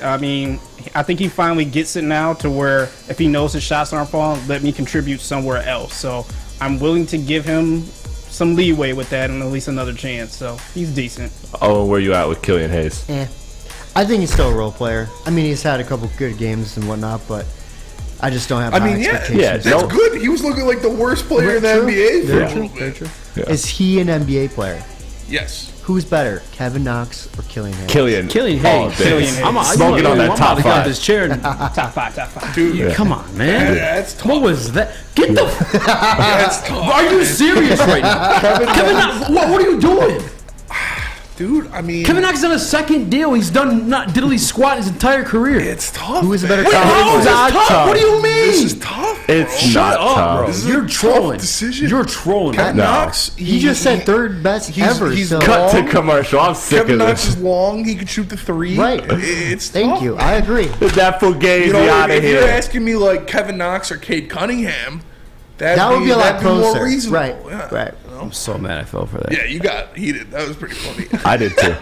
I mean, I think he finally gets it now to where if he knows his shots aren't falling, let me contribute somewhere else. So I'm willing to give him some leeway with that and at least another chance. So he's decent. Oh, where you at with Killian Hayes? I think he's still a role player. I mean, he's had a couple good games and whatnot, but I just don't have high expectations. Yeah, that's good. He was looking like the worst player in the NBA for a little bit. Very true. Yeah. Is he an NBA player? Yes. Who's better, Kevin Knox or Killian Hayes? Killian Hayes. I'm smoking on that top 5. This chair. Top 5. Dude, come on, man. That's tough. What was that? Get the. That's tough. Are you serious right now? Kevin Knox, what are you doing? Dude, I mean, Kevin Knox is on a second deal. He's done not diddly squat his entire career. It's tough. Who is a better Wait, how is this tough? What do you mean? This is tough. It's Shut not up, tough. bro. This is You're a trolling. tough decision. You're trolling. Kevin Knox. He just said third best ever. He's so. Cut to commercial. I'm sick Kevin of Knox this. is long. He could shoot the 3. Right. It's Thank tough. you. I agree. That Fugazi out of if here. you're asking me like Kevin Knox or Cade Cunningham, that would be a lot closer. More reasonable. Right. Yeah. Right. I'm so mad I fell for that. Yeah, you got heated. That was pretty funny. I did too.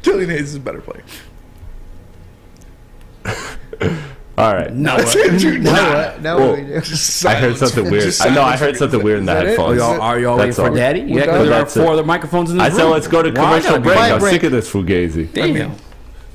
Killian Hayes is a better player. All right. No. Just I heard something weird. I know I heard something weird in the headphones. Are y'all waiting for Daddy? Yeah, because there are 4 other microphones in this room. I said let's go to commercial break. I'm sick of this Fugazi. Damn.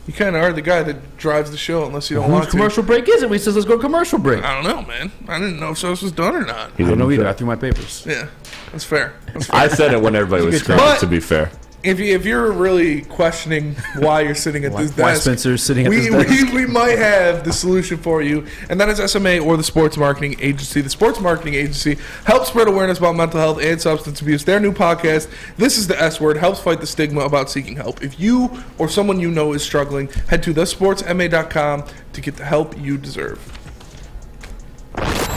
You kind of are the guy that drives the show unless you don't want to. Commercial break is it? He says let's go to commercial break. I don't know, man. I didn't know if this was done or not. I don't know either. I threw my papers. Yeah, that's fair. I said it when everybody was screaming, to be fair. If you're really questioning why you're sitting at this desk, why Spencer's sitting at this desk, we might have the solution for you, and that is SMA or the Sports Marketing Agency. The Sports Marketing Agency helps spread awareness about mental health and substance abuse. Their new podcast, This is the S Word, helps fight the stigma about seeking help. If you or someone you know is struggling, head to thesportsma.com to get the help you deserve.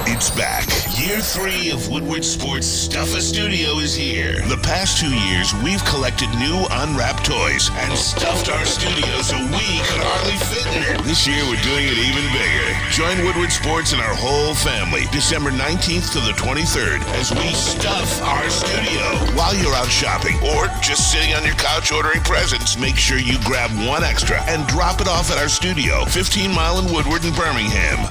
It's back. Year 3 of Woodward Sports Stuff a Studio is here. The past 2 years, we've collected new unwrapped toys and stuffed our studio so we could hardly fit in it. This year, we're doing it even bigger. Join Woodward Sports and our whole family December 19th to the 23rd as we stuff our studio. While you're out shopping or just sitting on your couch ordering presents, make sure you grab one extra and drop it off at our studio, 15 Mile in Woodward and Birmingham.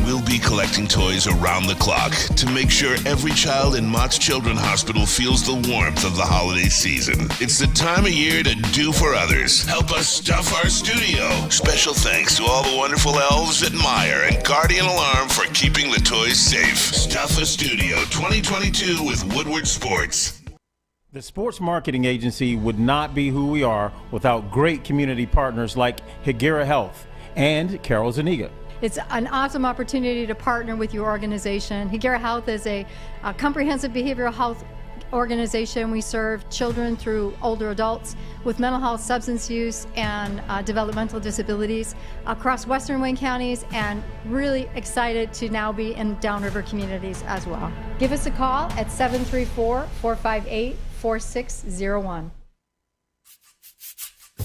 We'll be collecting toys around the clock to make sure every child in Mott's Children's Hospital feels the warmth of the holiday season. It's the time of year to do for others. Help us stuff our studio. Special thanks to all the wonderful elves at Meyer and Guardian Alarm for keeping the toys safe. Stuff a Studio 2022 with Woodward Sports. The Sports Marketing Agency would not be who we are without great community partners like Higuera Health and Carol Zuniga. It's an awesome opportunity to partner with your organization. Higuera Health is a comprehensive behavioral health organization. We serve children through older adults with mental health, substance use, and developmental disabilities across Western Wayne counties, and really excited to now be in downriver communities as well. Give us a call at 734-458-4601.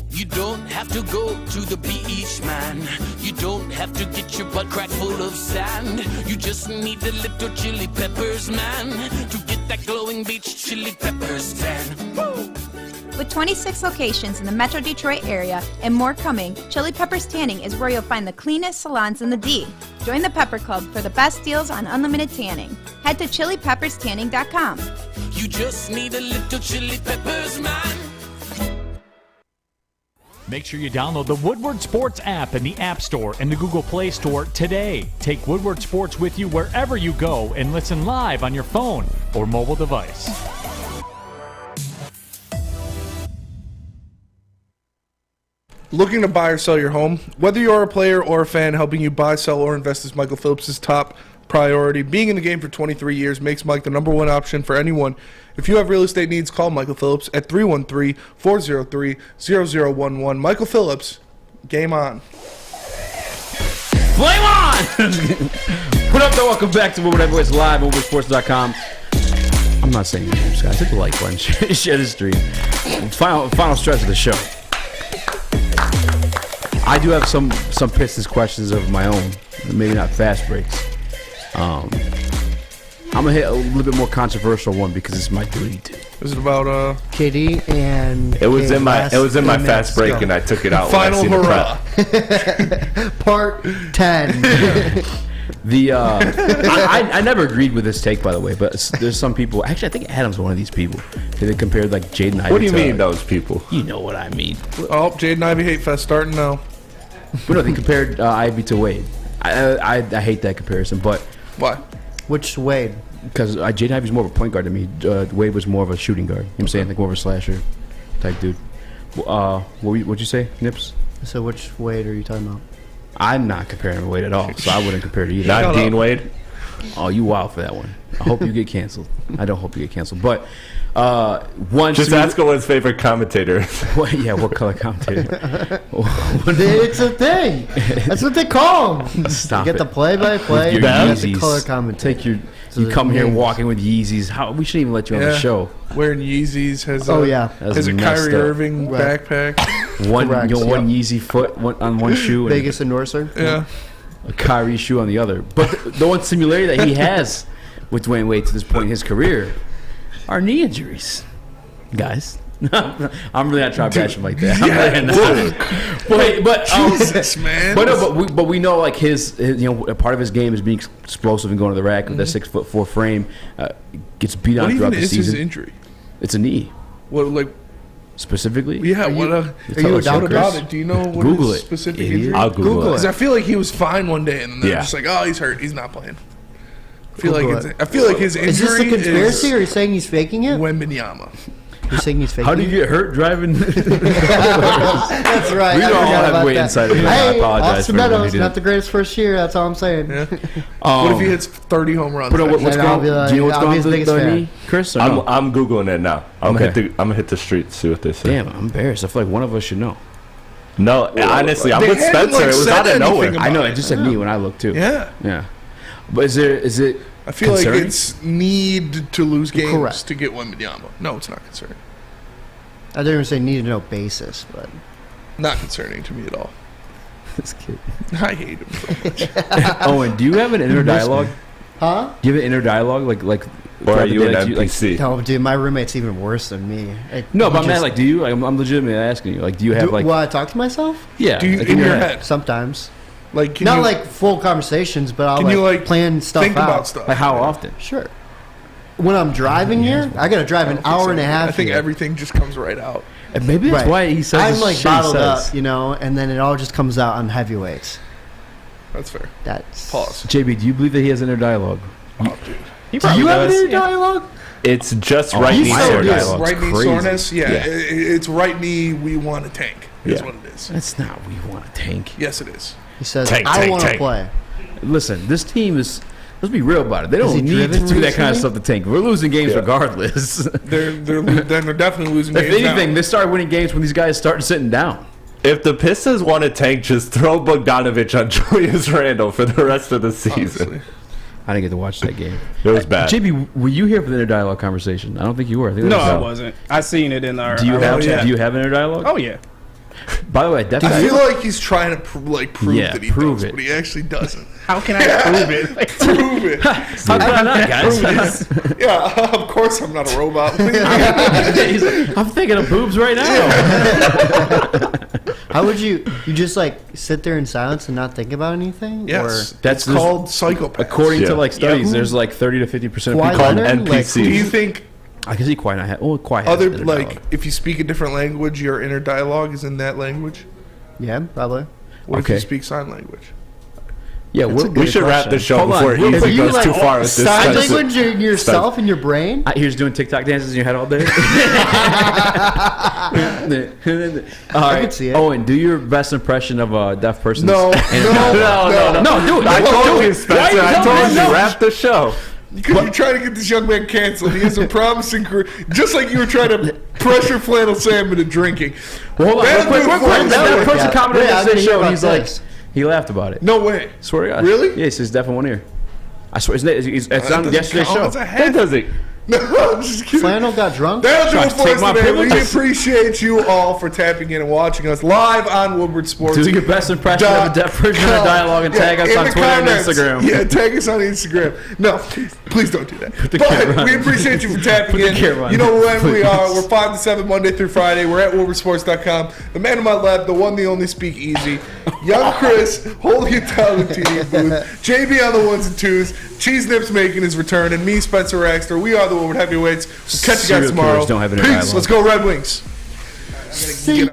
You don't have to go to the beach, man. You don't have to get your butt crack full of sand. You just need a little chili peppers, man, to get that glowing beach chili peppers tan. Woo! With 26 locations in the Metro Detroit area and more coming, Chili Peppers Tanning is where you'll find the cleanest salons in the D. Join the Pepper Club for the best deals on unlimited tanning. Head to chilipepperstanning.com. You just need a little chili peppers, man. Make sure you download the Woodward Sports app in the App Store and the Google Play Store today. Take Woodward Sports with you wherever you go and listen live on your phone or mobile device. Looking to buy or sell your home? Whether you're a player or a fan, helping you buy, sell, or invest is Michael Phillips' top priority. Being in the game for 23 years makes Mike the #1 option for anyone. If you have real estate needs, call Michael Phillips at 313-403-0011. Michael Phillips, game on. Flame on! What up, though? Welcome back to Woodward Heavyweights Live on WoodwardSports.com. I'm not saying your names, guys. Hit the like button. Share the stream. Final stretch of the show. I do have some Pistons questions of my own. Maybe not fast breaks. I'm gonna hit a little bit more controversial one because it's my duty to. Is it about KD and it was in my fast break and I took it out. Final hurrah. Part 10. I never agreed with this take, by the way, but there's some people. Actually, I think Adam's one of these people. They compared like Jaden Ivey. What do you mean, those people? You know what I mean. Oh, Jaden Ivey hate fest starting now. But no, they compared Ivey to Wade. I hate that comparison, but why? Which Wade? Because Jaden Ivey's more of a point guard than me. Wade was more of a shooting guard. You know what I'm saying? Like more of a slasher type dude. What'd you say, Nips? So which Wade are you talking about? I'm not comparing Wade at all, so I wouldn't compare to either. Not Dean Wade? Oh, you wild for that one. I hope you get canceled. I don't hope you get canceled. But just ask Owen's favorite commentator. What color commentator? It's a thing. That's what they call them. Stop you get it. the play-by-play. That's the color commentator. You come here walking with Yeezys. We shouldn't even let you on the show. Wearing Yeezys has has a Kyrie Irving backpack. One Yeezy foot on one shoe. Vegas endorser. Yeah. A Kyrie shoe on the other. But the one similarity that he has with Dwayne Wade to this point in his career are knee injuries, guys. I'm really not trying to bash him like that. But we know like his a part of his game is being explosive and going to the rack with that 6'4" frame. Gets beat on throughout the season. What is his injury? It's a knee. What specifically? Yeah. Are you about it? Do you know what Google his specific injury? I'll Google it. Because I feel like he was fine one day and then they're just like, oh, he's hurt. He's not playing. I feel like his injury is this a conspiracy or are you saying he's faking it? Wembanyama. You're saying he's faking How do you get hurt driving? That's right. We don't all have way inside of it. I apologize Officer Meadows, not the greatest first year. That's all I'm saying. Yeah. What if he hits 30 home runs? Do you know what's going on with the knee, Chris? I'm Googling it now. I'm gonna hit the streets, see what they say. Damn, I'm embarrassed. I feel like one of us should know. No, honestly, I'm with Spencer. It was out of nowhere. I know. It just said knee when I looked too. Yeah. But is it? I feel concerning? like it's need to lose games to get Wembanyama. No, it's not concerning. I didn't even say need to know basis, but not concerning to me at all. This kid, I hate him so much. Owen, do you have an inner dialogue? Huh? Do you have an inner dialogue like? Or are you an NPC? No, dude, my roommate's even worse than me. No, but I'm not like, do you? I'm legitimately asking you. Like, do you have like? Well, I talk to myself. Yeah, do you, in your head sometimes. Like not like full conversations, but I'll like plan stuff think out. About stuff. Like how often? Sure. When I'm driving here, I gotta drive an hour and a half. I think everything just comes right out. And maybe that's why he says I'm like bottled up, and then it all just comes out on heavyweights. That's fair. That's pause. JB, do you believe that he has inner dialogue? Oh, dude. Do you have inner dialogue? It's just right knee soreness. Right knee soreness. Yeah, it's right knee. We want to tank. Is what it is. That's not we want to tank. Yes, it is. He says, I want to play. Listen, this team is. Let's be real about it. They don't need to do that kind of stuff to tank. We're losing games regardless. They're definitely losing games. If anything, they start winning games when these guys start sitting down. If the Pistons want to tank, just throw Bogdanovich on Julius Randle for the rest of the season. Honestly. I didn't get to watch that game. It was bad. JB, were you here for the inner dialogue conversation? I don't think you were. I think I wasn't. I seen it in our. Do you have inner dialogue? Oh yeah. By the way, I feel like he's trying to prove that he does, but he actually doesn't. How can I prove it? Prove it. How can I not, guys? Yeah, of course I'm not a robot. He's like, I'm thinking of boobs right now. How would you just like sit there in silence and not think about anything? Yes, or that's called psychopath. According to like studies, there's like 30 to 50% called NPCs. Do you think I can see quiet. Quiet. Other if you speak a different language, your inner dialogue is in that language. Yeah, probably. What if you speak sign language? Yeah, we should wrap the show before Ivey goes too far with this. Sign language yourself in your brain? You're just doing TikTok dances in your head all day? I can see it. Owen, do your best impression of a deaf person. No, do it. I told you, Spencer. I told you, wrap the show. Because you're trying to get this young man canceled. He has a promising career. Just like you were trying to pressure Flannel Sam into drinking. Well, hold on. Quick. That person commented on this show. He's like, he laughed about it. No way. Swear to God. Really? Yeah, he says deaf in one ear. I swear. It's on yesterday's show. That doesn't. No, I'm just kidding. Flannel got drunk? That'll do it for us today. We appreciate you all for tapping in and watching us live on Woodward Sports. Do your best impression of a deaf person in a dialogue and tag us on Twitter and Instagram. Yeah, tag us on Instagram. No, please don't do that. But we appreciate you for tapping in. You know when we are. We're 5 to 7 Monday through Friday. We're at WoodwardSports.com. The man on my left, the one, the only, Speak Easy. Young Chris holding it down in the TV booth. JB on the ones and twos. Cheese Nips making his return. And me, Spencer Raxter. We are the Woodward Heavyweights. We'll catch you guys tomorrow. Don't have Peace. Let's go Red Wings. See.